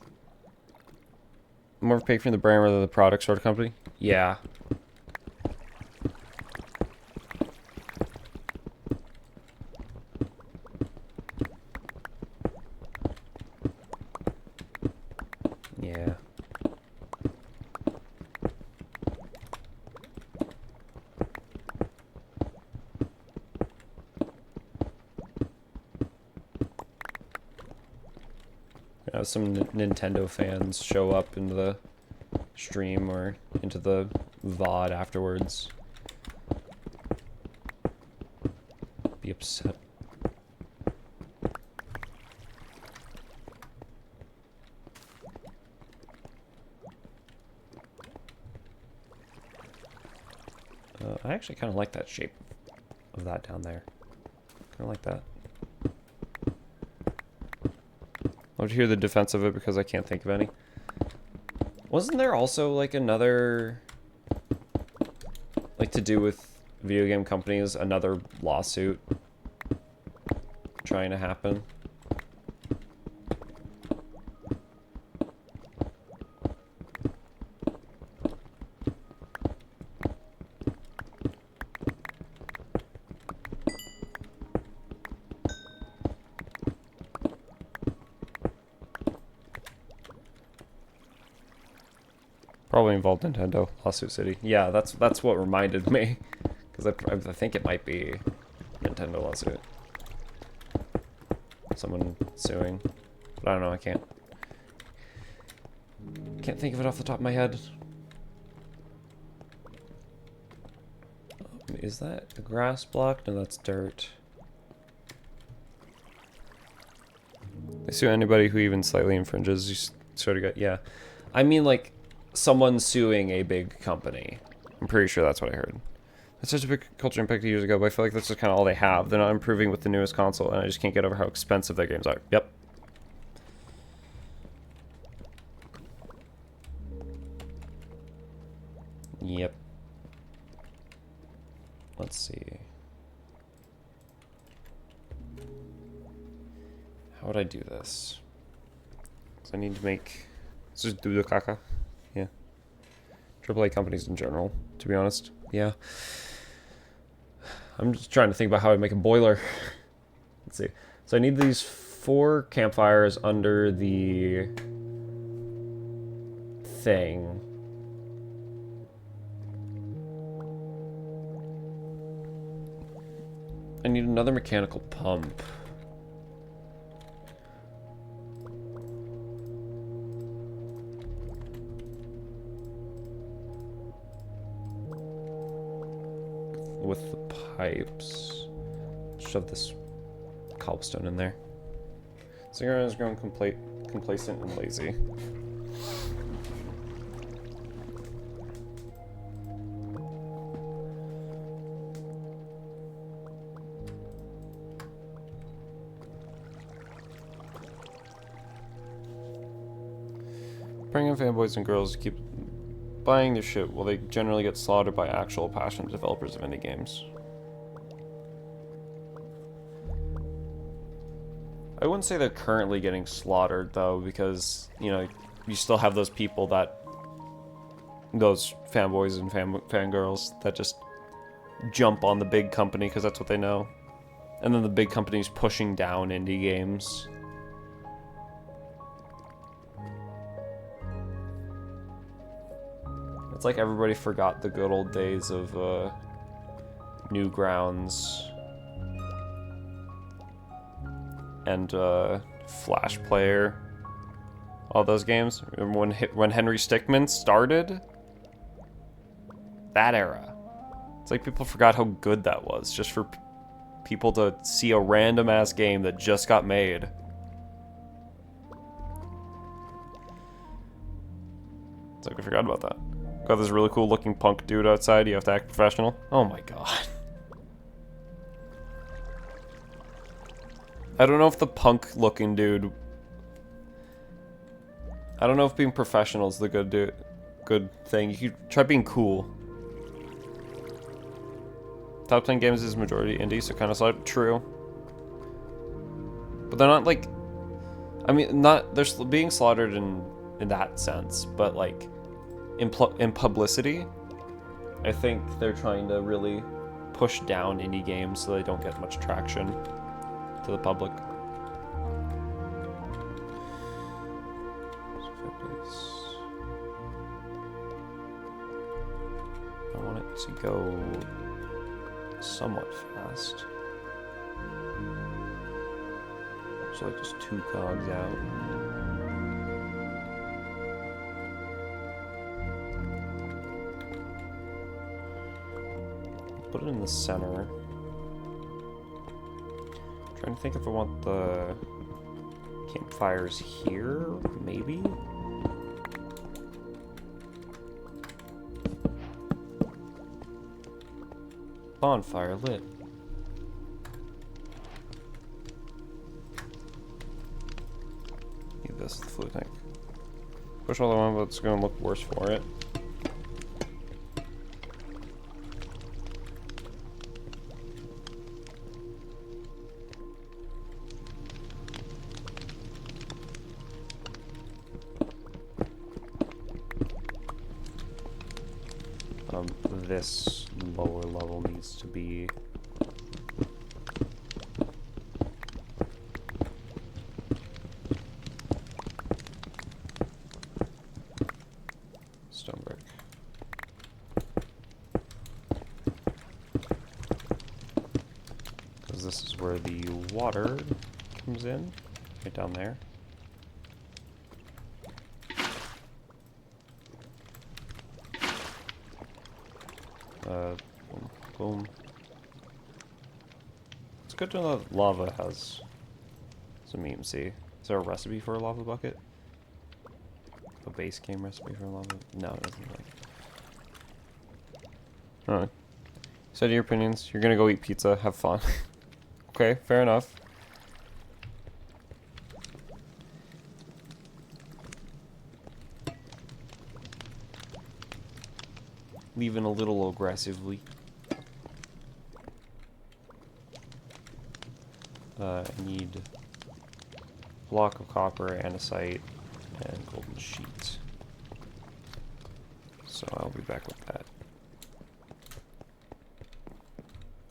A: a pick from the brand rather than the product sort of company. Yeah. Yeah. Have some Nintendo fans show up into the stream or into the VOD afterwards. Be upset. I actually kind of like that shape of that down there. Kind of like that. I'll hear the defense of it because I can't think of any. Wasn't there also like another, like to do with video game companies, another lawsuit trying to happen? Probably involved Nintendo, Lawsuit City. Yeah, that's what reminded me. Because I think it might be Nintendo lawsuit. Someone suing. But I don't know, I can't think of it off the top of my head. Is that a grass block? No, that's dirt. They sue anybody who even slightly infringes. You sort of got, yeah. I mean, like, someone suing a big company. I'm pretty sure that's what I heard. That's such a big culture impact years ago, but I feel like that's just kind of all they have. They're not improving with the newest console, and I just can't get over how expensive their games are. Yep. Yep. Let's see. How would I do this? So I need to make... Let's just do the caca. Yeah. AAA companies in general, to be honest. Yeah. I'm just trying to think about how I'd make a boiler. Let's see. So I need these 4 campfires under the thing. I need another mechanical pump. With the pipes. Shove this cobblestone in there. Cigarette is growing complacent and lazy. Bring in fanboys and girls to keep buying their shit while they generally get slaughtered by actual passionate developers of indie games. I wouldn't say they're currently getting slaughtered, though, because, you know, you still have those people that... those fanboys and fangirls that just jump on the big company because that's what they know. And then the big company's pushing down indie games. It's like everybody forgot the good old days of Newgrounds and Flash Player, all those games. Remember when Henry Stickmin started? That era. It's like people forgot how good that was, just for people to see a random ass game that just got made. It's like we forgot about that. Got this really cool looking punk dude outside, you have to act professional. Oh my god. I don't know if the punk looking dude... I don't know if being professional is the good thing. You could try being cool. Top 10 games is majority indie, so kind of like true. But they're not like... I mean, they're being slaughtered in that sense, but like... In publicity, I think they're trying to really push down indie games so they don't get much traction to the public. I want it to go somewhat fast. So like just 2 cogs out. Put it in the center. Trying to think if I want the campfires here, maybe? Bonfire lit. Need this, the fluid tank. Push all the one, but it's gonna look worse for it. This lower level needs to be stone brick. Because this is where the water comes in, right down there. Boom, boom. It's good to know that lava has some EMC. Is there a recipe for a lava bucket? A base game recipe for a lava? No, it doesn't like. Alright. Set your opinions. You're gonna go eat pizza. Have fun. Okay, fair enough. Leaving a little aggressively. I need a block of copper, andesite, and golden sheet. So I'll be back with that.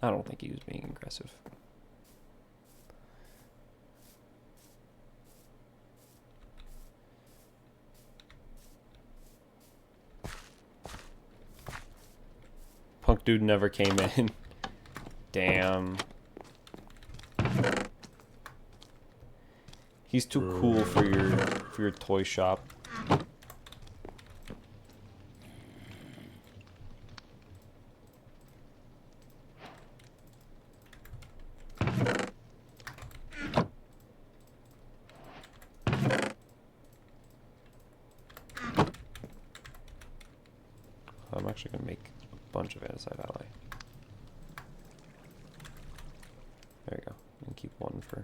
A: I don't think he was being aggressive. Orc dude never came in. Damn. He's too cool for your toy shop. I'm actually gonna make a bunch of andesite ally. There you go. And keep one for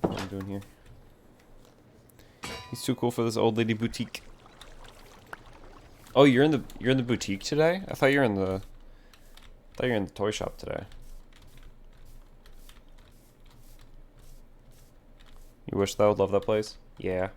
A: what I'm doing here. He's too cool for this old lady boutique. Oh, you're in the boutique today? I thought you were in the toy shop today. You wish that I would love that place? Yeah.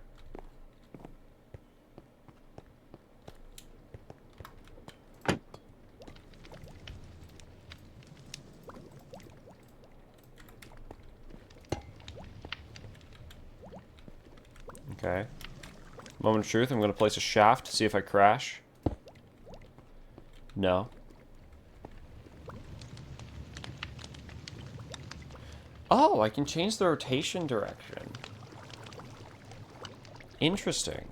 A: Okay. Moment of truth, I'm going to place a shaft to see if I crash. No. Oh, I can change the rotation direction. Interesting.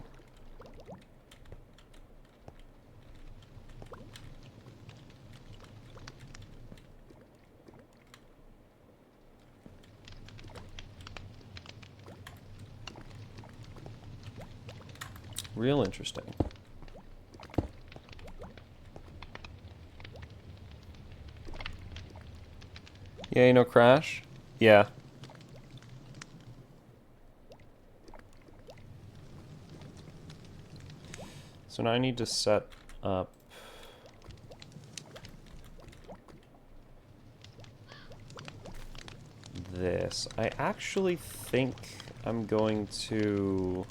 A: Real interesting. Yeah, you know crash? Yeah. So now I need to set up this. I actually think I'm going to...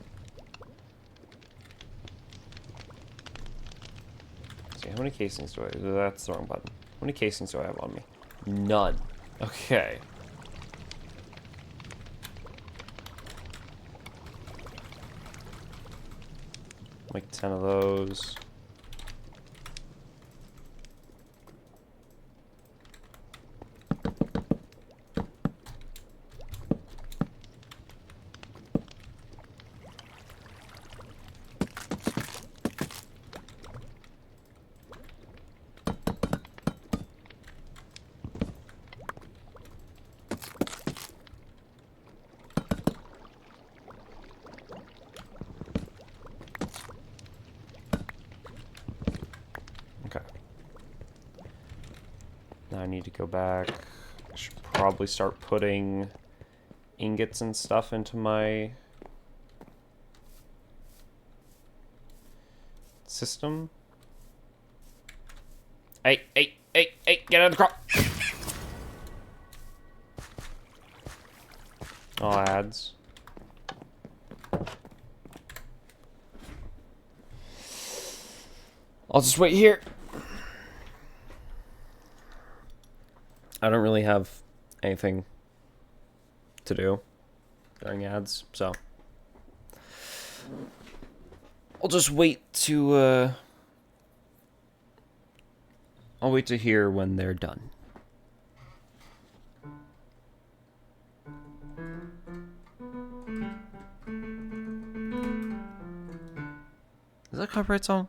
A: see, how many casings do I... that's the wrong button. How many casings do I have on me? None. Okay. Like 10 of those. Now I need to go back. I should probably start putting ingots and stuff into my system. Hey, get out of the car! Oh, ads. I'll just wait here. I don't really have anything to do during ads, so I'll just wait to I'll wait to hear when they're done. Is that a copyright song?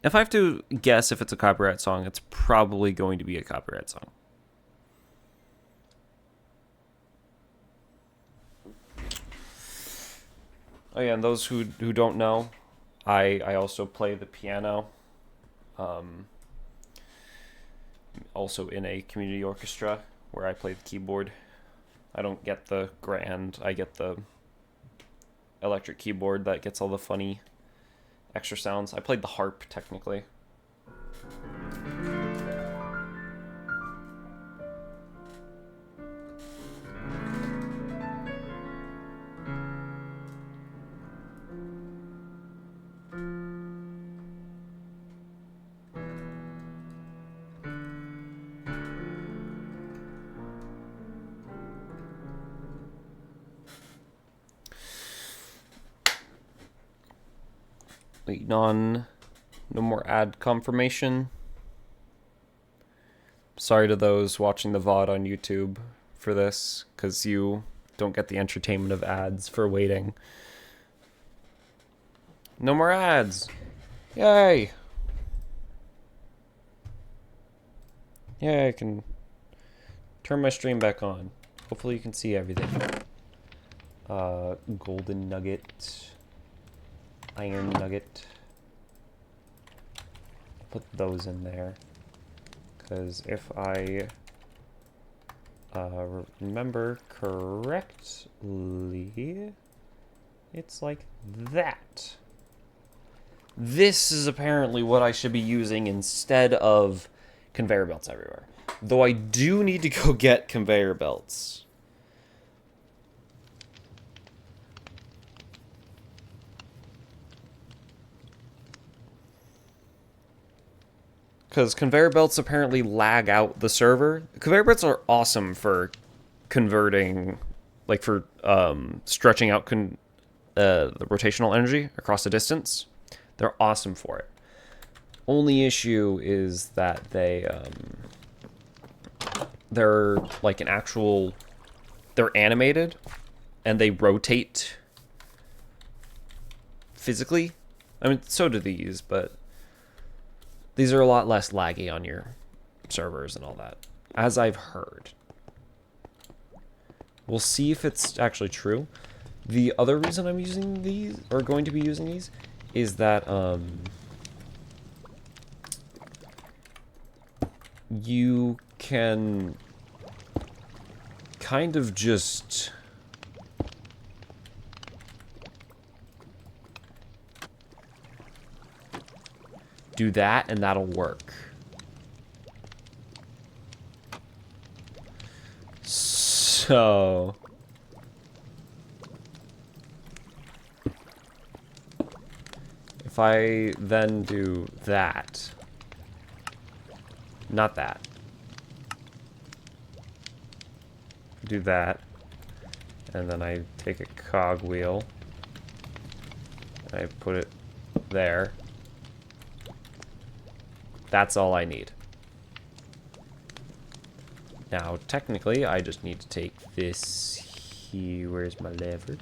A: If I have to guess if it's a copyright song, it's probably going to be a copyright song. Oh yeah, and those who don't know, I also play the piano. Also in a community orchestra where I play the keyboard. I don't get the grand, I get the electric keyboard that gets all the funny extra sounds. I played the harp, technically. Waiting on No more ad confirmation. Sorry to those watching the VOD on YouTube for this, because you don't get the entertainment of ads for waiting. No more ads. Yay. Yeah, I can turn my stream back on. Hopefully you can see everything. Golden nugget. Iron nugget. Put those in there. Because if I remember correctly, it's like that. This is apparently what I should be using instead of conveyor belts everywhere. Though I do need to go get conveyor belts. Because conveyor belts apparently lag out the server. Conveyor belts are awesome for converting, like for stretching out the rotational energy across a distance. They're awesome for it. Only issue is that they're like an actual, they're animated and they rotate physically. I mean, so do these, but these are a lot less laggy on your servers and all that, as I've heard. We'll see if it's actually true. The other reason I'm using these, or going to be using these, is that you can kind of just do that and that'll work. So if I then do that, not that, do that, and then I take a cogwheel, I put it there. That's all I need. Now, technically, I just need to take this here. Where's my lever?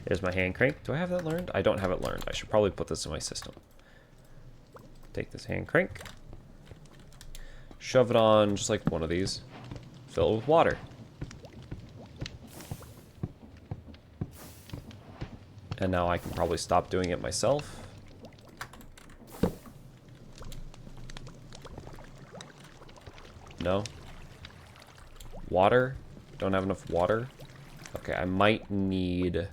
A: There's my hand crank. Do I have that learned? I don't have it learned. I should probably put this in my system. Take this hand crank. Shove it on just like one of these. Fill it with water. And now I can probably stop doing it myself. No. Water? Don't have enough water? Okay, I might need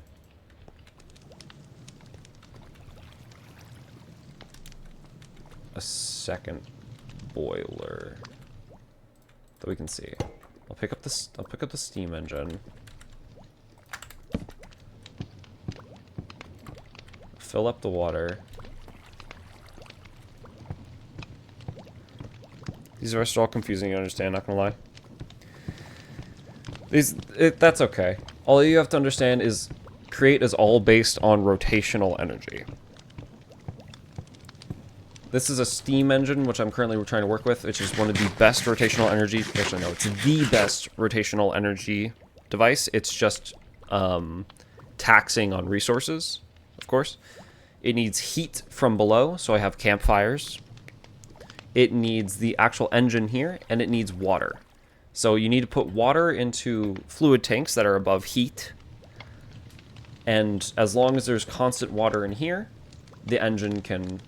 A: a second boiler that we can see. I'll pick up the steam engine. Fill up the water. These are all confusing, you understand, not gonna lie. That's okay. All you have to understand is Create is all based on rotational energy. This is a steam engine, which I'm currently trying to work with, which is one of the best rotational energy. Actually, no, it's the best rotational energy device. It's just taxing on resources, of course. It needs heat from below, so I have campfires. It needs the actual engine here, and it needs water. So you need to put water into fluid tanks that are above heat. And as long as there's constant water in here, the engine can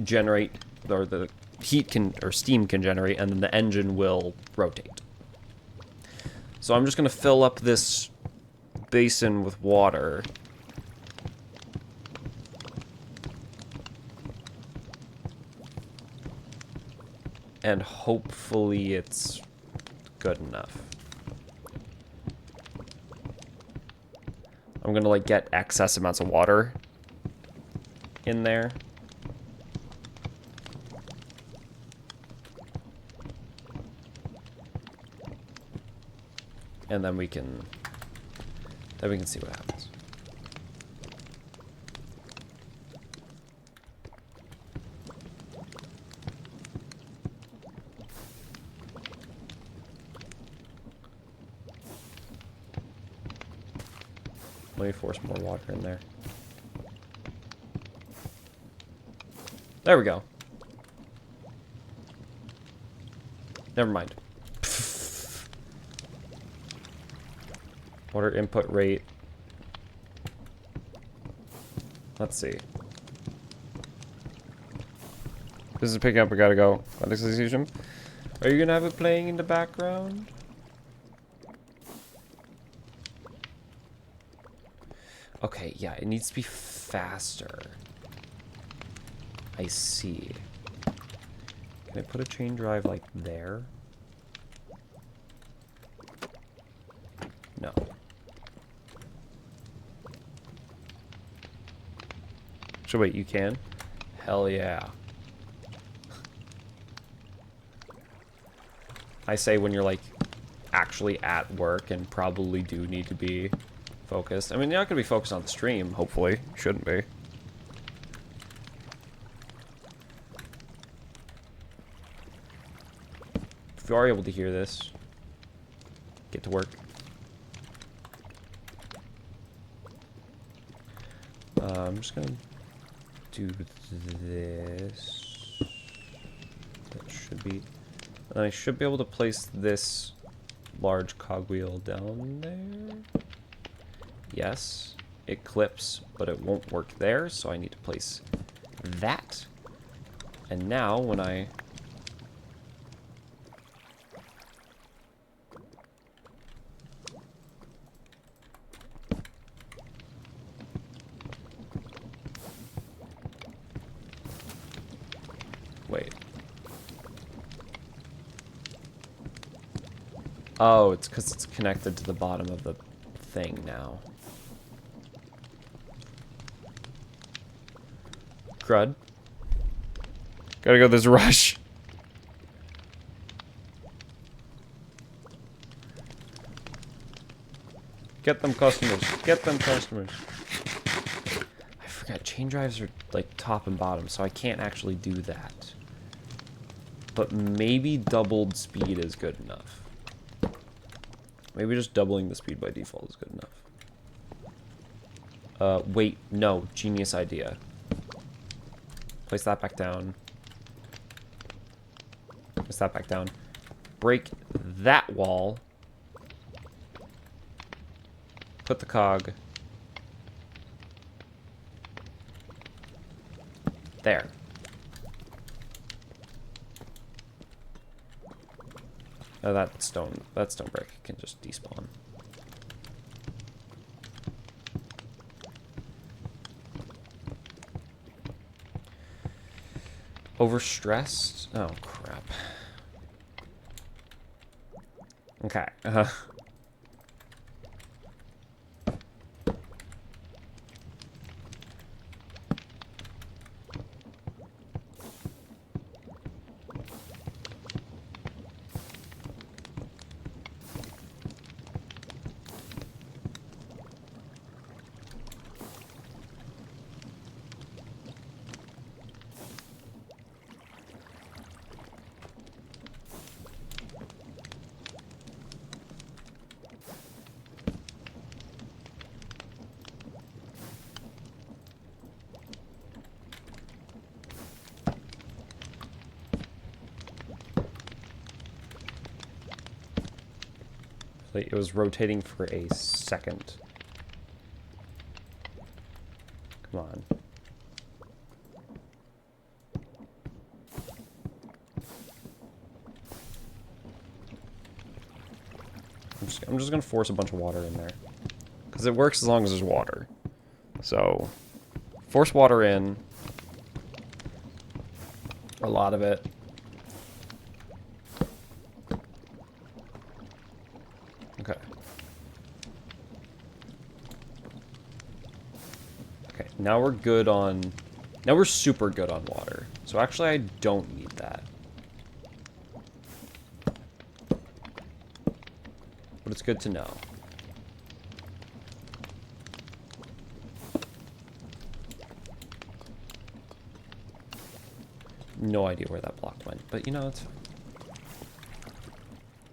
A: generate, or the heat can, or steam can generate, and then the engine will rotate. So I'm just going to fill up this basin with water. And hopefully it's good enough. I'm gonna like get excess amounts of water in there. And then we can see what happens. Let me force more water in there. There we go. Never mind. Water input rate. Let's see. This is picking up. We gotta go. Are you gonna have it playing in the background? Okay, yeah, it needs to be faster. I see. Can I put a chain drive like there? No. So wait, you can? Hell yeah. I say when you're like actually at work and probably do need to be focused. I mean, you're not going to be focused on the stream, hopefully. Shouldn't be. If you are able to hear this, get to work. I'm just going to do this. That should be... And I should be able to place this large cogwheel down there. Yes, it clips, but it won't work there, so I need to place that. And now, when I... Wait. Oh, it's because it's connected to the bottom of the thing now. Crud. Gotta go, there's a rush. Get them customers. Get them customers. I forgot, chain drives are like top and bottom, so I can't actually do that. But maybe doubled speed is good enough. Maybe just doubling the speed by default is good enough. Wait, no. Genius idea. Place that back down. Place that back down. Break that wall. Put the cog. There. Oh, that stone brick can just despawn. Overstressed? Oh, crap. Okay. It was rotating for a second. Come on. I'm just gonna force a bunch of water in there. Because it works as long as there's water. So, force water in. A lot of it. Okay. Okay, now we're good on... Now we're super good on water. So actually I don't need that. But it's good to know. No idea where that block went, but you know, it's fine.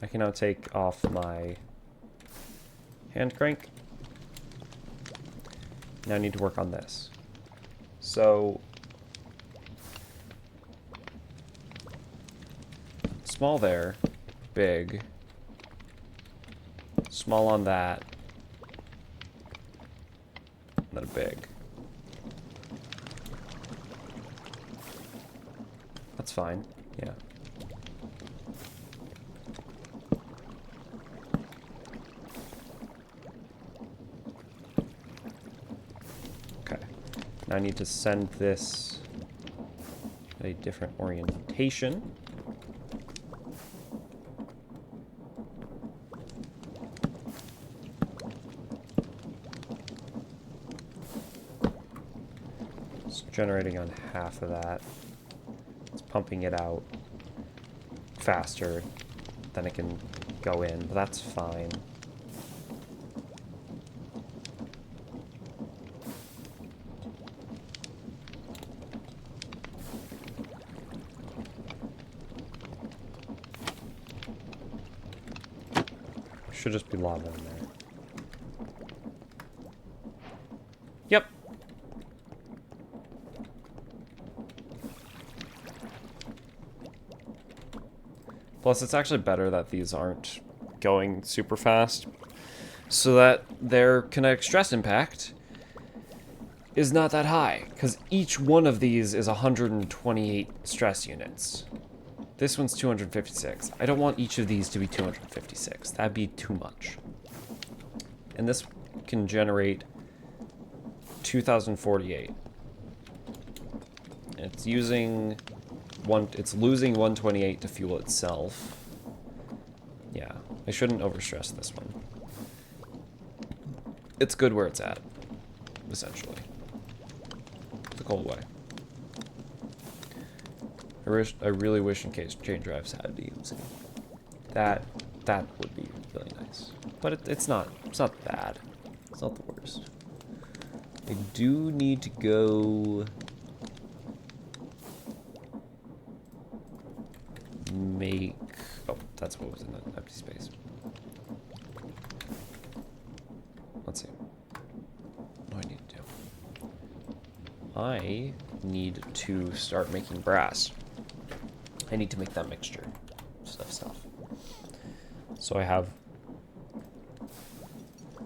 A: I can now take off my hand crank. Now I need to work on this. So, small there, big, small on that, then a big. That's fine, yeah. Okay, now I need to send this a different orientation. It's generating on half of that. It's pumping it out faster than it can go in, but that's fine. Should just be lava in there. Yep. Plus, it's actually better that these aren't going super fast, so that their kinetic stress impact is not that high, because each one of these is 128 stress units. This one's 256. I don't want each of these to be 256. That'd be too much. And this can generate 2048. It's using it's losing 128 to fuel itself. Yeah, I shouldn't overstress this one. It's good where it's at, essentially. The cold way. I really wish in case chain drives had DMC. That would be really nice. But it's not bad. It's not the worst. I do need to go make... Oh, that's what was in that empty space. Let's see. What do I need to do? I need to start making brass. I need to make that mixture. Stuff. So I have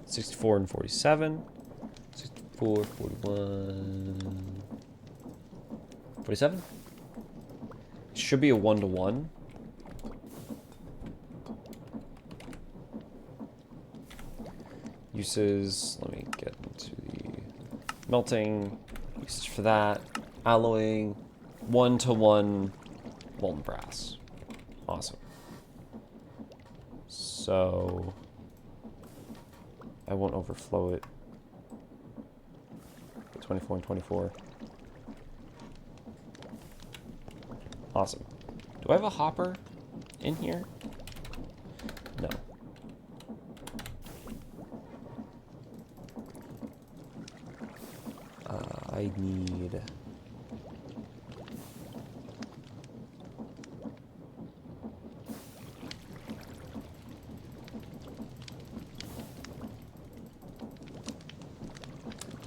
A: 64 and 47. 64, 41... 47? It should be a 1-to-1. Uses, let me get into the melting, usage for that, alloying, 1-to-1 molten brass. Awesome. So I won't overflow it. 24 and 24. Awesome. Do I have a hopper in here? No. I need...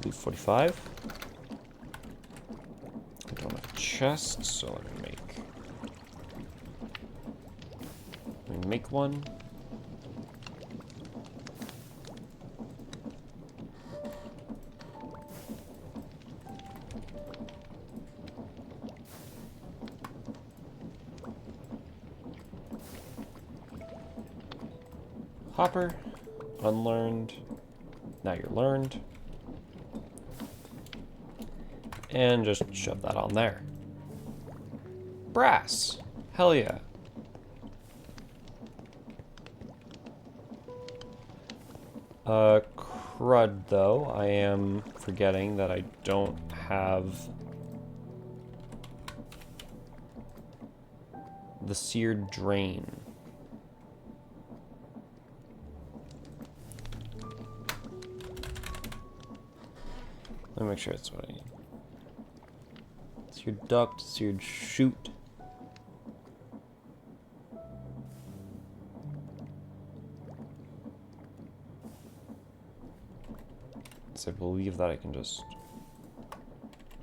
A: Blue 45. I don't have a chest, so let me make one. Hopper, unlearned. Now you're learned. And just shove that on there. Brass. Hell yeah. Crud though. I am forgetting that I don't have the seared drain. Let me make sure that's what I need. Seared duct, seared chute. So I believe that I can just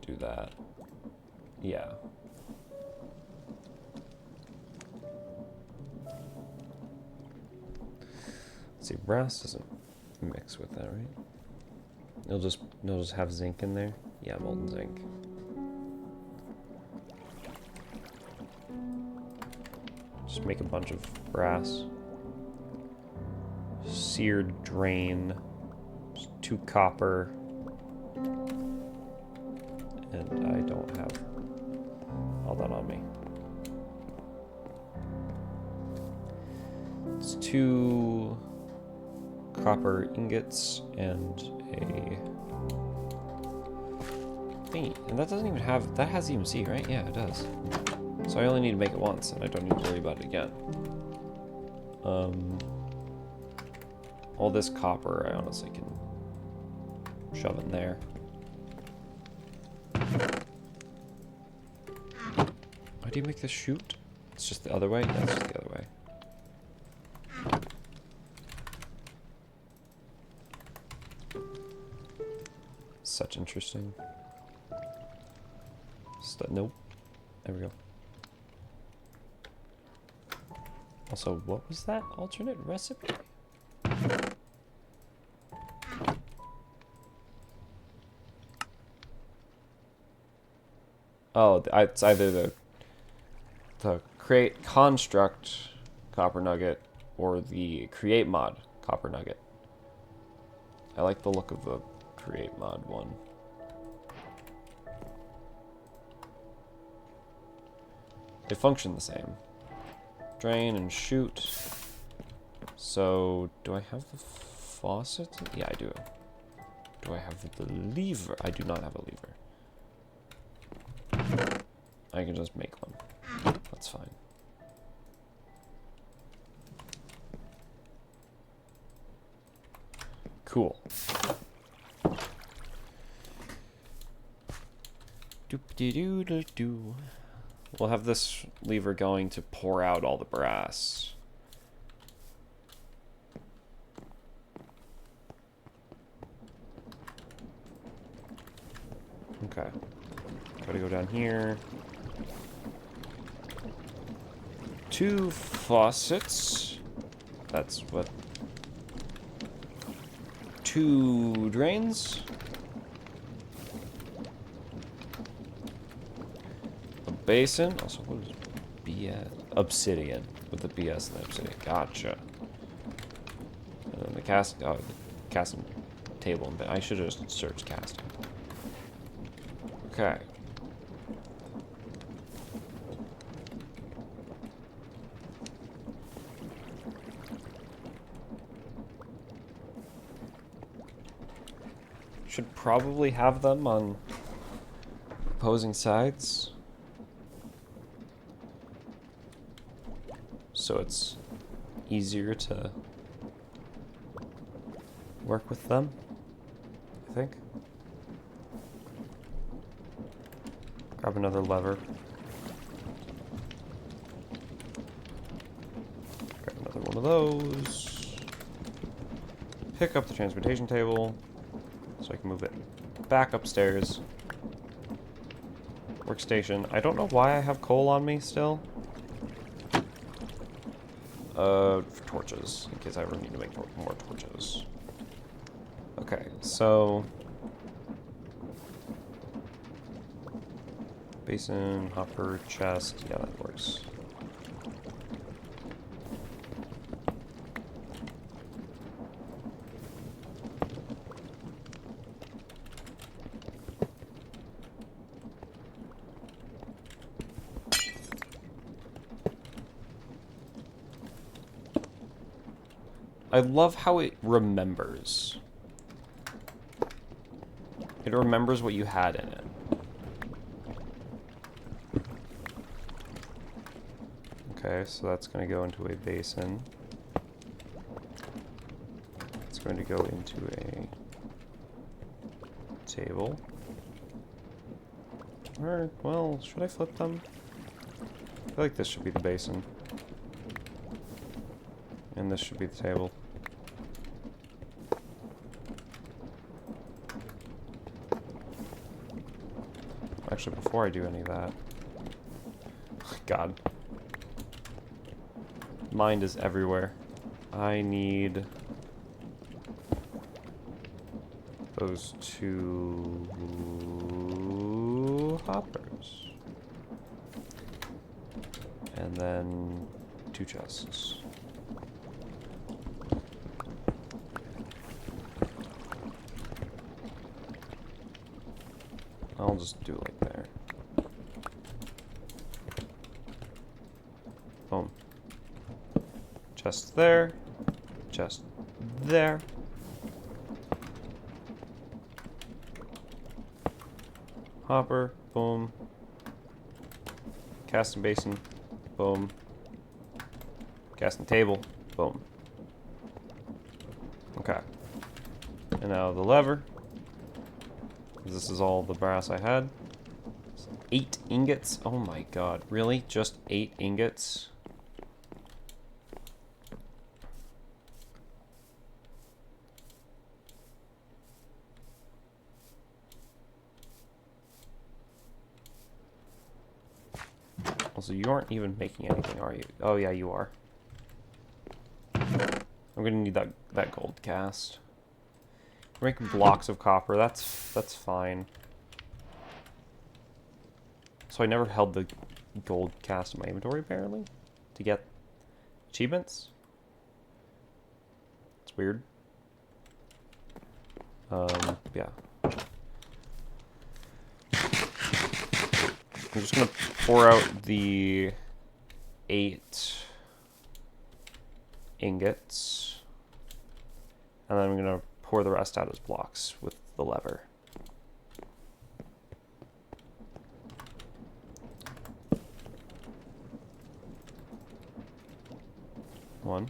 A: do that. Yeah. Let's see, brass doesn't mix with that, right? It'll just have zinc in there. Yeah, molten zinc. Just make a bunch of brass. Seared drain. Just 2 copper. And I don't have all that on me. It's 2 copper ingots and a thingy. And that doesn't even have, that has EMC, right? Yeah, it does. So I only need to make it once, and I don't need to worry about it again. All this copper, I honestly can shove in there. Why do you make this shoot? It's just the other way? Yeah, it's just the other way. Such interesting. Nope. There we go. Also, what was that alternate recipe? Oh, it's either the create construct copper nugget or the create mod copper nugget. I like the look of the create mod one. They function the same. Drain and shoot. So, do I have the faucet? Yeah, I do. Do I have the lever? I do not have a lever. I can just make one. That's fine. Cool. Doop-de-doo-doo-doo. We'll have this lever going to pour out all the brass. Okay. Gotta go down here. 2 faucets. That's what? 2 drains. A basin. Also, what is BS? Obsidian. With the BS and the obsidian. Gotcha. And then the casting table. I should have just searched casting. Okay. Should probably have them on opposing sides, so it's easier to work with them, I think. Grab another lever. Grab another one of those. Pick up the transportation table so I can move it back upstairs. Workstation. I don't know why I have coal on me still. For torches, in case I ever need to make more torches. Okay, so basin, hopper, chest. Yeah, that works. I love how it remembers. It remembers what you had in it. Okay, so that's going to go into a basin. It's going to go into a table. Or, well, should I flip them? I feel like this should be the basin. And this should be the table. Actually, before I do any of that... God. Mind is everywhere. I need... those 2 hoppers. And then 2 chests. I'll just do like there. Boom. Chest there. Chest there. Hopper. Boom. Casting basin. Boom. Casting table. Boom. Okay. And now the lever. This is all the brass I had. 8 ingots? Oh my god. Really? Just 8 ingots? Also, you aren't even making anything, are you? Oh yeah, you are. I'm gonna need that gold cast. We're making blocks of copper. That's fine. So I never held the gold cast in my inventory apparently to get achievements. It's weird. Yeah. I'm just gonna pour out the 8 ingots, and then I'm gonna pour the rest out as blocks with the lever. One.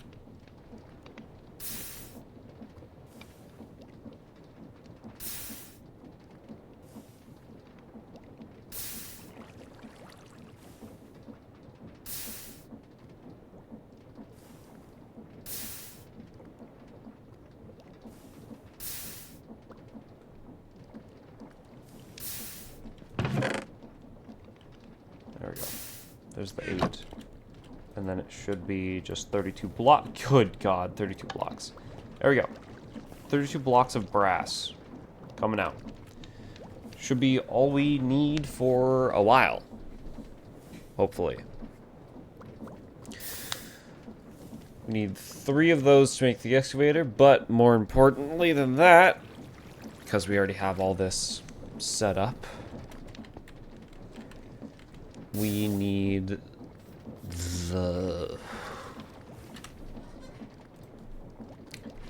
A: There we go. There's the 8. And then it should be just 32 block. Good God, 32 blocks. There we go. 32 blocks of brass coming out. Should be all we need for a while. Hopefully. We need 3 of those to make the excavator, but more importantly than that, because we already have all this set up, we need the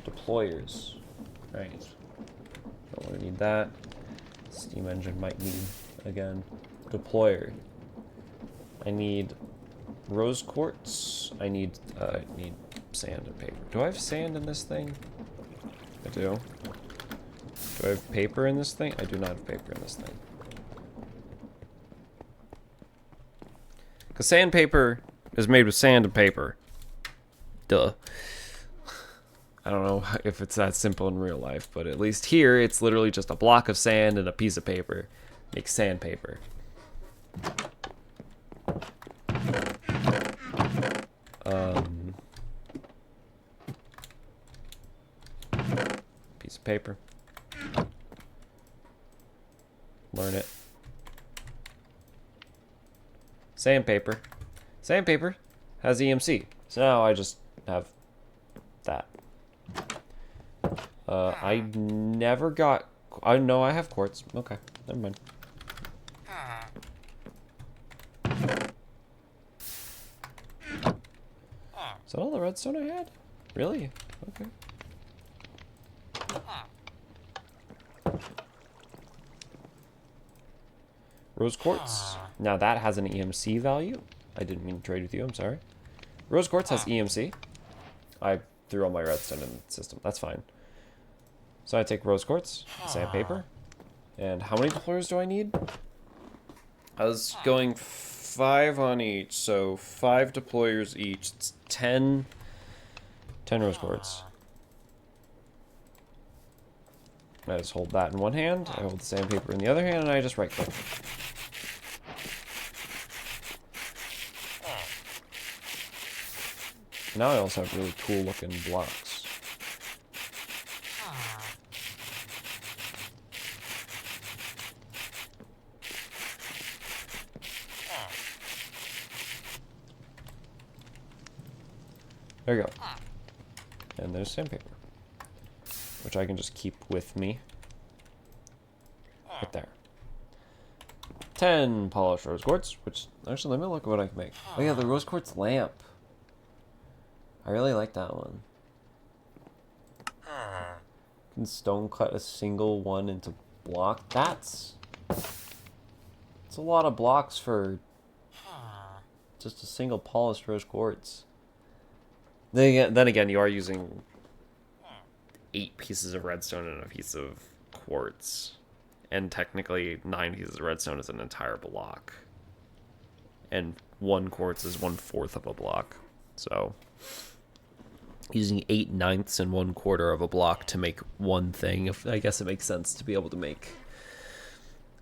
A: deployers. Right. Don't want to need that. Steam engine might need, again, deployer. I need rose quartz. I need sand and paper. Do I have sand in this thing? I do. Do I have paper in this thing? I do not have paper in this thing. Because sandpaper is made with sand and paper. Duh. I don't know if it's that simple in real life, but at least here, it's literally just a block of sand and a piece of paper. Makes sandpaper. Piece of paper. Learn it. Sandpaper. Sandpaper has EMC. So now I just have that. I never got... I know I have quartz. Okay, never mind. Is that all the redstone I had? Really? Okay. Rose quartz. Now that has an EMC value. I didn't mean to trade with you, I'm sorry. Rose quartz has EMC. I threw all my redstone in the system. That's fine. So I take rose quartz, sandpaper, and how many deployers do I need? I was going 5 on each, so 5 deployers each. It's 10 rose quartz. I just hold that in one hand, I hold the sandpaper in the other hand, and I just right click. Now I also have really cool looking blocks. There you go. And there's sandpaper, which I can just keep with me. Right there. 10 polished rose quartz, which, actually, let me look at what I can make. Oh yeah, the rose quartz lamp. I really like that one. Can stone cut a single one into block? That's a lot of blocks for just a single polished rose quartz. Then again, you are using 8 pieces of redstone and a piece of quartz. And technically, 9 pieces of redstone is an entire block. And 1 quartz is 1/4 of a block. So, using 8/9 and 1/4 of a block to make one thing, I guess it makes sense to be able to make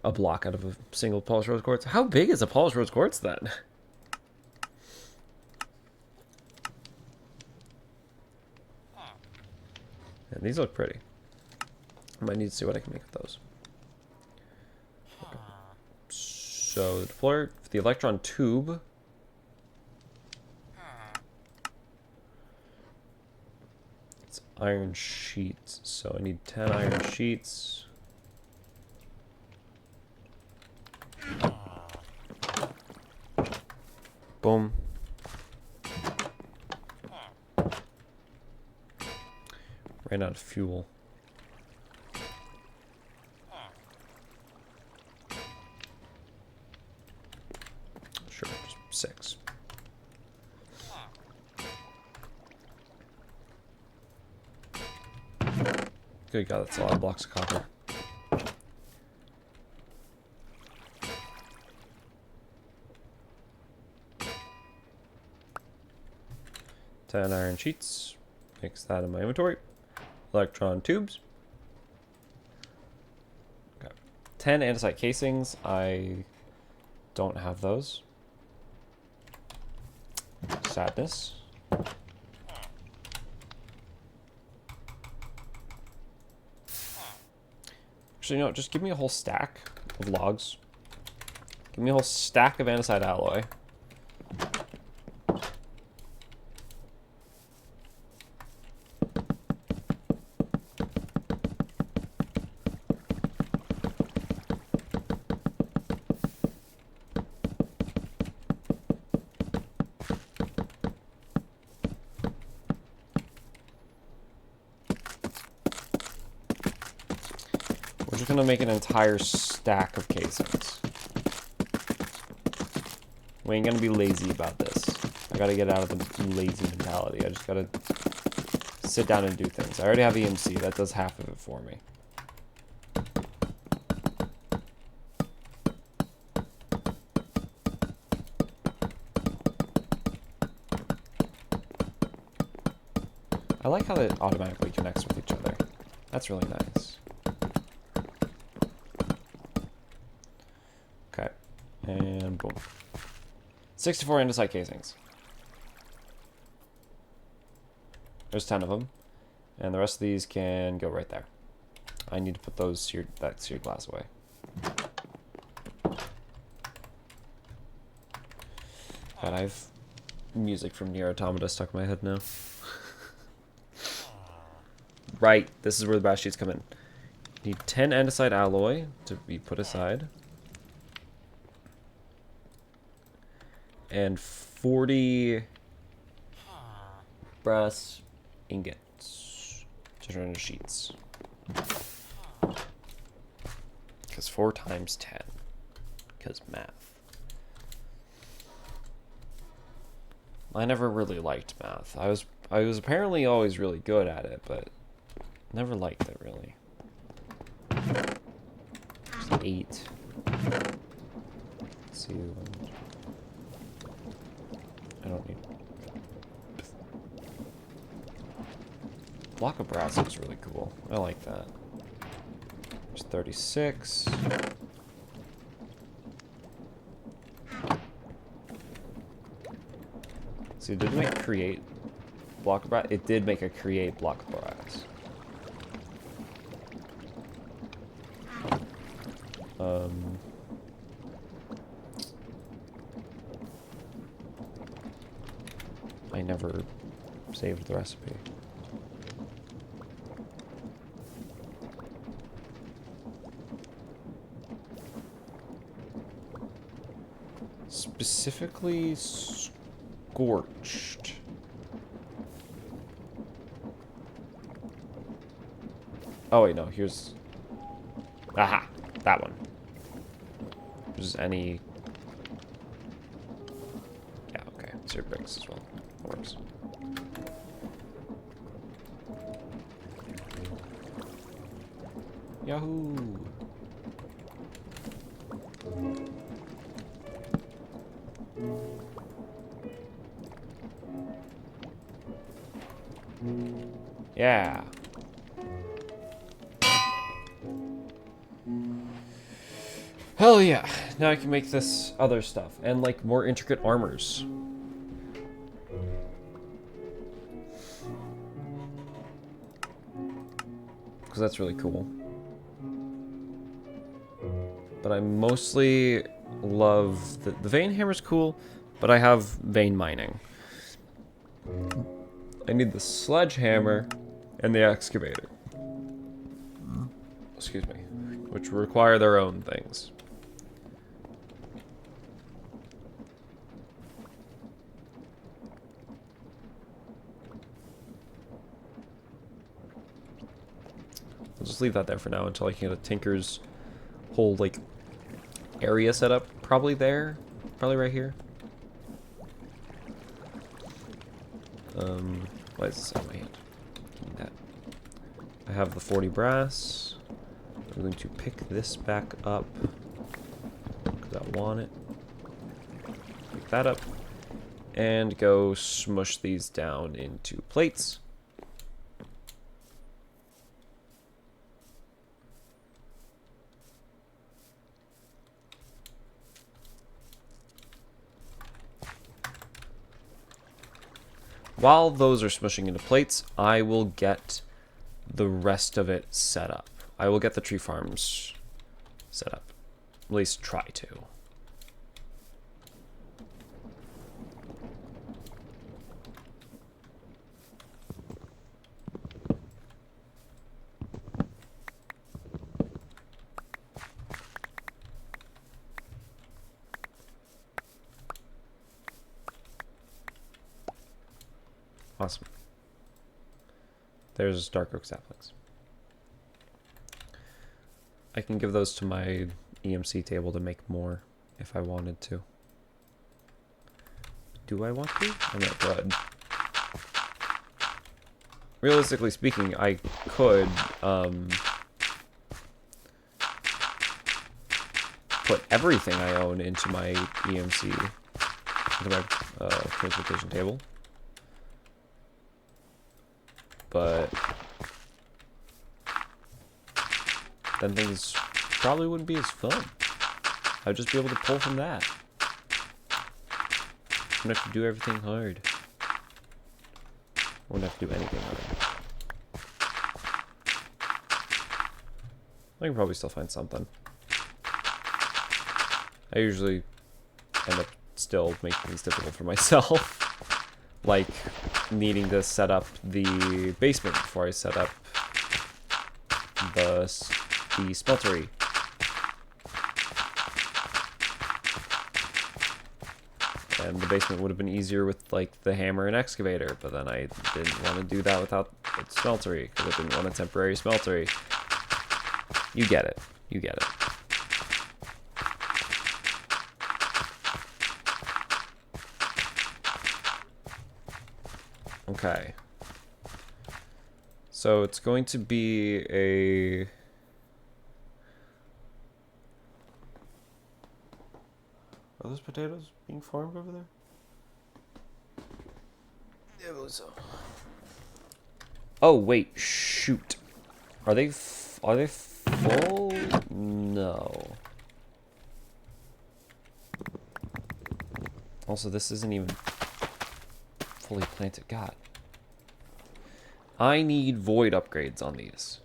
A: a block out of a single polished rose quartz. How big is a polished rose quartz then? And these look pretty. I might need to see what I can make with those. Okay. So the deployer for the electron tube. It's iron sheets. So I need 10 iron sheets. Boom. Ran out of fuel. Sure, just 6. Good God, that's a lot of blocks of copper. Ten iron sheets. Mix that in my inventory. Electron tubes. Okay. 10 andesite casings. I don't have those. Sadness. Actually, no, just give me a whole stack of logs. Give me a whole stack of andesite alloy. We're just gonna make an entire stack of casings. We ain't gonna be lazy about this. I gotta get out of the lazy mentality. I just gotta sit down and do things. I already have EMC. That does half of it for me. I like how it automatically connects with each other. That's really nice. Okay. And boom. 64 andesite casings. There's 10 of them. And the rest of these can go right there. I need to put those that seared glass away. God, I have music from Nier Automata stuck in my head now. Right, this is where the brass sheets come in. Need 10 andesite alloy to be put aside. And 40 brass ingots to turn into sheets. Because 4 times 10. Because math. I never really liked math. I was apparently always really good at it, but never liked it really. Just 8. Let's see. I don't need. Block of brass is really cool. I like that. There's 36. See, did we create block of brass. It did make a create block of brass. I never saved the recipe. Specifically scorched. Oh wait, no, here's... Aha! That one. There's any... Yeah, okay. Zero bricks as well. That works. Yahoo! Yeah. Hell yeah. Now I can make this other stuff and like more intricate armors. Because that's really cool. But I mostly love the vein hammer's cool, but I have vein mining. I need the sledgehammer and the excavator. Excuse me. Which require their own things. I'll just leave that there for now until I can get a tinker's whole, like, area set up. Probably there. Probably right here. Why is this on my hand? Give me that. I have the 40 brass. I'm going to pick this back up because I want it. Pick that up and go smush these down into plates. While those are smushing into plates, I will get the rest of it set up. I will get the tree farms set up. At least try to. Awesome. There's dark oak saplings. I can give those to my EMC table to make more if I wanted to. Do I want to? I'm not good. Realistically speaking, I could put everything I own into my EMC, into my transportation table. But then things probably wouldn't be as fun. I'd just be able to pull from that. I wouldn't have to do everything hard. I wouldn't have to do anything hard. I can probably still find something. I usually end up still making things difficult for myself. Like needing to set up the basement before I set up the smeltery. And the basement would have been easier with like the hammer and excavator, but then I didn't want to do that without the smeltery because I didn't want a temporary smeltery. You get it. You get it. Okay. So it's going to be a... Are those potatoes being farmed over there? Yeah, I believe so. Oh, wait, shoot. Are they full? No. Also, this isn't even fully planted. God. I need void upgrades on these.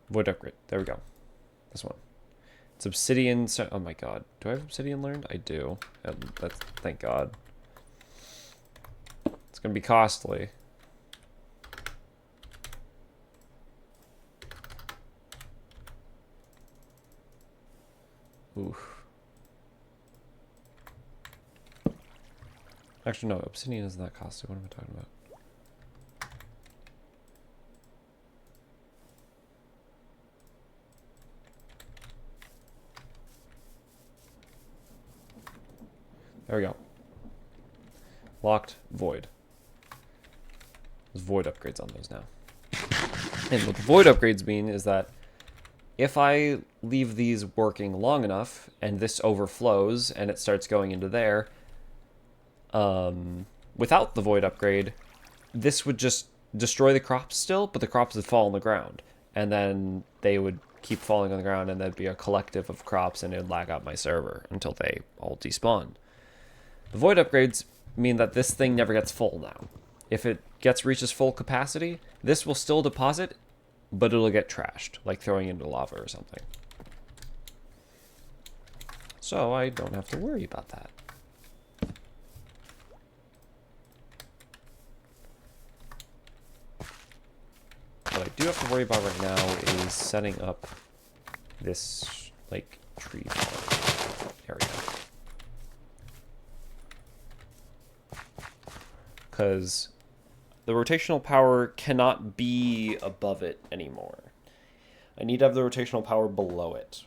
A: Void upgrade. There we go. This one. It's obsidian. So, oh my god. Do I have obsidian learned? I do. That's, thank god. It's going to be costly. Oof. Actually, no. Obsidian isn't that costly. What am I talking about? There we go. Locked, void. There's void upgrades on those now. And what the void upgrades mean is that if I leave these working long enough and this overflows and it starts going into there, without the void upgrade, this would just destroy the crops still, but the crops would fall on the ground. And then they would keep falling on the ground and there'd be a collective of crops and it would lag out my server until they all despawn. The void upgrades mean that this thing never gets full now. If it reaches full capacity, this will still deposit, but it'll get trashed, like throwing into lava or something. So I don't have to worry about that. What I do have to worry about right now is setting up this, like, tree farm area. Because the rotational power cannot be above it anymore. I need to have the rotational power below it.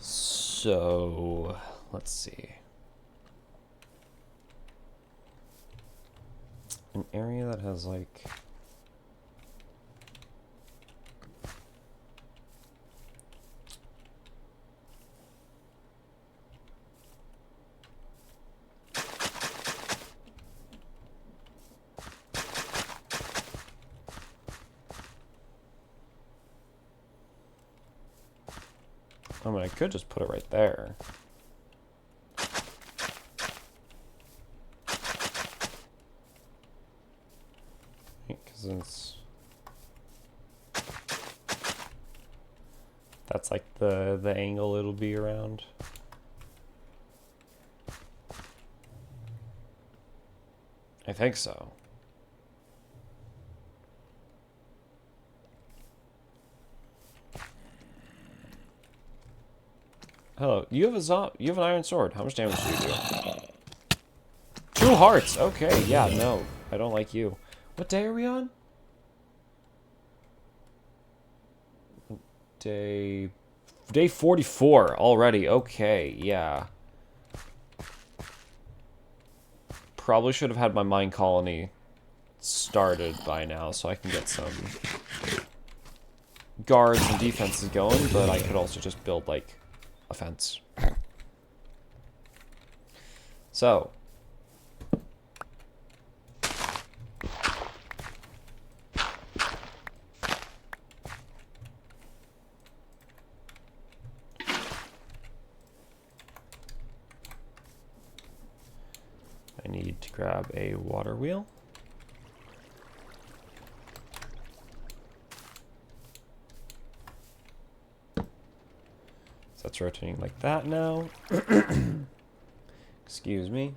A: So, let's see. An area that has, like... I mean, I could just put it right there. Because it's... That's like the angle it'll be around. I think so. Hello, you have an iron sword. How much damage do you do? 2 hearts. Okay, yeah, no, I don't like you. What day are we on? Day 44 already. Okay, yeah. Probably should have had my mine colony started by now so I can get some guards and defenses going, but I could also just build, like, a fence. So. I need to grab a water wheel. That's rotating like that now. Excuse me.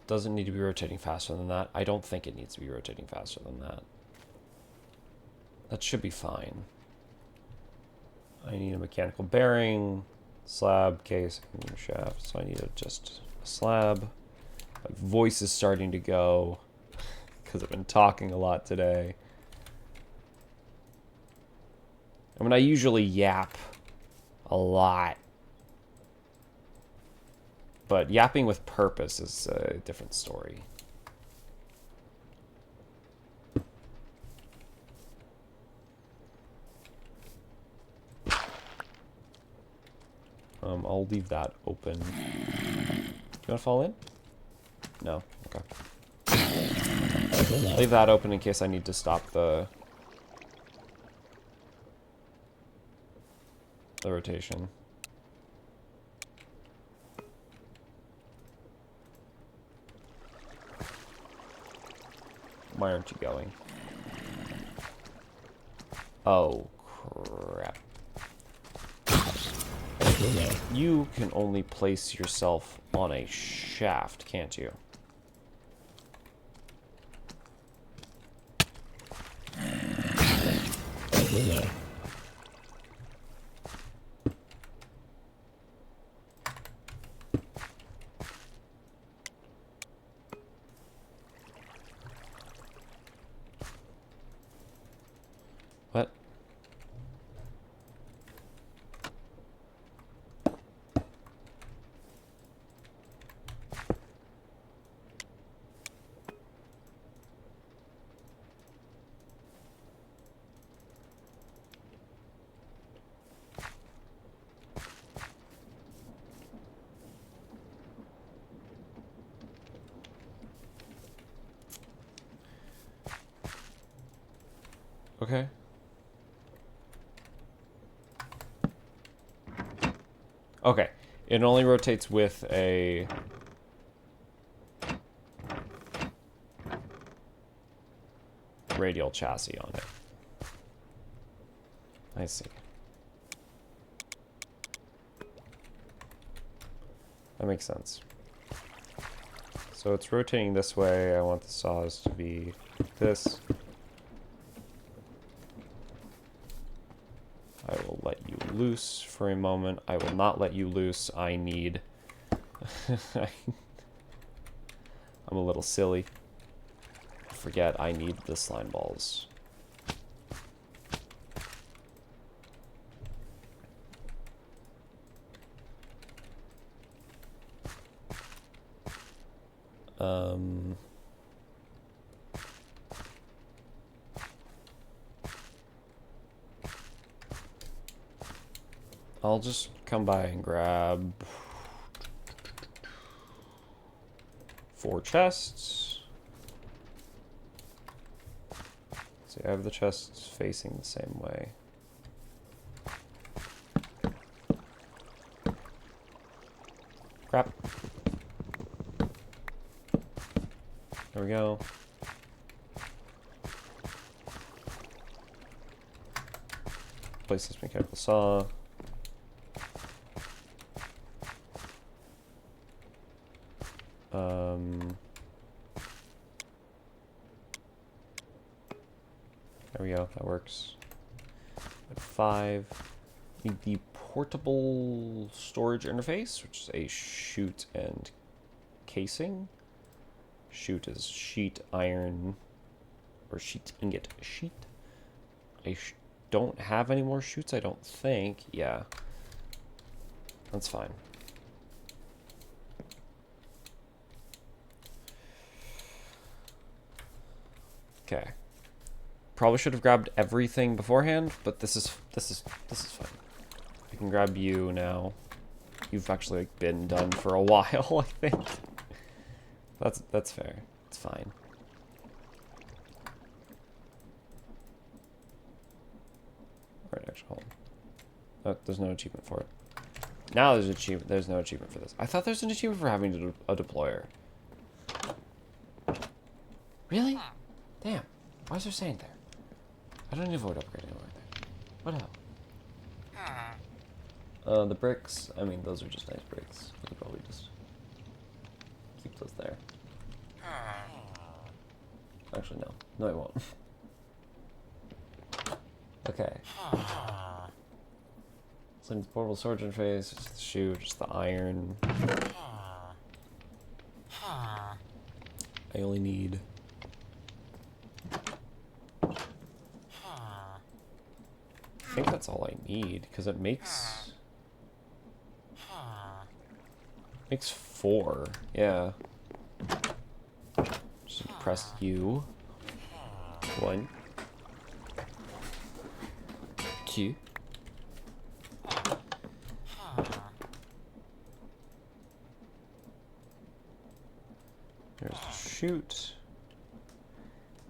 A: Doesn't need to be rotating faster than that. I don't think it needs to be rotating faster than that. That should be fine. I need a mechanical bearing, slab, case, and shaft. So I need just a slab. My voice is starting to go because I've been talking a lot today. I mean, I usually yap a lot. But yapping with purpose is a different story. I'll leave that open. Do you want to fall in? No? Okay. Leave that open in case I need to stop the rotation. Why aren't you going? Oh, crap. You can only place yourself on a shaft, can't you? What? Okay. Okay. It only rotates with a radial chassis on it. I see. That makes sense. So it's rotating this way. I want the saws to be this. I will let you loose for a moment. I will not let you loose. I need... I'm a little silly. I forget I need the slime balls. I'll just come by and grab 4 chests. See, I have the chests facing the same way. Crap. There we go. Place this mechanical saw. There we go, that works. At 5, need the portable storage interface, which is a chute and casing. Chute is sheet iron, or sheet ingot sheet. I don't have any more chutes, I don't think. Yeah, that's fine. Okay. Probably should have grabbed everything beforehand, but this is fine. I can grab you now. You've actually like been done for a while, I think. That's fair. It's fine. Right, actually, hold on. Oh, there's no achievement for it. Now there's an achievement. There's no achievement for this. I thought there's an achievement for having a deployer. Really? Damn. Why is there sand there? I don't need to avoid upgrading over there. What hell? The bricks, I mean, those are just nice bricks. We could probably just keep those there. Actually, no. No, I won't. Okay. So the portable storage interface, just the shoe, just the iron. I only need... I think that's all I need, because it makes 4, yeah. Just press U. 1, 2, shoot.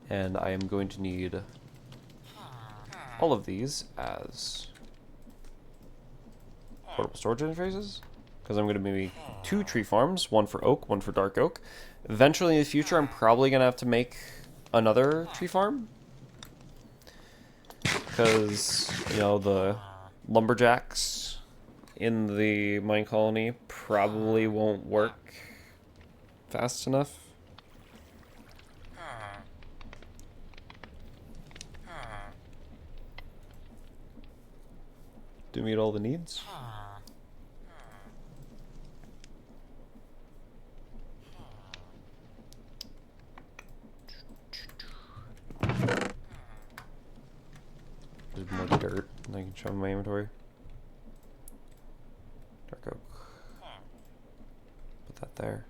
A: And I am going to need all of these as portable storage interfaces, because I'm going to make 2 tree farms, one for oak, one for dark oak. Eventually in the future, I'm probably going to have to make another tree farm, because, you know, the lumberjacks in the mine colony probably won't work fast enough. Do meet all the needs? There's more dirt I can show in my inventory. Dark oak. Put that there.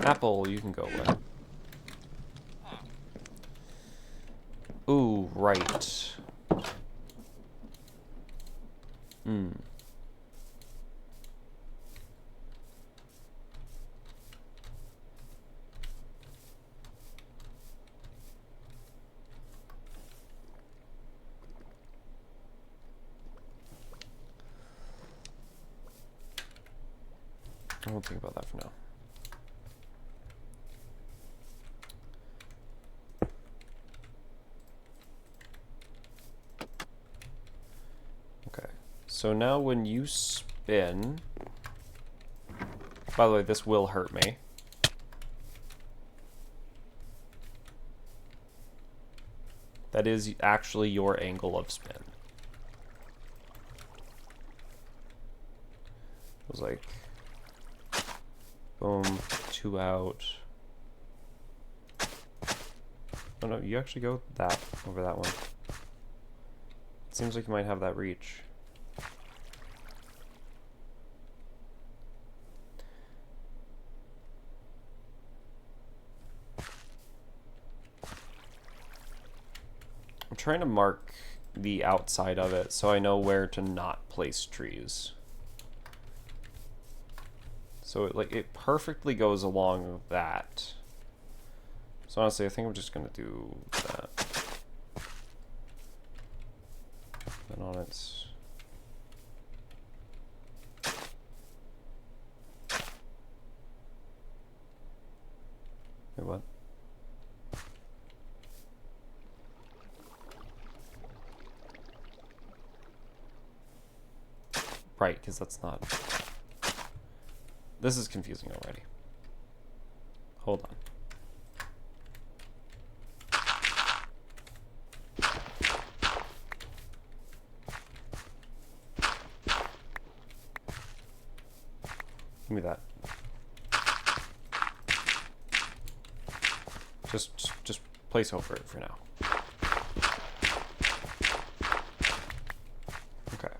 A: Apple, you can go away. Ooh, right. I won't think about that for now. Okay, so now when you spin, by the way, this will hurt me. That is actually your angle of spin. It was like, boom, 2 out. Oh no, you actually go that over that one. It seems like you might have that reach. I'm trying to mark the outside of it so I know where to not place trees. So it perfectly goes along with that. So honestly, I think I'm just gonna do that. Then on its wait, what? Right, because that's not. This is confusing already. Hold on. Give me that. Just place over it for now. Okay.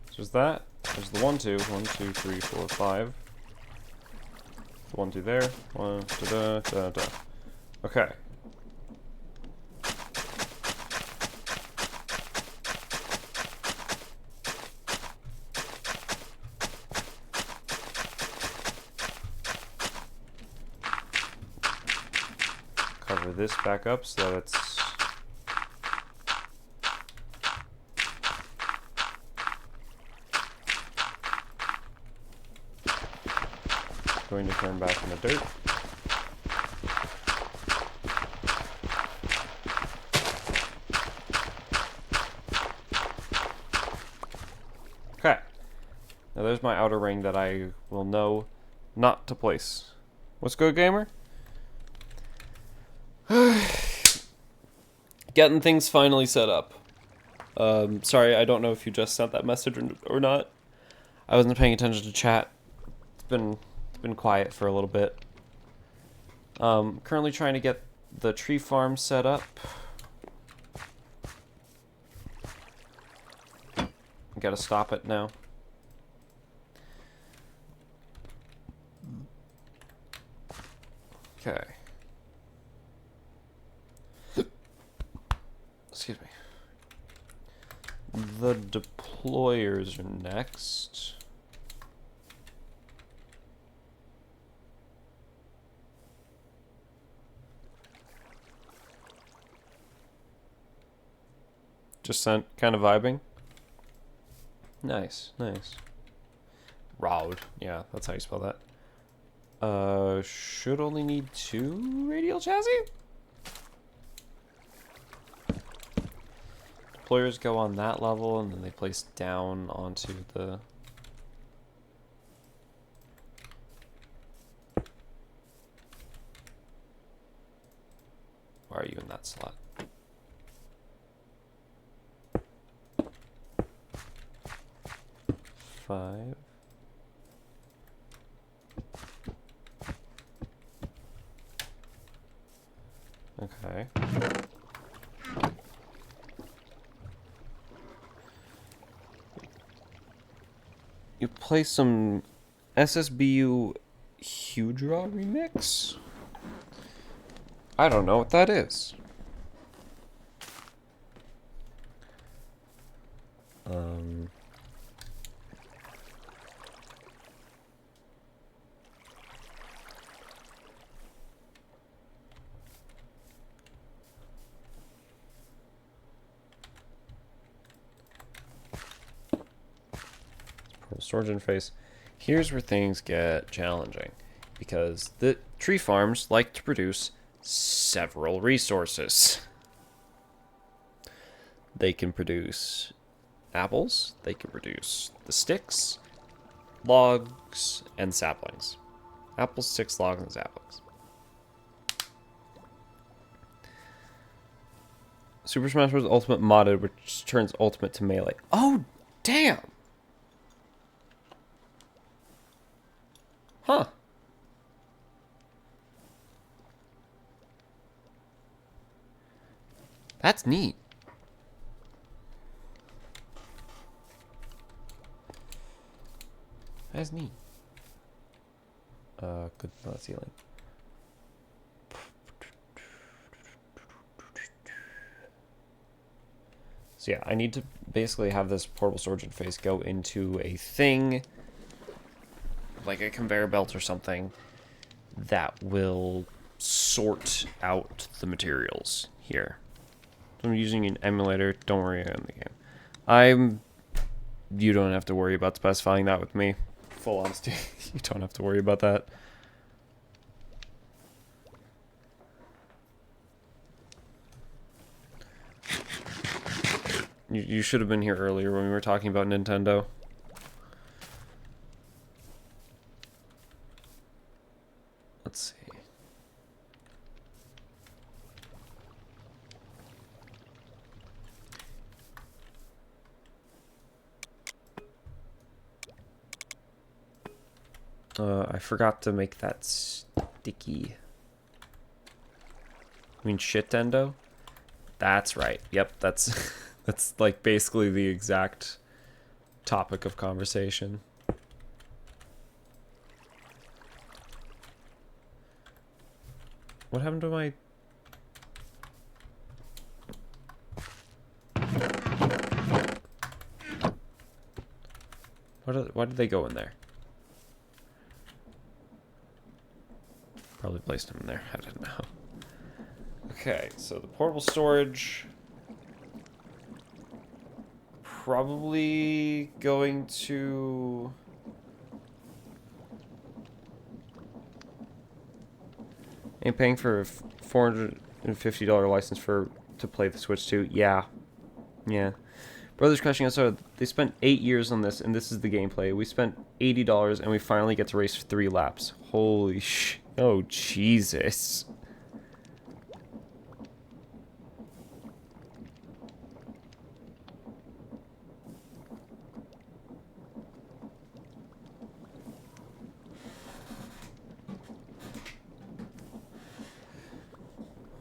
A: So there's that. There's the 1, 2, 1, 2, 3, 4, 5. The 1, 2 there. 1, da, da, da, da. Okay. Cover this back up so that it's going to turn back in the dirt. Okay. Now there's my outer ring that I will know not to place. What's good, gamer? Getting things finally set up. Sorry, I don't know if you just sent that message or not. I wasn't paying attention to chat. It's been quiet for a little bit. Currently trying to get the tree farm set up. Gotta stop it now. Okay. Excuse me. The deployers are next. just sent, kind of vibing. Nice, nice. Rowd. Yeah, that's how you spell that. Should only need 2 radial chassis? Deployers go on that level, and then they place down onto the... Why are you in that slot? Five. Okay. You play some SSBU Hudra remix? I don't know what that is. Storage interface. Here's where things get challenging, because the tree farms like to produce several resources. They can produce apples, they can produce the sticks, logs, and saplings. Apples, sticks, logs, and saplings. Super Smash Bros. Ultimate modded, which turns Ultimate to melee. Oh, damn! Huh. That's neat. That's neat. Good ceiling. So yeah, I need to basically have this portable storage interface go into a thing, like a conveyor belt or something, that will sort out the materials here. So I'm using an emulator. Don't worry, I'm in the game. You don't have to worry about specifying that with me. Full honesty, you don't have to worry about that. You should have been here earlier when we were talking about Nintendo. Let's see. I forgot to make that sticky. I mean, shit-tendo? That's right. Yep, that's that's like basically the exact topic of conversation. What happened to my... Why did they go in there? Probably placed them in there. I don't know. Okay, so the portable storage... Probably going to... Ain't paying for a $450 license to play the Switch 2. Yeah. Yeah. Brothers Crashing Outside, they spent 8 years on this, and this is the gameplay. We spent $80, and we finally get to race 3 laps. Holy sh... Oh, Jesus.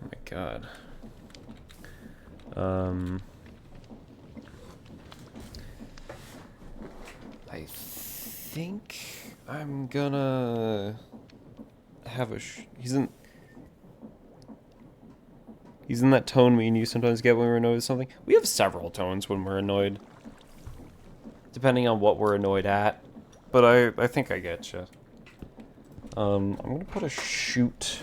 A: Oh my God. I think I'm gonna have a he's in that tone me and you sometimes get when we're annoyed with something. We have several tones when we're annoyed, depending on what we're annoyed at, but I think I get you. I'm gonna put a shoot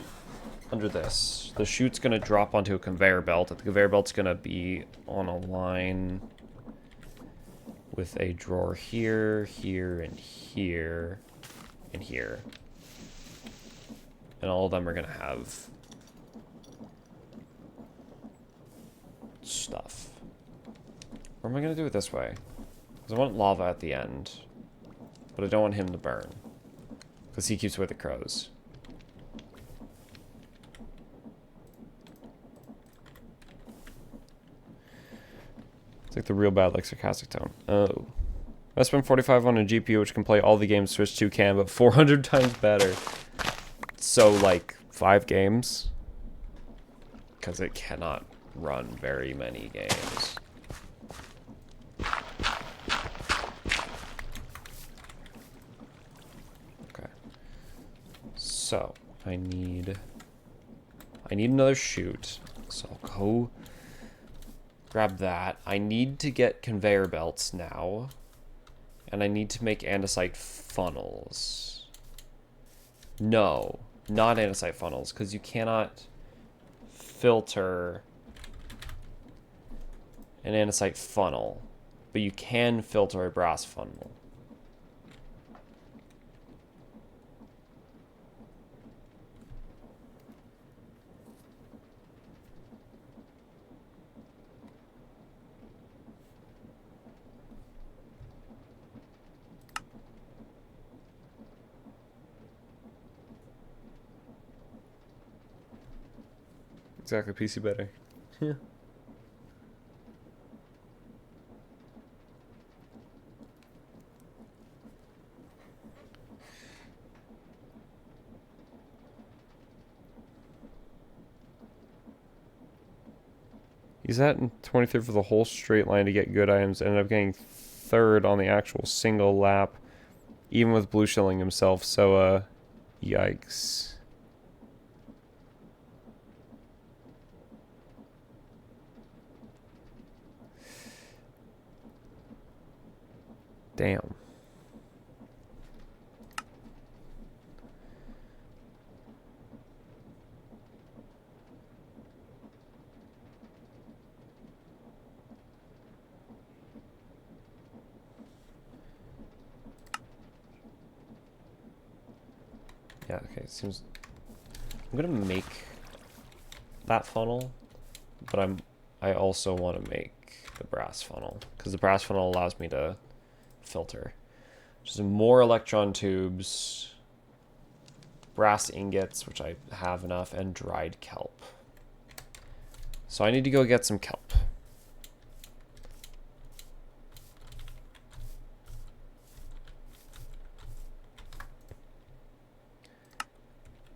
A: under this. The chute's going to drop onto a conveyor belt. The conveyor belt's going to be on a line with a drawer here, here, and here, and here. And all of them are going to have stuff. Or am I going to do it this way? Because I want lava at the end. But I don't want him to burn. Because he keeps away the crows. It's like the real bad, like, sarcastic tone. Oh. I spent 45 on a GPU which can play all the games Switch 2 can, but 400 times better. So, like, 5 games? Because it cannot run very many games. Okay. So, I need another chute. So I'll go grab that. I need to get conveyor belts now. And I need to make andesite funnels. No, not andesite funnels, because you cannot filter an andesite funnel, but you can filter a brass funnel. Exactly, PC better. Yeah. He's at 23rd for the whole straight line to get good items. Ended up getting 3rd on the actual single lap, even with blue shilling himself. So, yikes. Damn. Yeah, okay, it seems I'm gonna make that funnel, but I also want to make the brass funnel, because the brass funnel allows me to filter. Just more electron tubes, brass ingots, which I have enough, and dried kelp. So I need to go get some kelp.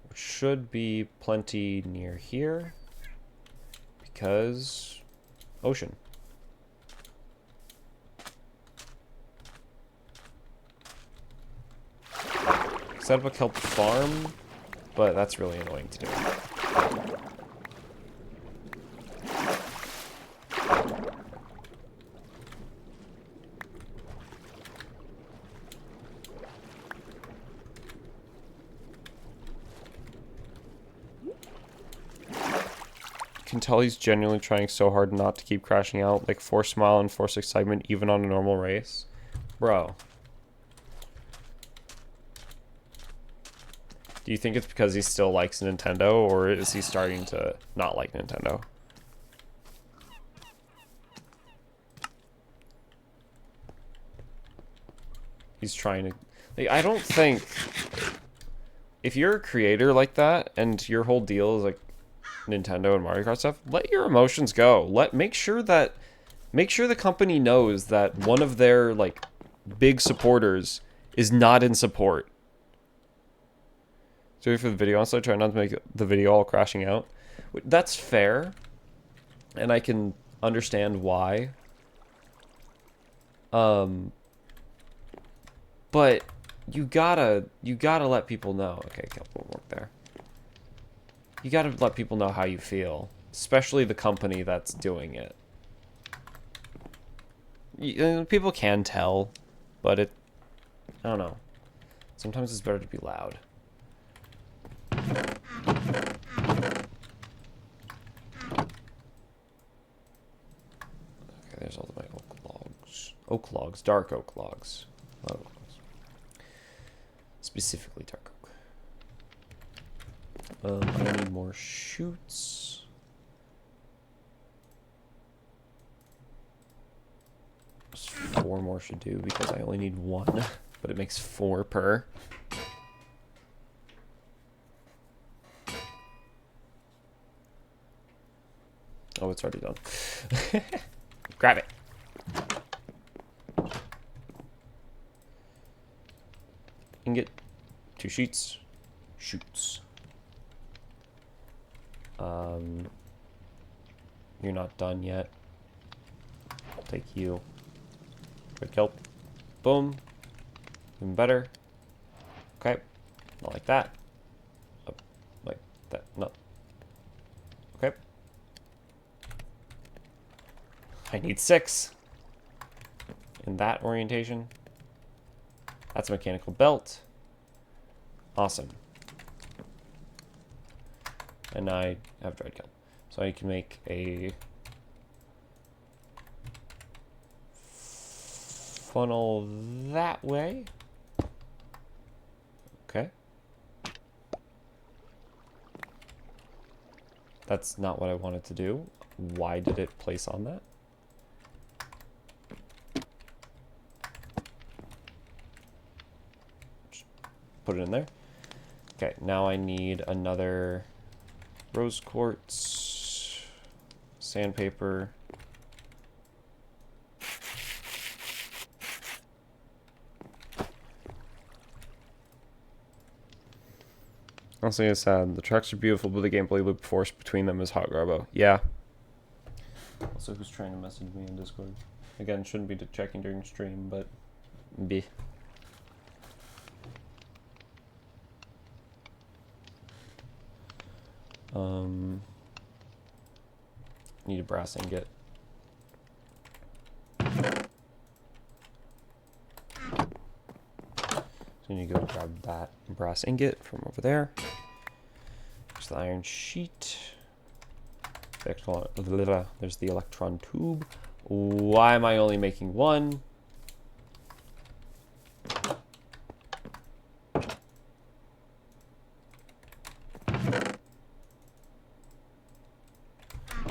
A: Which should be plenty near here, because ocean. Set up a kelp farm, but that's really annoying to do. You can tell he's genuinely trying so hard not to keep crashing out, like force smile and force excitement even on a normal race. Bro. Do you think it's because he still likes Nintendo, or is he starting to not like Nintendo? He's trying to... Like, I don't think... If you're a creator like that, and your whole deal is like Nintendo and Mario Kart stuff, let your emotions go. Make sure the company knows that one of their, like, big supporters is not in support. So for the video, also try not to make the video all crashing out. That's fair, and I can understand why. But you gotta let people know. Okay, kelp won't work there. You gotta let people know how you feel, especially the company that's doing it. People can tell, but I don't know. Sometimes it's better to be loud. there's all of my oak logs. Oak logs, dark oak logs. Not oak logs. Specifically dark oak. I need more shoots. Just 4 more should do because I only need 1, but it makes 4 per. Oh, it's already done. Grab it. Ingot. 2 sheets. Shoots. You're not done yet. I'll take you. Quick kelp. Boom. Even better. Okay. Not like that. Up like that. No. Okay. I need 6. In that orientation. That's a mechanical belt. Awesome. And I have dried kelp. So I can make a funnel that way. Okay. That's not what I wanted to do. Why did it place on that? Just put it in there. Okay, now I need another rose quartz, sandpaper. Honestly, it's sad. The tracks are beautiful, but the gameplay loop forced between them is hot garbo. Yeah. Also, who's trying to message me in Discord? Again, shouldn't be checking during stream, but B. Need a brass ingot. So you need to go grab that brass ingot from over there. There's the iron sheet. There's the electron tube. Why am I only making 1?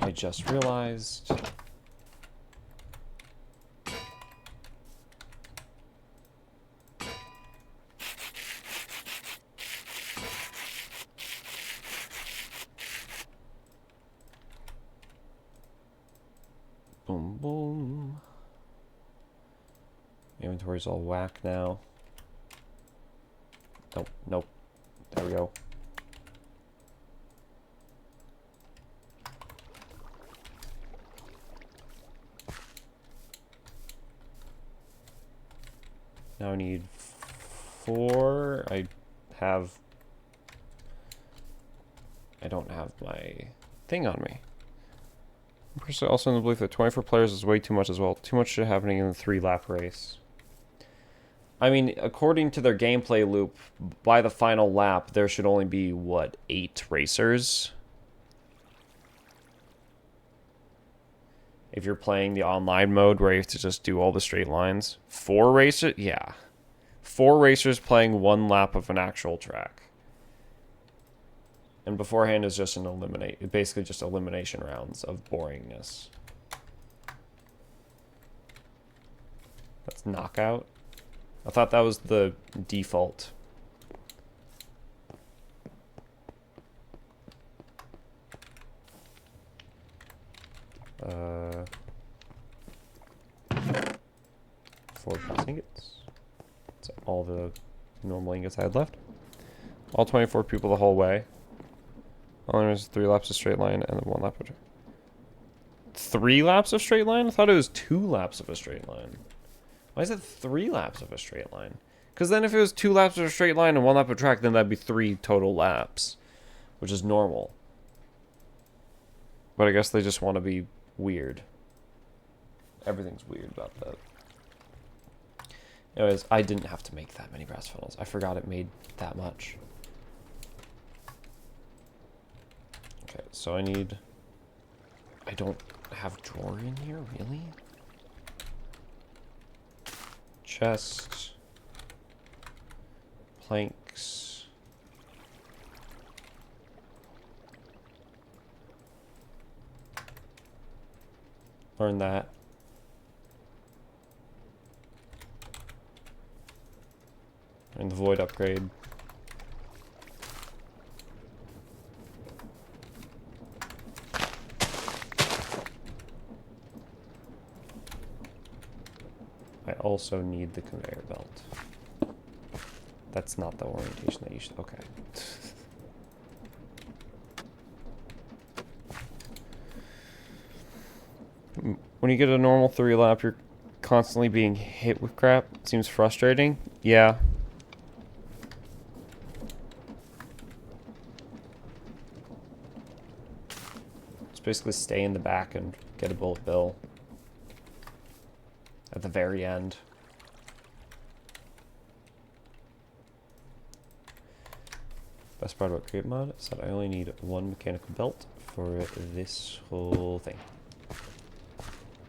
A: I just realized. Boom, boom. Inventory's all whack now. Nope, nope. There we go. Now I need 4. I don't have my thing on me. I'm personally also in the belief that 24 players is way too much as well. Too much shit happening in the 3-lap race. I mean, according to their gameplay loop, by the final lap, there should only be, what, 8 racers? If you're playing the online mode where you have to just do all the straight lines. 4 racers? Yeah. 4 racers playing 1 lap of an actual track. And beforehand is just basically just elimination rounds of boringness. That's knockout. I thought that was the default. Four brass ingots. That's all the normal ingots I had left. All 24 people the whole way. Only was 3 laps of straight line and then 1 lap of 3 laps of straight line? I thought it was 2 laps of a straight line. Why is it 3 laps of a straight line? Because then if it was 2 laps of a straight line and 1 lap of track, then that'd be 3 total laps, which is normal. But I guess they just want to be weird. Everything's weird about that. Anyways, I didn't have to make that many brass funnels. I forgot it made that much. Okay, so I don't have a drawer in here, really? chest, planks. Learn that. And the void upgrade. I also need the conveyor belt. That's not the orientation that you should... Okay. When you get a normal 3-lap, you're constantly being hit with crap. It seems frustrating. Yeah. Just basically stay in the back and get a bullet bill at the very end. Best part about Create Mod is that I only need one mechanical belt for this whole thing.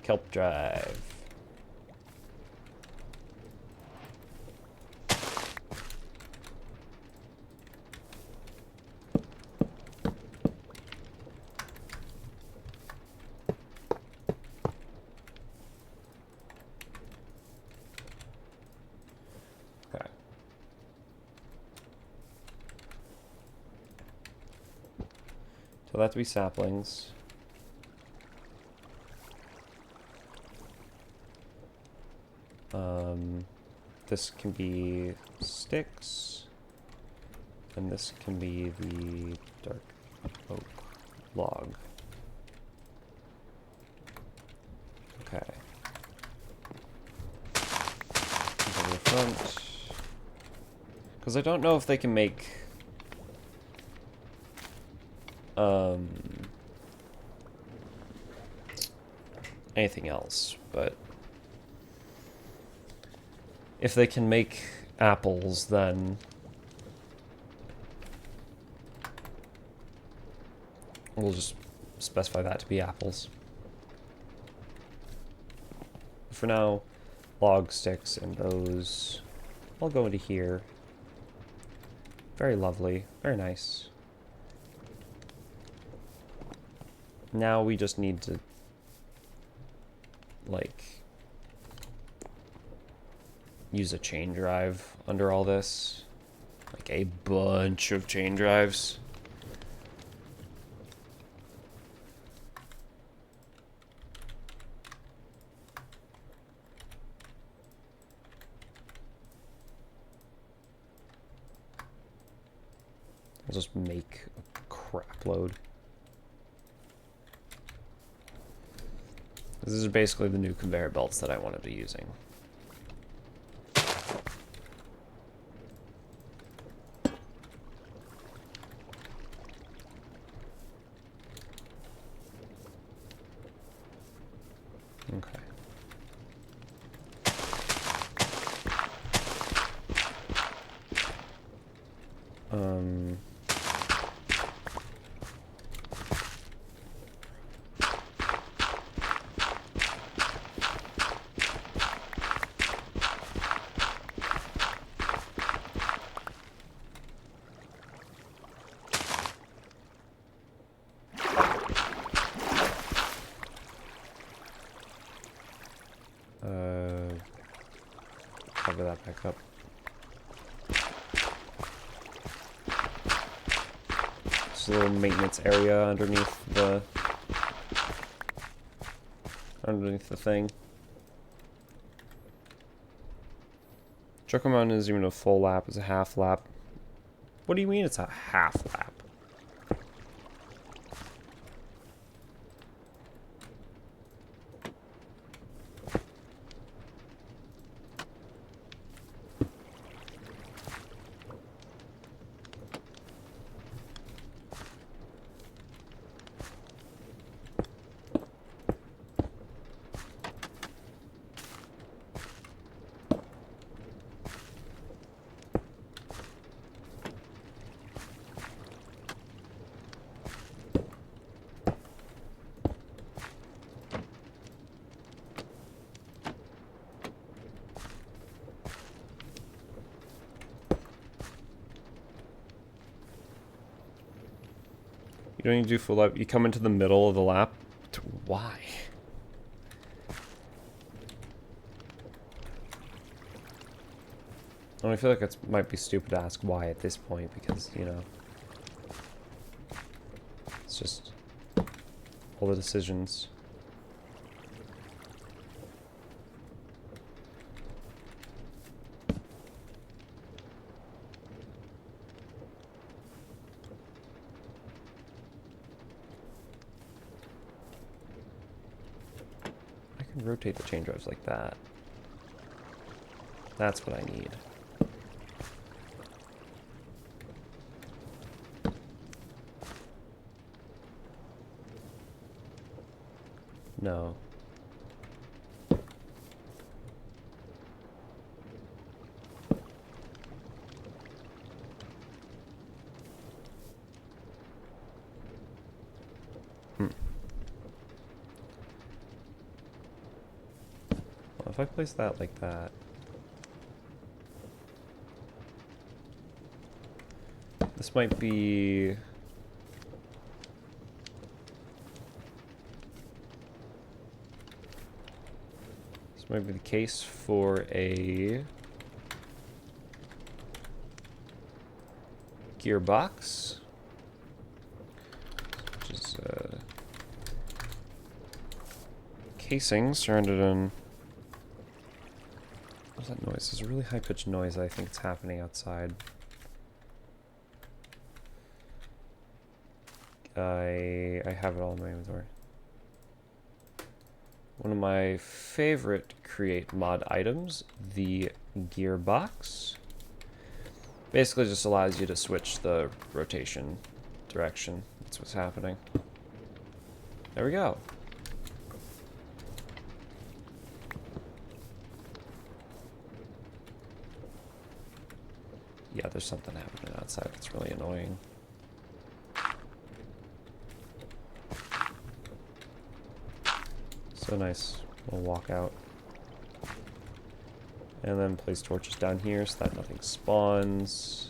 A: Kelp drive. Okay. So that to be saplings. This can be sticks, and this can be the dark oak log. Okay. Over the front. Because I don't know if they can make anything else, but if they can make apples, then we'll just specify that to be apples. For now, log sticks and those all go into here. Very lovely, very nice. Now we just need to, like, use a chain drive under all this. Like a bunch of chain drives. I'll just make a crap load. This is basically the new conveyor belts that I want to be using. Okay. Cover that back up. Just a little maintenance area underneath the thing. Choco Mountain isn't even a full lap, it's a half lap. What do you mean it's a half lap? You don't need to do full lap. You come into the middle of the lap. Why? I feel like it might be stupid to ask why at this point because, you know, it's just all the decisions. I can rotate the chain drives like that. That's what I need. No. Well, if I place that like that. This might be... This might be the case for a gearbox, which is casing surrounded in... What's that noise? There's a really high-pitched noise I think it's happening outside. I have it all in my inventory. One of my favorite create mod items, the gearbox. Basically just allows you to switch the rotation direction. That's what's happening. There we go. Yeah, there's something happening outside that's really annoying. So nice. We'll walk out. And then place torches down here so that nothing spawns.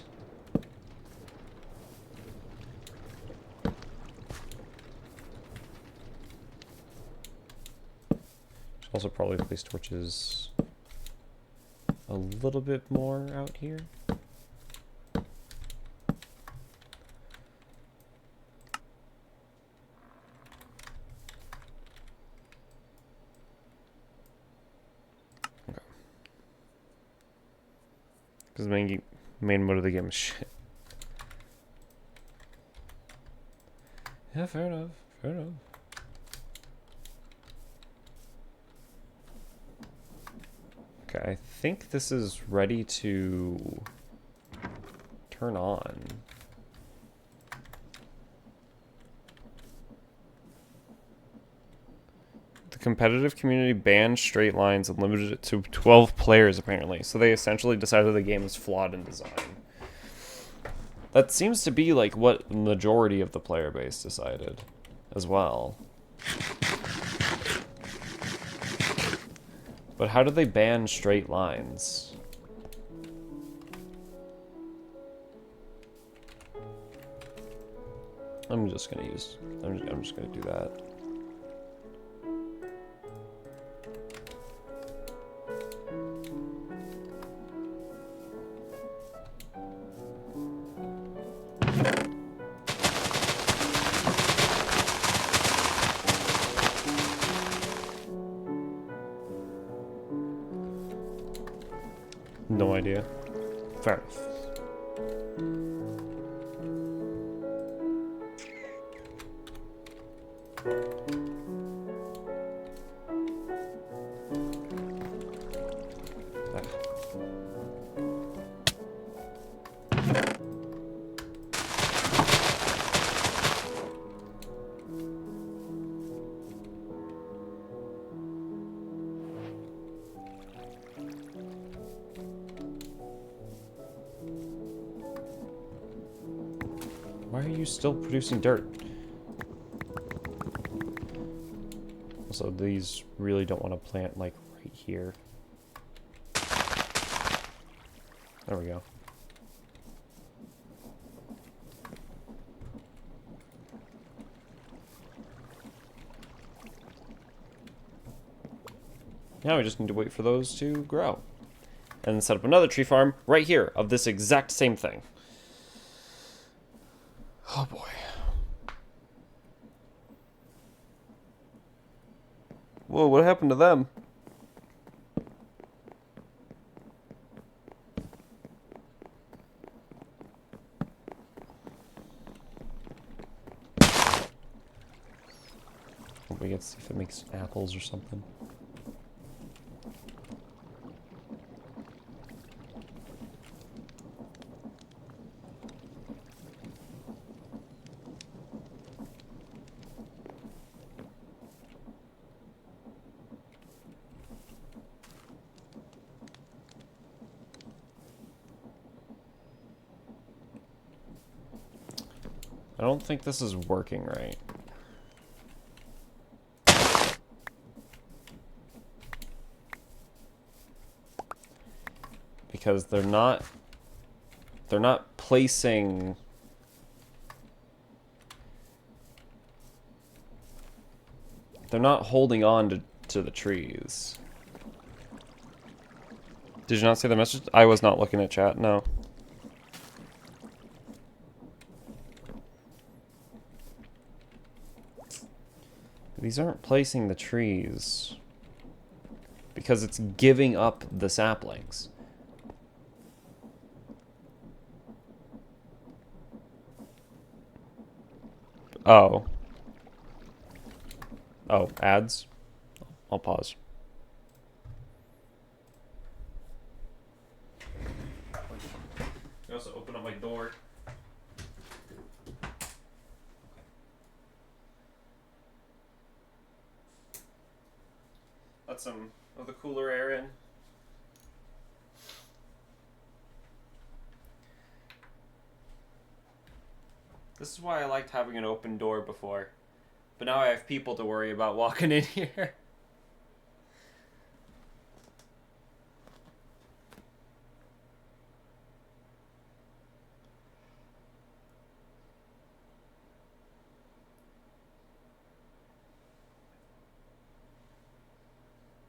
A: Should also probably place torches a little bit more out here. Because the main mode of the game is shit. Yeah, fair enough. Fair enough. Okay, I think this is ready to turn on. Competitive community banned straight lines and limited it to 12 players, apparently. So they essentially decided the game is flawed in design. That seems to be like what the majority of the player base decided as well. But how do they ban straight lines? I'm just gonna do that. No idea. Fair enough. Why are you still producing dirt? Also, these really don't want to plant, like, right here. There we go. Now we just need to wait for those to grow. And then set up another tree farm right here of this exact same thing. Oh boy. Whoa, what happened to them? We get to see if it makes apples or something. I don't think this is working right. Because they're not placing they're not holding on to the trees. Did you not see the message? I was not looking at chat, no. These aren't placing the trees because it's giving up the saplings. Oh. Oh, ads? I'll pause. I also open up my door. Let some of the cooler air in. This is why I liked having an open door before. But now I have people to worry about walking in here.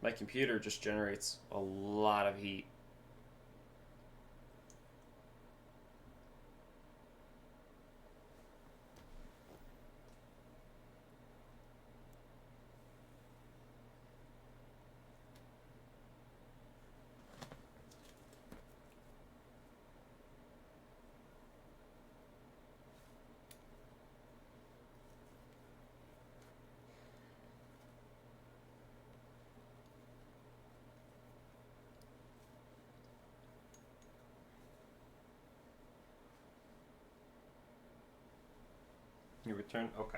A: My computer just generates a lot of heat. You return? Okay.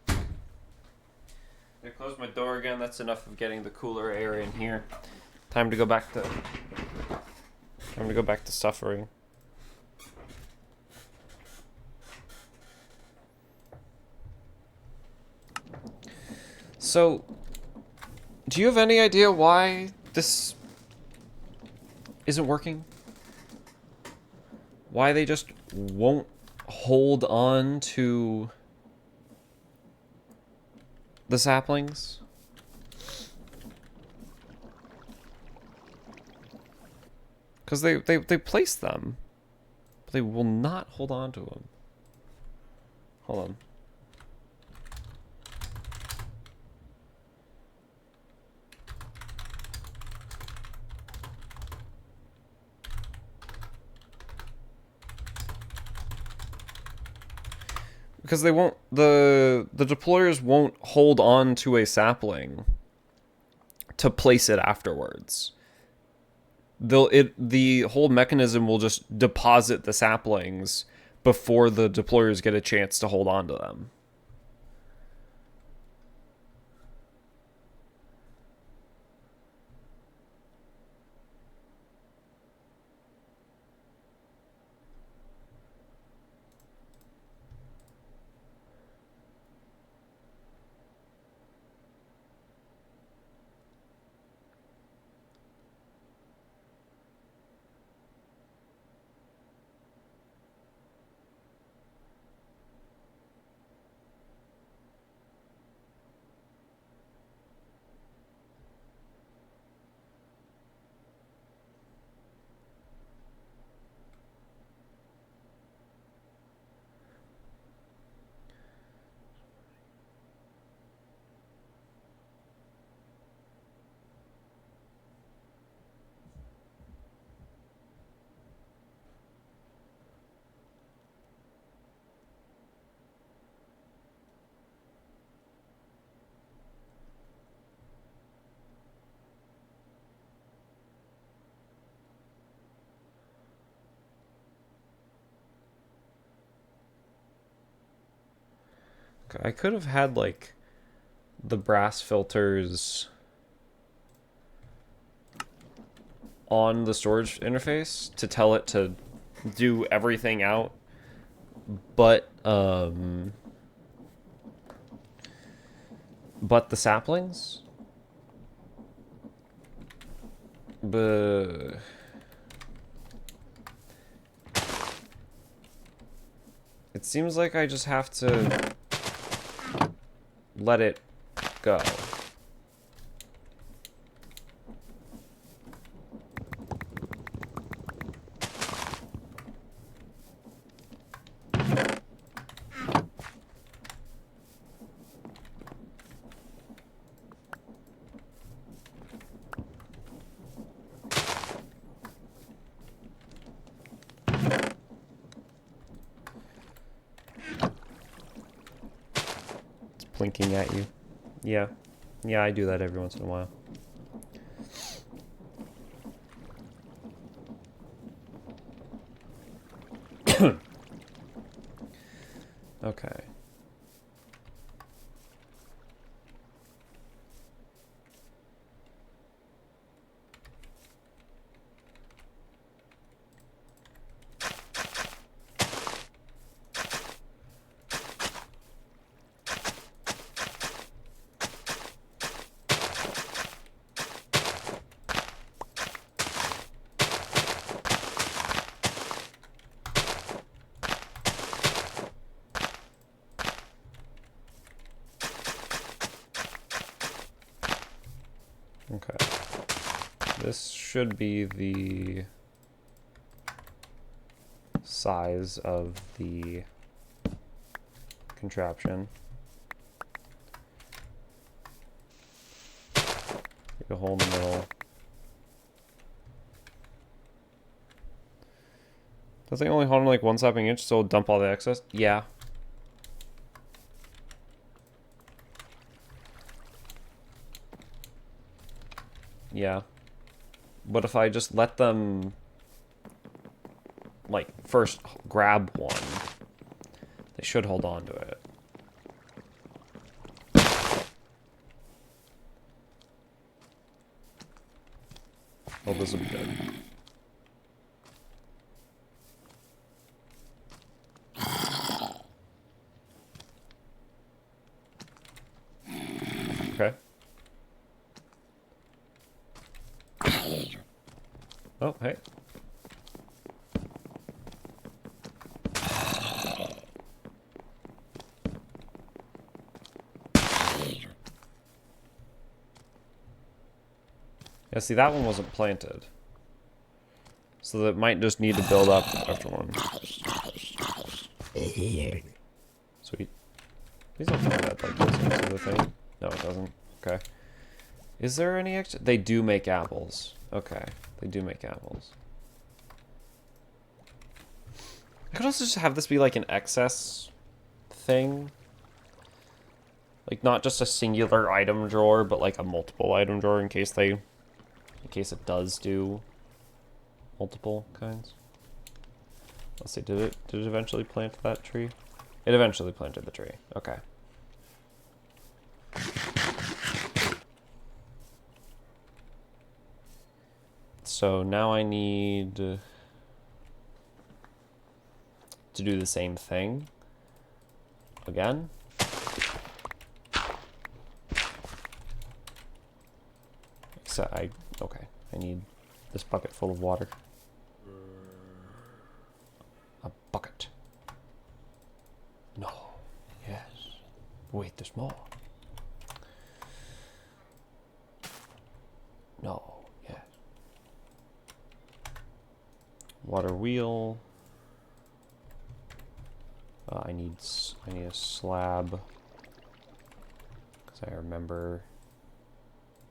A: I close my door again. That's enough of getting the cooler air in here. Time to go back to suffering. So, do you have any idea why this isn't working? Why they just won't hold on to the saplings? Because they place them, but they will not hold on to them. Hold on. Because they won't, the deployers won't hold on to a sapling to place it afterwards. The whole mechanism will just deposit the saplings before the deployers get a chance to hold on to them. Fuck, I could have had, like, the brass filters on the storage interface to tell it to do everything out, but the saplings? But it seems like I just have to let it go. Blinking at you. Yeah. Yeah, I do that every once in a while. Okay. Okay. This should be the size of the contraption. Make a hole in the middle. Does it only hold on like 1 inch, so it'll dump all the excess? Yeah. Yeah. But if I just let them, like, first grab one, they should hold on to it. Oh, this will be good. Okay. Oh, hey. Yeah, see, that one wasn't planted. So that might just need to build up after one. Sweet. Please don't tell me that like goes into the thing. No, it doesn't. Okay. Is there any extra? They do make apples. Okay. They do make apples. I could also just have this be like an excess thing. Like not just a singular item drawer, but like a multiple item drawer in case it does do multiple kinds. Let's see, did it eventually plant that tree? It eventually planted the tree. Okay. So now I need to do the same thing again. Except I need this bucket full of water. A bucket. No. Yes. Wait, there's more. No. Yes. Water wheel. I need a slab. Because I remember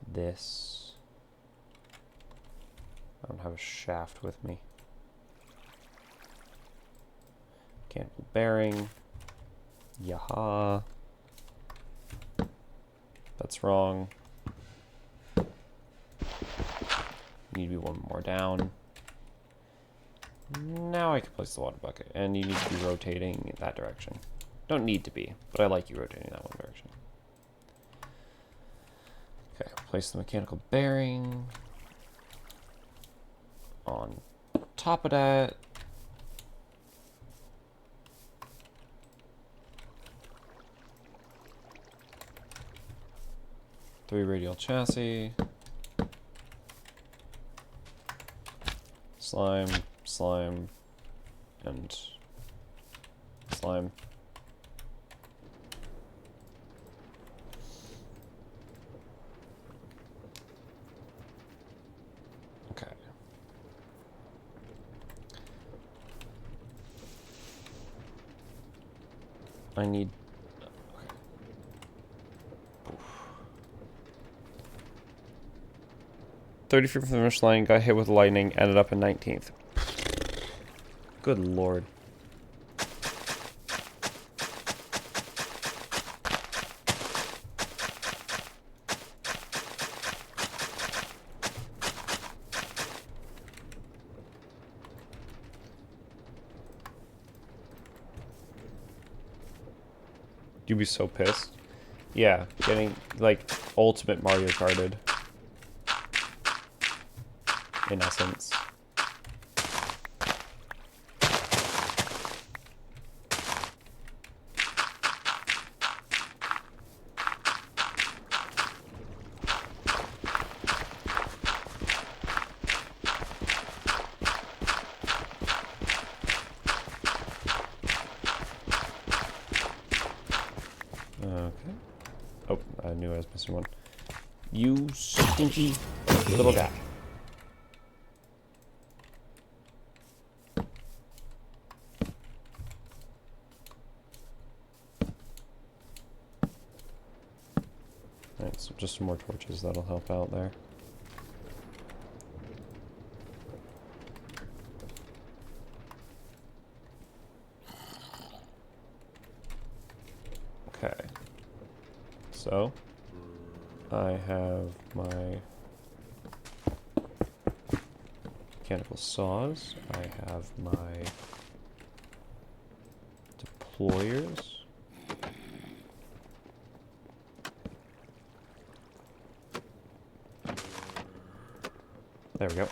A: this. I don't have a shaft with me. Cantle bearing. Yaha. That's wrong. Need to be one more down. Now I can place the water bucket. And you need to be rotating in that direction. Don't need to be, but I like you rotating that one direction. Okay, place the mechanical bearing on top of that. Three radial chassis. Slime, slime, and slime. Okay. I need... Okay. 30 feet from the finish line, got hit with lightning, ended up in 19th. Good lord. You'd be so pissed. Yeah, getting, like, ultimate Mario Karted. In essence. Okay. Oh, I knew I was missing one. You stinky little guy. Alright, so just some more torches, that'll help out there. Okay. So, I have my mechanical saws, I have my deployers. There we go.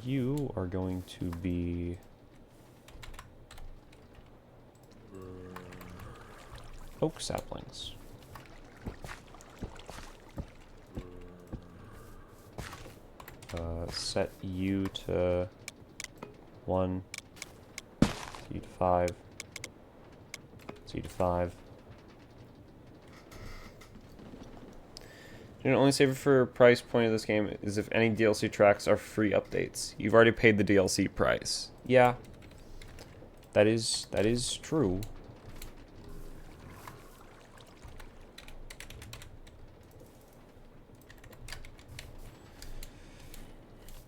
A: You are going to be oak saplings. Set you to 1, you to 5, you to 5. You know, only saver for price point of this game is if any DLC tracks are free updates. You've already paid the DLC price. Yeah, that is true.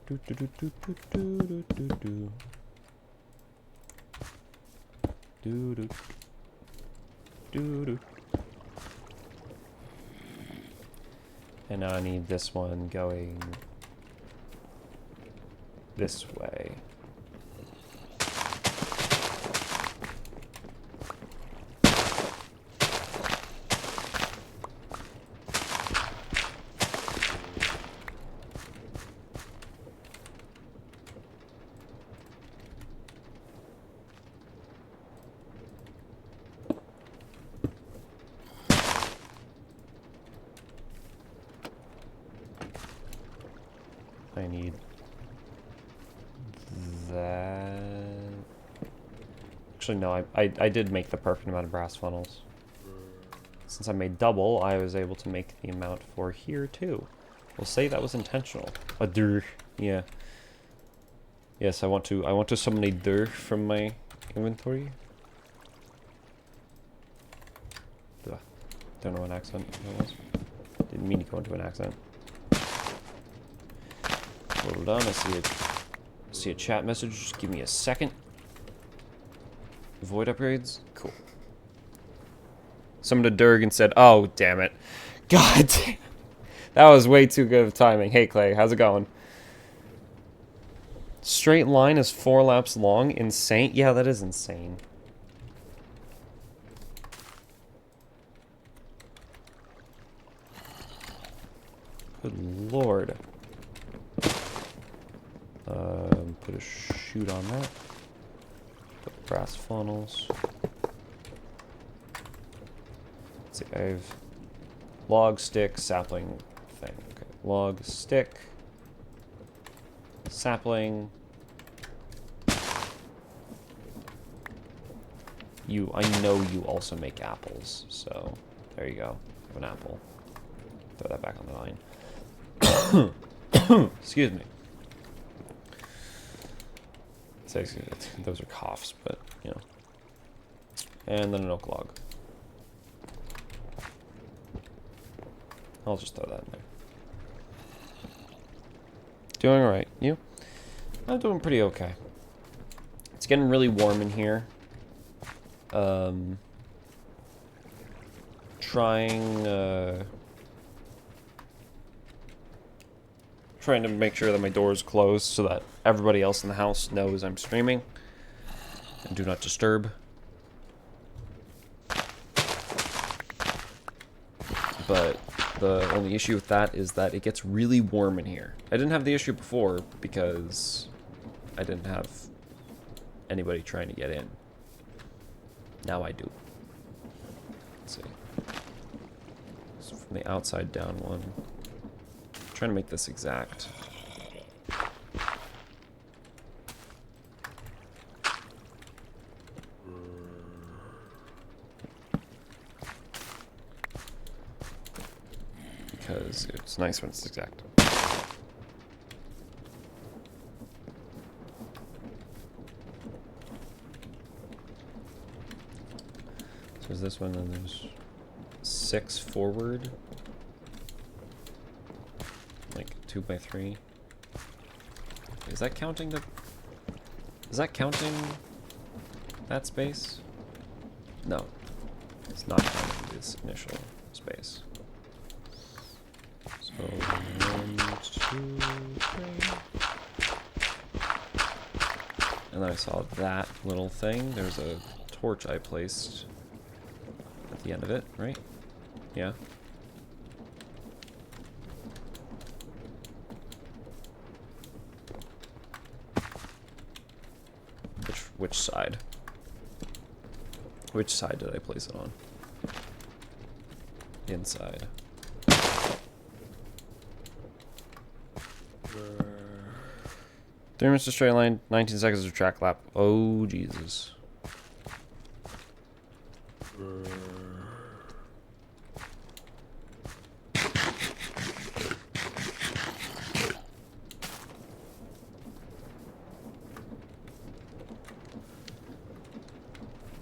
A: Do do do do do do do do do do do do. And now I need this one going this way. I need that. Actually, no, I did make the perfect amount of brass funnels. Since I made double, I was able to make the amount for here too. We'll say that was intentional. A dur, yeah. Yes, I want to summon a dur from my inventory. Ugh. Don't know what accent that was. Didn't mean to go into an accent. Hold on, I see a chat message. Just give me a second. Void upgrades? Cool. Someone to Durg and said, oh, damn it. God damn. That was way too good of timing. Hey, Clay, how's it going? Straight line is 4 laps long. Insane. Yeah, that is insane. Good lord. Put a chute on that. Put brass funnels. Let's see, I have log, stick, sapling thing. Okay, log, stick, sapling. I know you also make apples, so there you go. Have an apple. Throw that back on the line. Excuse me. Those are coughs, but you know. And then an oak log. I'll just throw that in there. Doing alright. You? I'm doing pretty okay. It's getting really warm in here. Trying to make sure that my door is closed so that everybody else in the house knows I'm streaming. And do not disturb. But the only issue with that is that it gets really warm in here. I didn't have the issue before because I didn't have anybody trying to get in. Now I do. Let's see. So from the outside down one. I'm trying to make this exact. Because it's nice when it's exact. So is this one, and there's 6 forward. Like 2 by 3. Is that counting the... Is that counting that space? No. It's not counting this initial space. So 1, 2, 3. And then I saw that little thing. There's a torch I placed at the end of it, right? Yeah. Which side? Which side did I place it on? Inside. 3 minutes to straight line, 19 seconds of track lap. Oh, Jesus.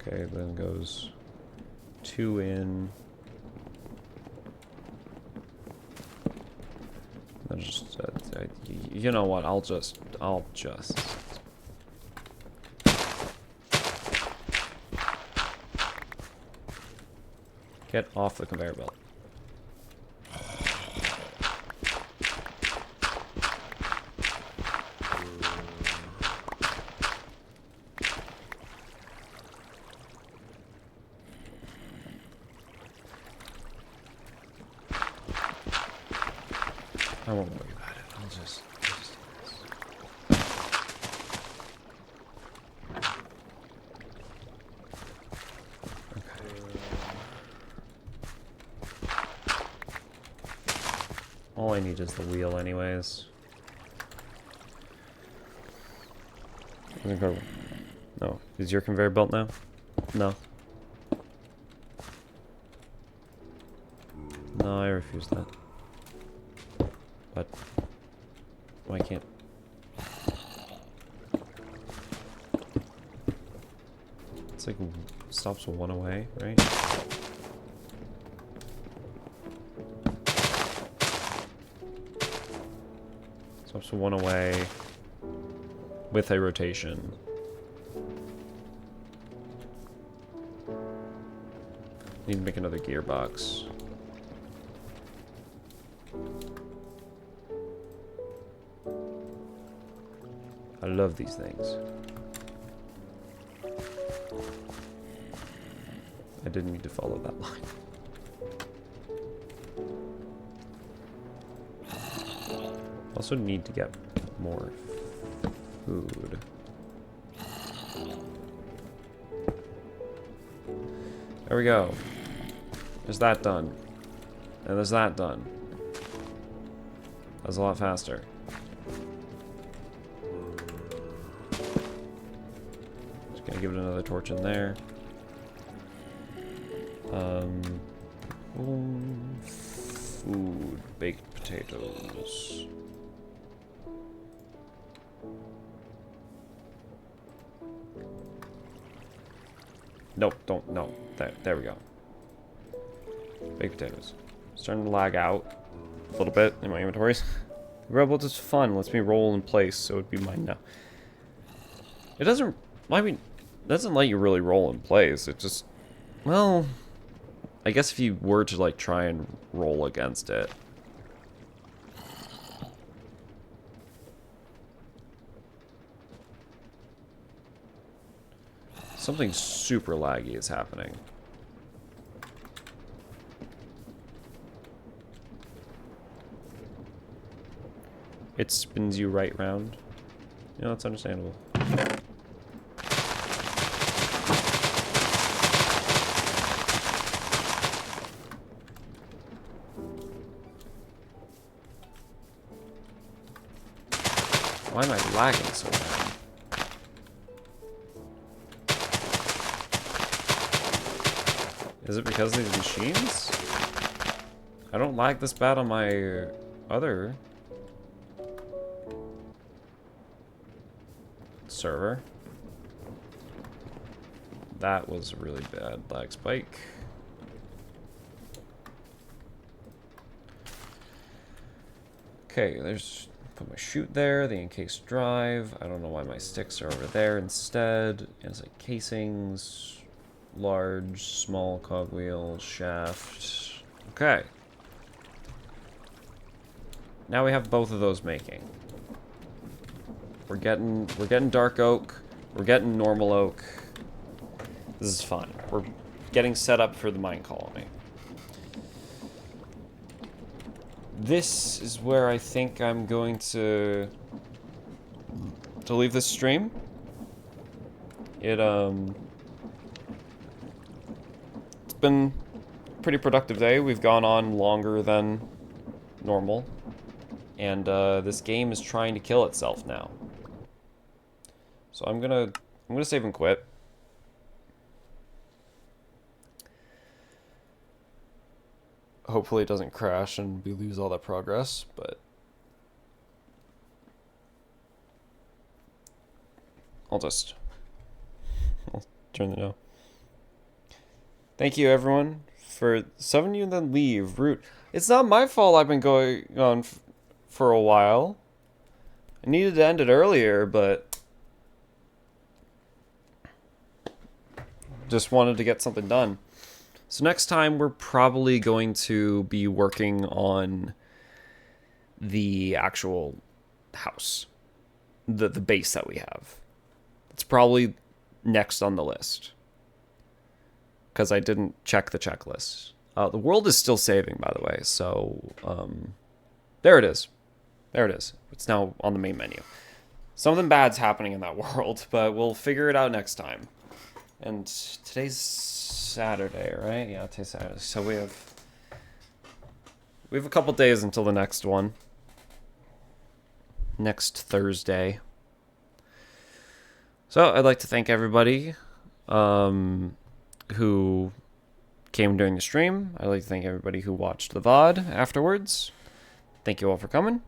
A: Okay, then goes 2 in. I just, you know what? I'll just. Get off the conveyor belt. I won't worry about it. I'll just do this. Okay. All I need is the wheel anyways. No. Is your conveyor belt now? No. No, I refuse that. But why can't? It's like stops 1 away, right? Stops 1 away with a rotation. Need to make another gearbox. I love these things. I didn't mean to follow that line. Also need to get more food. There we go. There's that done. And there's that done. That's a lot faster. Just gonna give it another torch in there. Food, baked potatoes. Nope, don't, no. There we go. Baked potatoes. Starting to lag out a little bit in my inventories. Rebel is fun. Lets me roll in place, so it'd be mine now. It doesn't, I mean, it doesn't let you really roll in place. It just, well, I guess if you were to, like, try and roll against it. Something super laggy is happening. It spins you right round. You know, that's understandable. Why am I lagging so bad? Is it because of these machines? I don't lag this bad on my other server. That was a really bad lag spike. Okay, there's, put my chute there, the encased drive. I don't know why my sticks are over there instead. It's like casings, large, small cogwheel, shaft. Okay. Now we have both of those making. We're getting dark oak. We're getting normal oak. This is fun. We're getting set up for the mine colony. This is where I think I'm going to leave this stream. It's been a pretty productive day. We've gone on longer than normal. And this game is trying to kill itself now. So I'm gonna save and quit. Hopefully it doesn't crash and we lose all that progress, but I'll turn the no. Thank you everyone for subbing you and then leave. Root. It's not my fault I've been going on for a while. I needed to end it earlier, but just wanted to get something done. So next time we're probably going to be working on the actual house. The base that we have. It's probably next on the list. Because I didn't check the checklist. The world is still saving, by the way, so there it is. There it is. It's now on the main menu. Something bad's happening in that world, but we'll figure it out next time. And today's Saturday, right? Yeah, today's Saturday. So we have a couple days until the next one. Next Thursday. So I'd like to thank everybody who came during the stream. I'd like to thank everybody who watched the VOD afterwards. Thank you all for coming.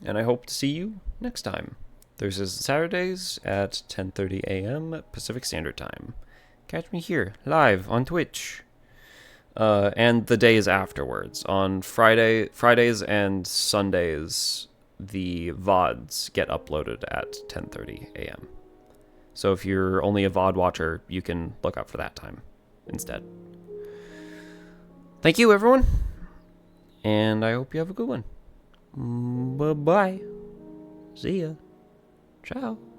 A: And I hope to see you next time. Thursdays and Saturdays at 10:30 a.m. Pacific Standard Time. Catch me here, live, on Twitch. And the days afterwards. On Fridays and Sundays, the VODs get uploaded at 10:30 a.m. So if you're only a VOD watcher, you can look out for that time instead. Thank you, everyone. And I hope you have a good one. Bye-bye. See ya. Ciao.